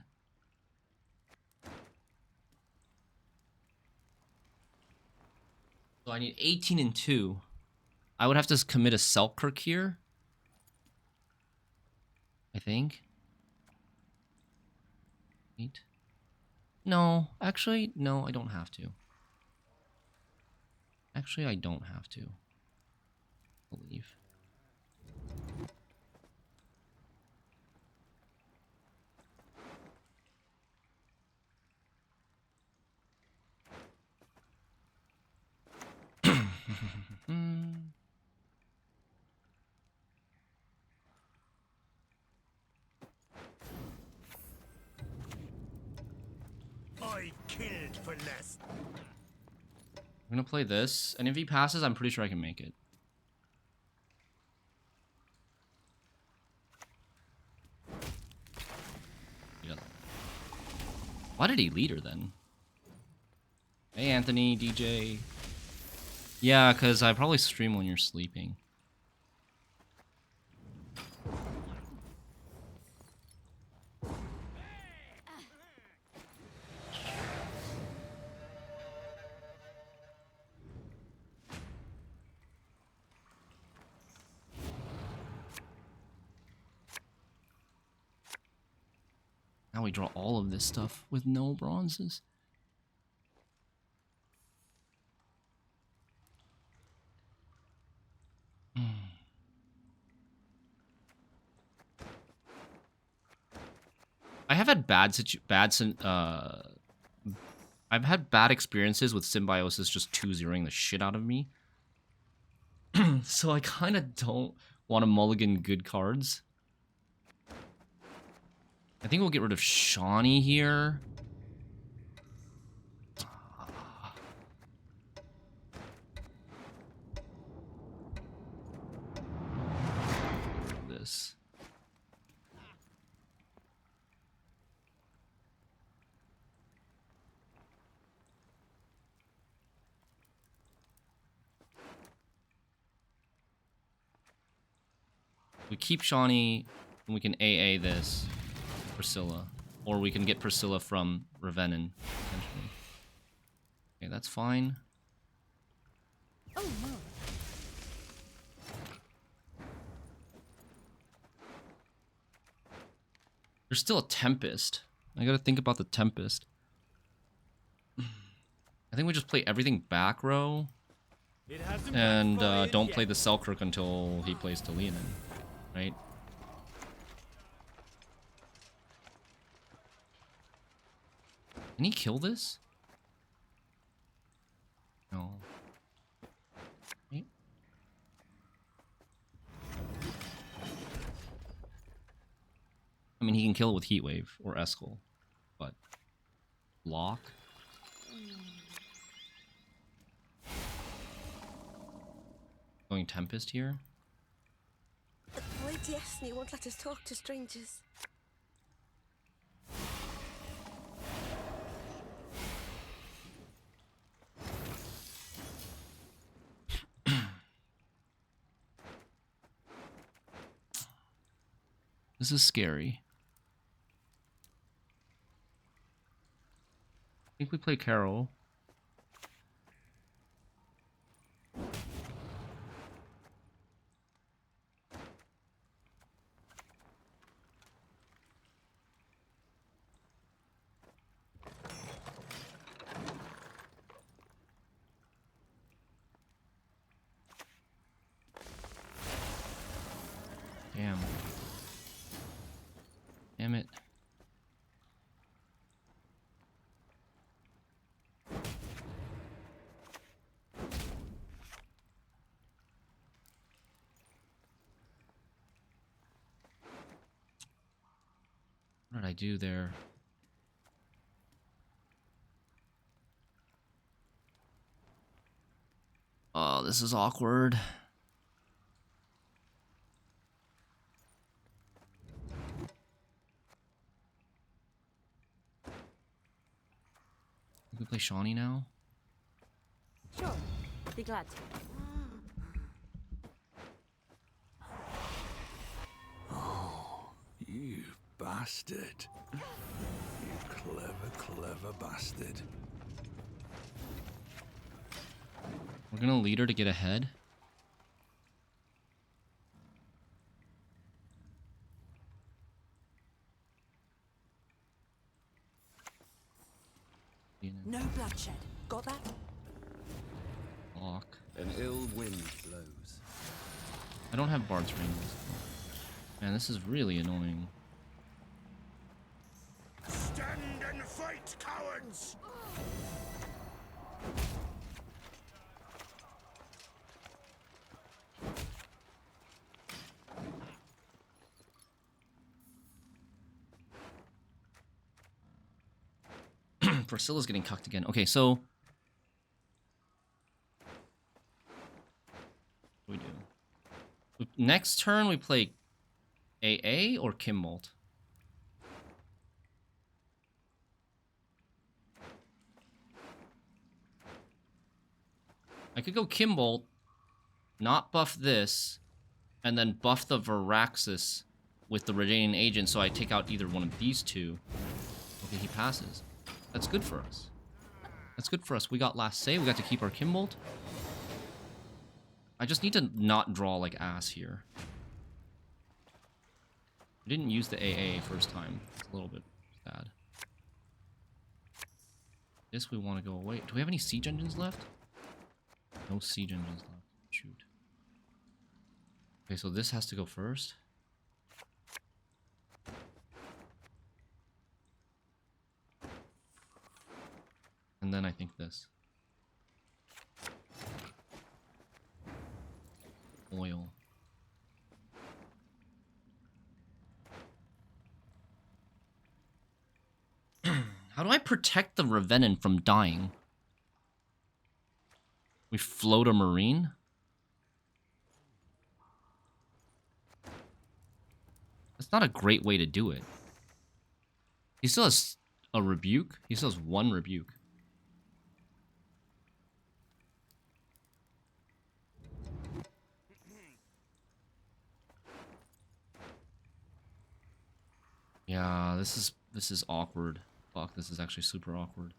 So I need 18 and 2. I would have to commit a Selkirk here. I think. 8. No, actually, no, I don't have to. Actually, I don't have to. I believe. I killed for less. I'm gonna play this, and if he passes, I'm pretty sure I can make it. He doesn't. Why did he lead her then? Hey Anthony, DJ. Yeah, because I probably stream when you're sleeping. Now we draw all of this stuff with no bronzes. I have had I've had bad experiences with Symbiosis just 2-0ing the shit out of me. So I kind of don't want to mulligan good cards. I think we'll get rid of Shawnee here. This. We keep Shawnee, and we can AA this. Priscilla. Or we can get Priscilla from Revenin, potentially. Okay, that's fine. Oh, no. There's still a Tempest. I gotta think about the Tempest. I think we just play everything back row. And don't play the Selkirk until he plays Telianyn, right? Can he kill this? No. Right. I mean, he can kill it with Heat Wave or Eskel, but block. Going Tempest here. Lady Esne won't let us talk to strangers. This is scary. I think we play Carol. Damn. Damn it. What did I do there? Oh, this is awkward. Can we play Shawnee now? Sure. Be glad to. Oh, you bastard. You clever, clever bastard. We're gonna lead her to get ahead. No bloodshed. Got that? Block. An ill wind blows. I don't have Bard's Ring. Man, this is really annoying. Stand and fight, cowards! Priscilla's getting cucked again. Okay, so what do we do? Next turn we play AA or Kimbolt. I could go Kimbolt, not buff this, and then buff the Varaxis with the Redaning Agent, so I take out either one of these two. Okay, he passes. That's good for us. That's good for us. We got last say. We got to keep our Kimbolt. I just need to not draw like ass here. I didn't use the AA first time. It's a little bit sad. This we want to go away. Do we have any siege engines left? No siege engines left. Shoot. Okay, so this has to go first. And then I think this. Oil. How do I protect the Revenant from dying? We float a Marine? That's not a great way to do it. He still has a Rebuke. He still has one Rebuke. Yeah, this is awkward. Fuck, this is actually super awkward.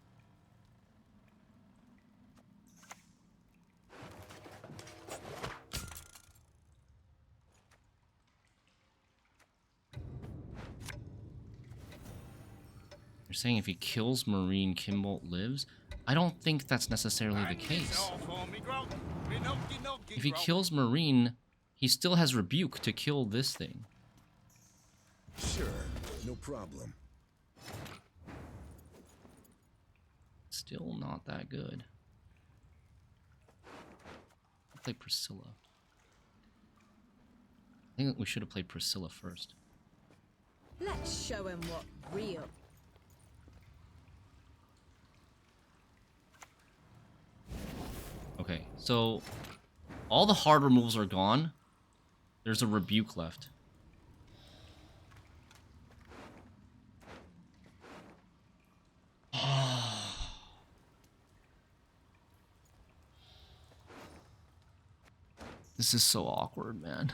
You're saying if he kills Marine, Kimbolt lives? I don't think that's necessarily the case. If he kills Marine, he still has Rebuke to kill this thing. Sure, no problem. Still not that good. I'll play Priscilla. I think we should have played Priscilla first. Let's show him what real. Okay, so all the hard removals are gone. There's a rebuke left. This is so awkward, man.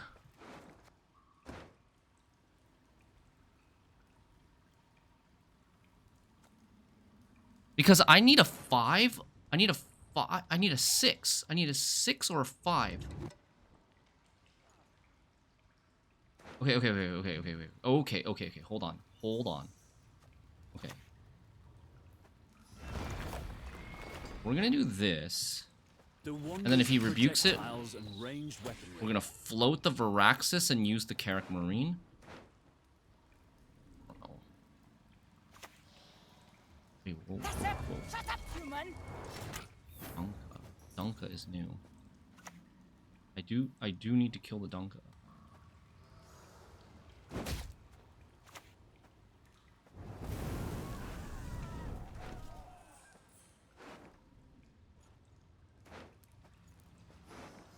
Because I need a 5. I need a 5. I need a 6. I need a 6 or a 5. Okay. Okay. Hold on. Okay. We're gonna do this. And then if he rebukes it, we're gonna float the Varaxis and use the Carrick Marine. Oh. Wait, whoa. Shut up, human. Dunka is new. I do need to kill the Dunka.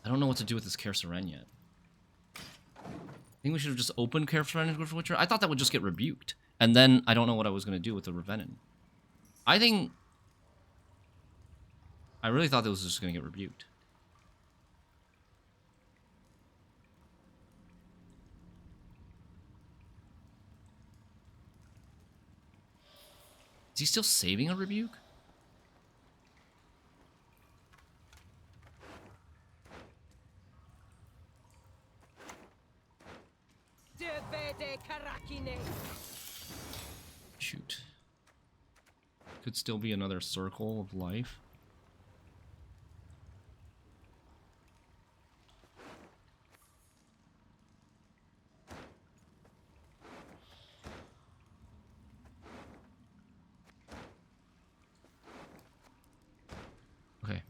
I don't know what to do with this Kaer Seren yet. I think we should have just opened Kaer Seren and Griffith Witcher. I thought that would just get rebuked. And then I don't know what I was going to do with the Revenant. I really thought that was just going to get rebuked. Is he still saving a rebuke? Shoot. Could still be another circle of life. Okay.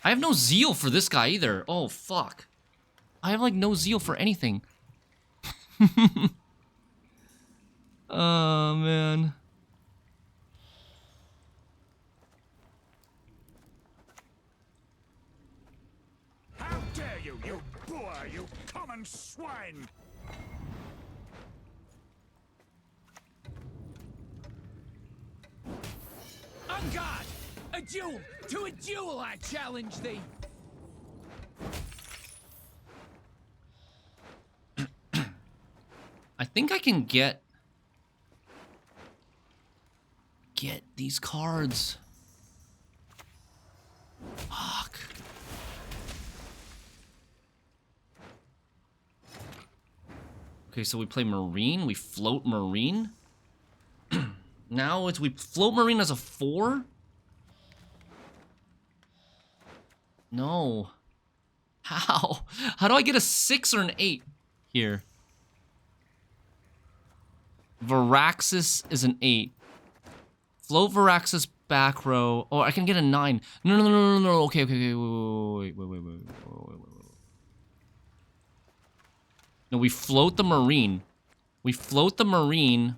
I have no zeal for this guy either. Oh, fuck. I have, like, no zeal for anything. Oh, man. How dare you, you boor, you common swine! On guard! A duel! To a duel I challenge thee! I think I can get these cards. Fuck. Okay, so we play Marine. We float Marine. Now we float Marine as a 4? No. How? How do I get a 6 or an 8 here? Varaxis is an 8. Float Varaxis back row. Oh, I can get a 9. No. Okay. Wait. No, we float the Marine. We float the Marine.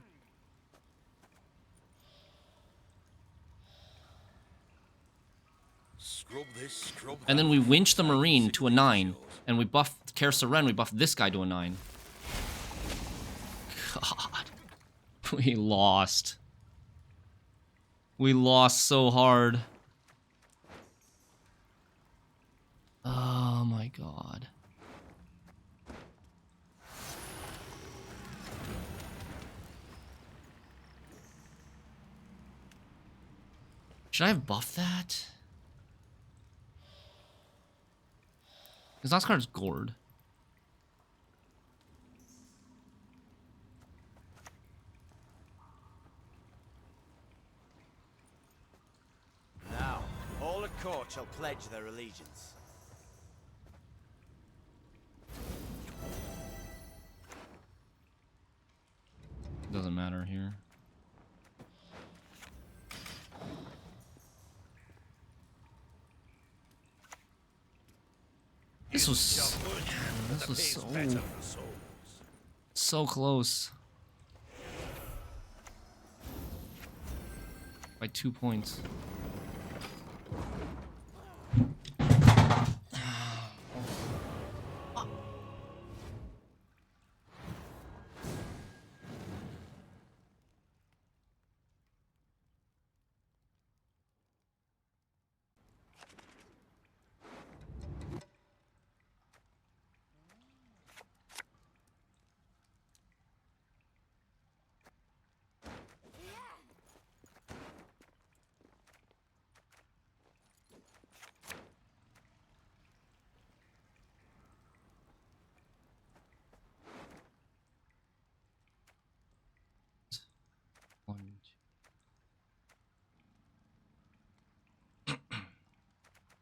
And then we winch the Marine to a 9. And we buff Kaer Seren, we buff this guy to a 9. God. We lost. We lost so hard. Oh my god. Should I have buffed that? His last card is Gourd. Now, all at court shall pledge their allegiance. doesn't matter here. This was so close. By 2 points.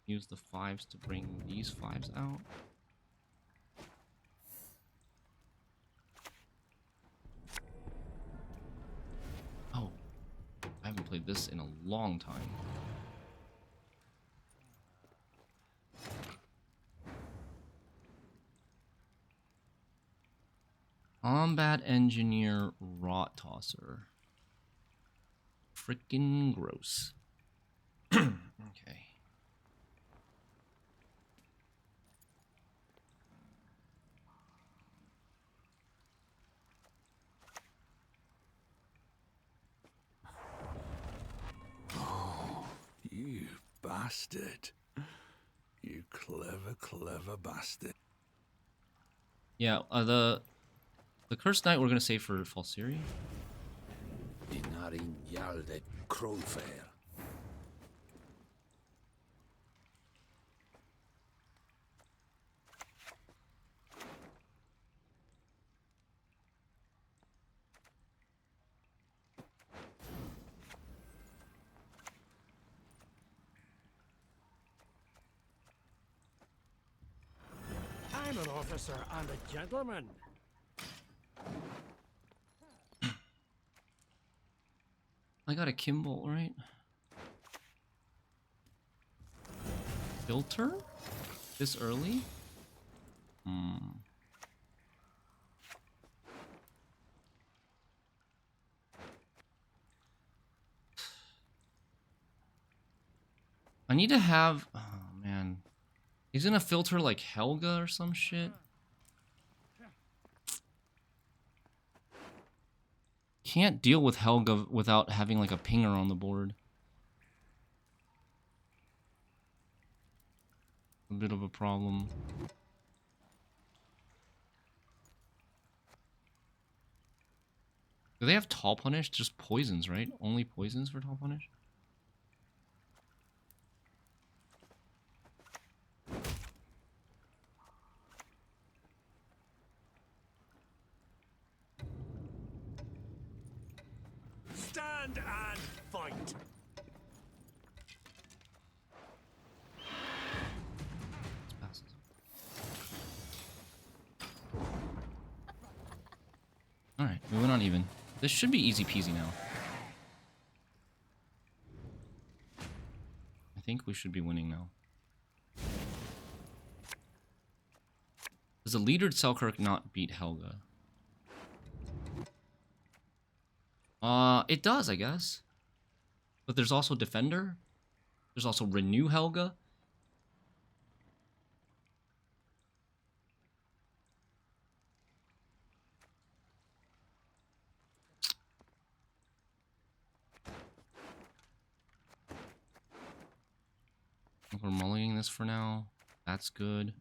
Use the 5s to bring these 5s out. Oh, I haven't played this in a long time. Combat Engineer Rot Tosser. Frickin' gross. Okay. You bastard. You clever, clever bastard. Yeah, the Cursed Knight we're gonna save for Falsiri. Dinarin Yaldet Crowfair. I'm an officer and a gentleman. I got a Kimbolt, right? Filter? This early? I need to have... Oh, man. He's gonna filter like Helga or some shit. Can't deal with Helga without having like a pinger on the board. A bit of a problem. Do they have Tall Punish? Just poisons, right? Only poisons for Tall Punish? Stand and fight. Alright, we went on even. This should be easy peasy now. I think we should be winning now. Does the leadered Selkirk not beat Helga? It does, I guess. But there's also Defender. There's also Renew Helga. We're mulling this for now. That's good.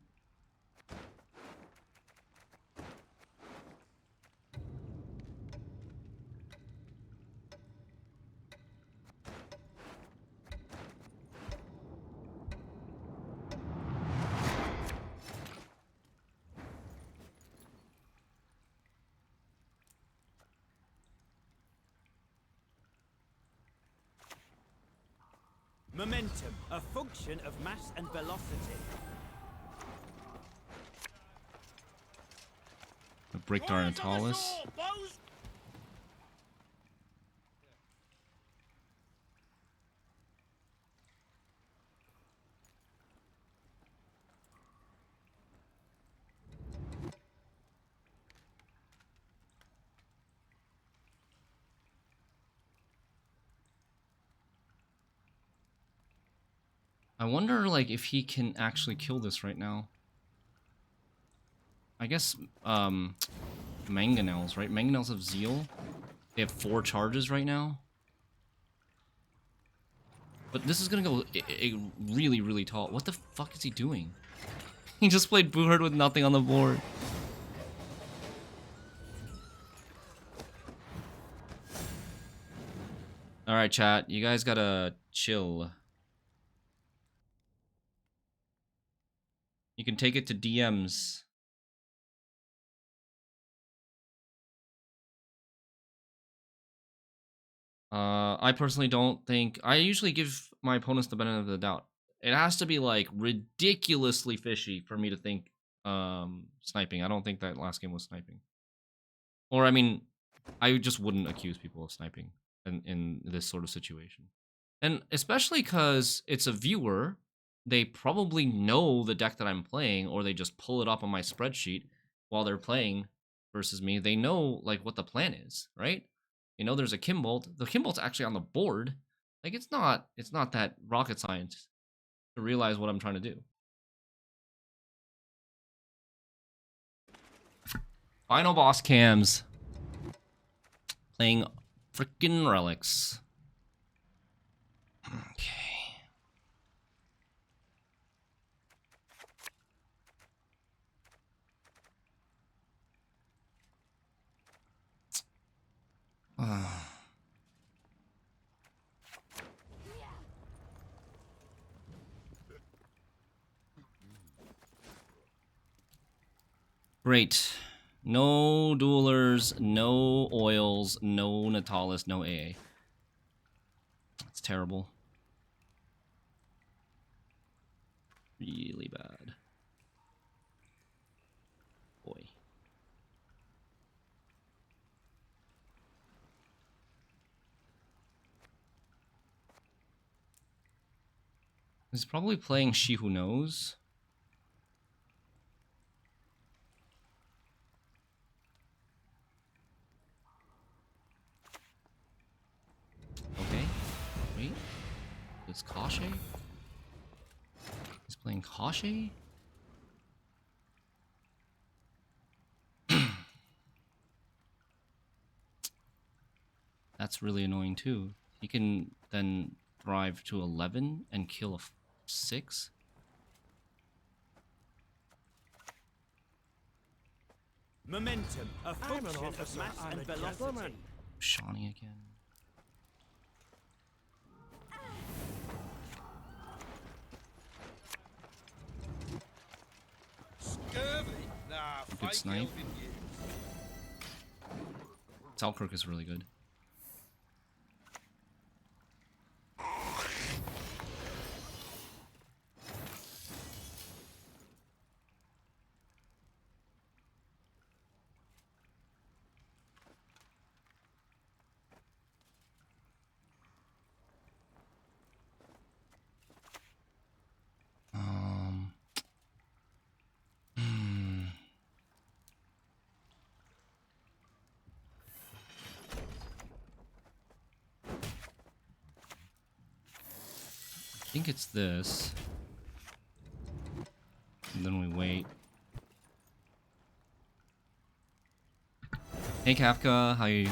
Momentum, a function of mass and velocity. The Break Darnatalis. I wonder, like, if he can actually kill this right now. I guess, mangonels, right? Mangonels have Zeal. They have 4 charges right now. But this is gonna go really, really tall. What the fuck is he doing? He just played Boo Herd with nothing on the board. Alright, chat. You guys gotta chill. You can take it to DMs. I personally don't think... I usually give my opponents the benefit of the doubt. It has to be, like, ridiculously fishy for me to think sniping. I don't think that last game was sniping. Or, I mean, I just wouldn't accuse people of sniping in this sort of situation. And especially because it's a viewer, they probably know the deck that I'm playing, or they just pull it up on my spreadsheet while they're playing versus me. They know, like, what the plan is, right? You know, there's a Kimbolt. The Kimbolt's actually on the board. Like, it's not that rocket science to realize what I'm trying to do. Final boss cams. Playing frickin' relics. Okay. Great. No duelers, no oils, no Natalis, no AA. That's terrible. Really bad. Boy. He's probably playing She Who Knows. Okay. Wait. It's Koshchey? He's playing Koshchey? That's really annoying too. He can then thrive to 11 and kill a 6. Momentum, a I'm an function of officer, mass I'm and a velocity. gentleman. Shawnee again. Scurvy? Nah, Good fake snipe. elven years. Selkirk is really good. I think it's this. And then we wait. Hey Kafka, how are you?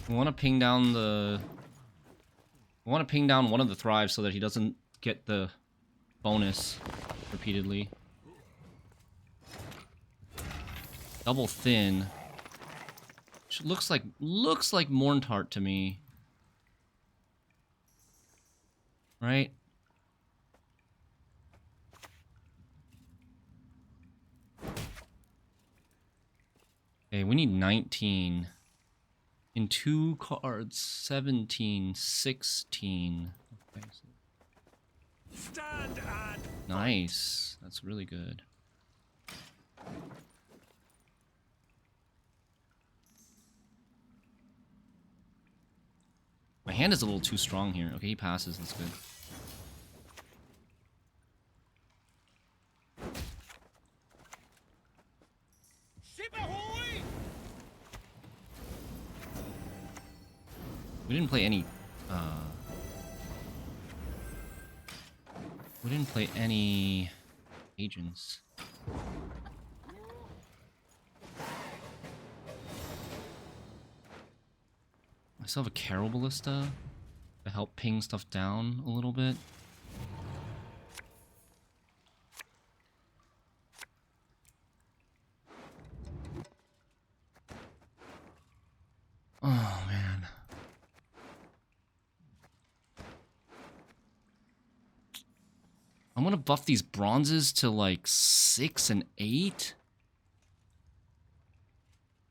I want to ping down the... I want to ping down one of the thrives so that he doesn't get the bonus repeatedly. Double thin. Which looks like Morntart to me. Right? Okay, we need 19. In 2 cards, 17, 16. Okay, so. Stand and Nice. That's really good. My hand is a little too strong here. Okay, he passes. That's good. We didn't play any. We didn't play any agents. I still have a Carol Ballista to help ping stuff down a little bit. Oh, man. I'm gonna buff these bronzes to like 6 and 8.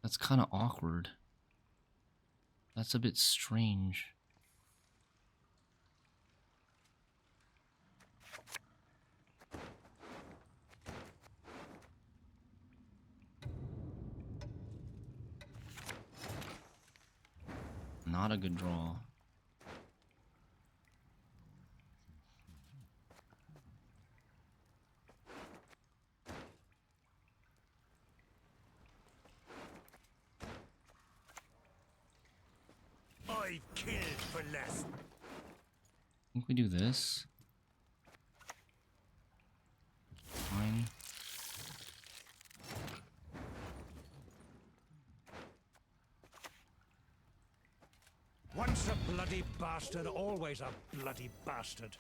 That's kind of awkward. That's a bit strange. Not a good draw. I've killed for less. I think we do this. Fine. Once a bloody bastard, always a bloody bastard.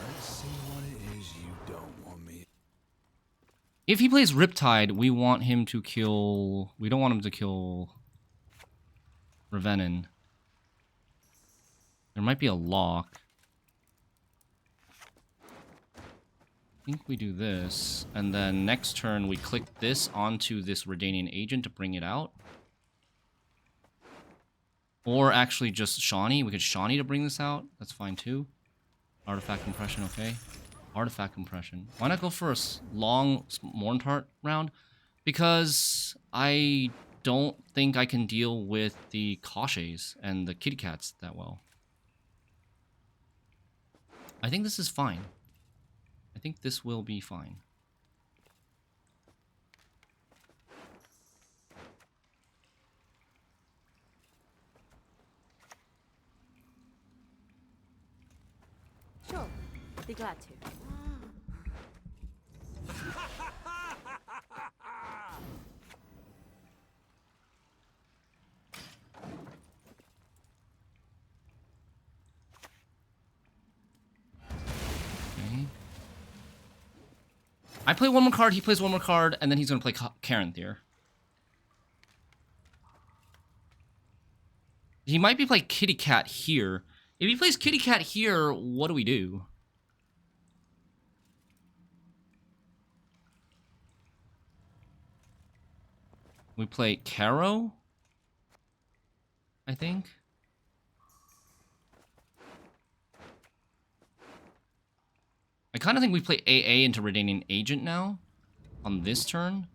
Let's see what it is you don't want me. If he plays Riptide, we want him to kill... We don't want him to kill Revenin. There might be a lock. I think we do this, and then next turn we click this onto this Redanian agent to bring it out. Or actually just Shawnee. We could Shawnee to bring this out. That's fine too. Artifact compression, okay. Artifact compression. Why not go for a long Morntart round? Because I don't think I can deal with the Koshcheys and the kitty cats that well. I think this is fine. I think this will be fine. Sure, be glad to. Okay. I play one more card, he plays one more card, and then he's going to play Karen Thier. He might be playing Kitty Cat here. If he plays Kitty Cat here, what do we do? We play Caro, I think. I kind of think we play AA into Redanian Agent now on this turn.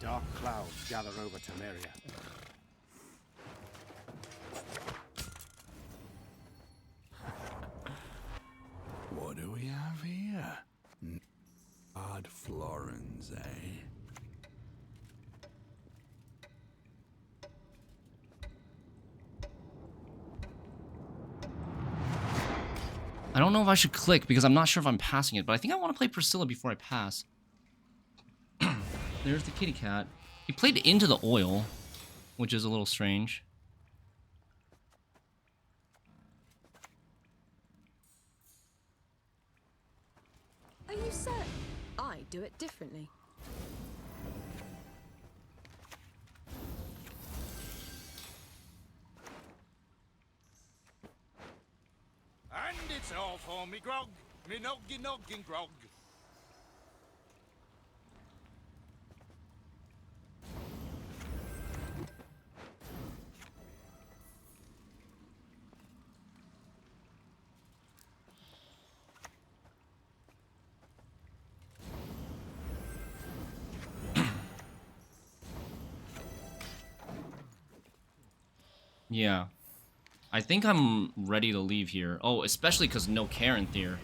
Dark clouds gather over Temeria. What do we have here? Odd Florins, eh? I don't know if I should click because I'm not sure if I'm passing it, but I think I want to play Priscilla before I pass. There's the kitty cat. He played into the oil, which is a little strange. Are you certain? I do it differently. And it's all for me grog, me noggin grog. Yeah. I think I'm ready to leave here. Oh, especially because no Karen here.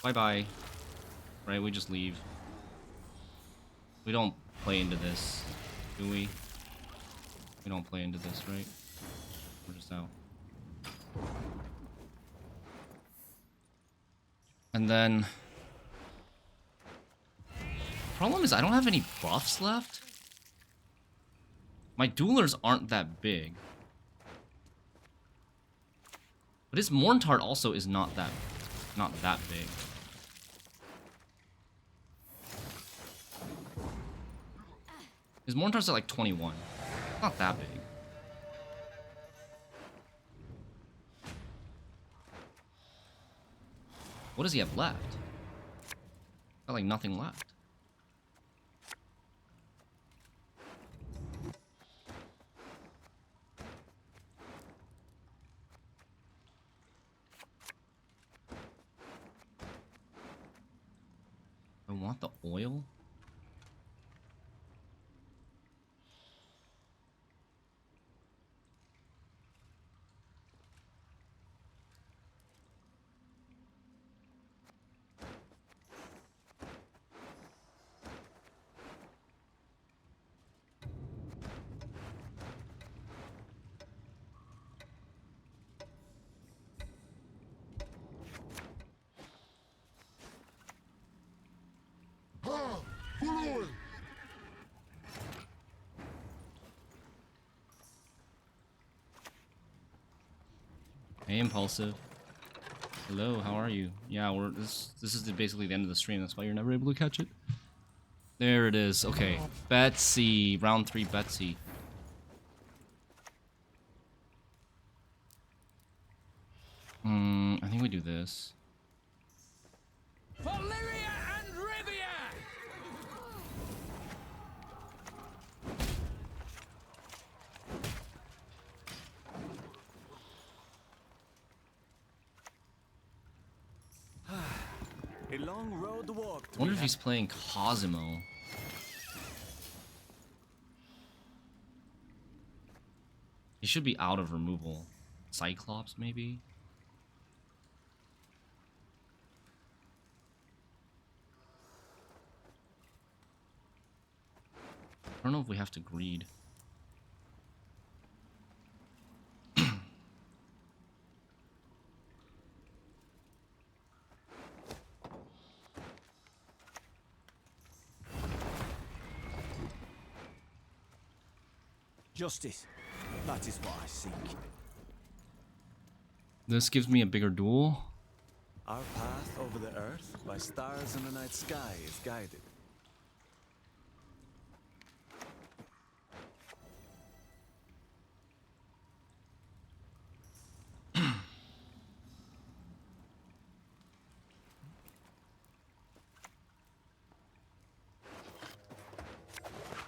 Bye-bye. Right, we just leave. We don't play into this, do we? We don't play into this, right? We're just out. And then... problem is I don't have any buffs left. My duelers aren't that big. But his Morntart also is not that big. His Morntart's at like 21. Not that big. What does he have left? Got like nothing left. I want the oil. Hey, Impulsive. Hello, how are you? Yeah, this is basically the end of the stream. That's why you're never able to catch it. There it is. Okay, Betsy, round 3, Betsy. I think we do this. For Lyria and Rivia! A long road walked. I wonder if he's playing Cosimo. He should be out of removal. Cyclops, maybe? I don't know if we have to greed. Justice. That is what I seek. This gives me a bigger duel. Our path over the earth by stars in the night sky is guided. I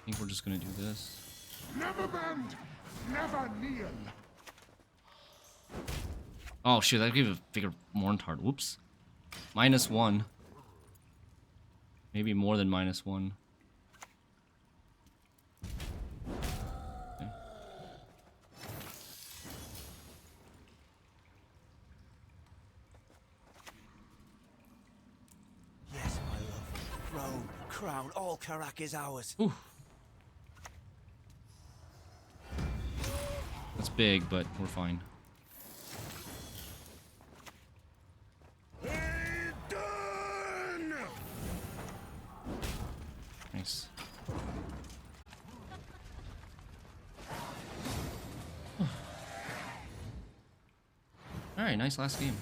think we're just gonna do this. Never bend, never kneel. Oh shit, that gave a bigger Morntart. Whoops. -1. Maybe more than -1. Okay. Yes, my love. Throne, crown, all Karak is ours. Ooh. That's big, but we're fine. Nice. Alright, nice last game.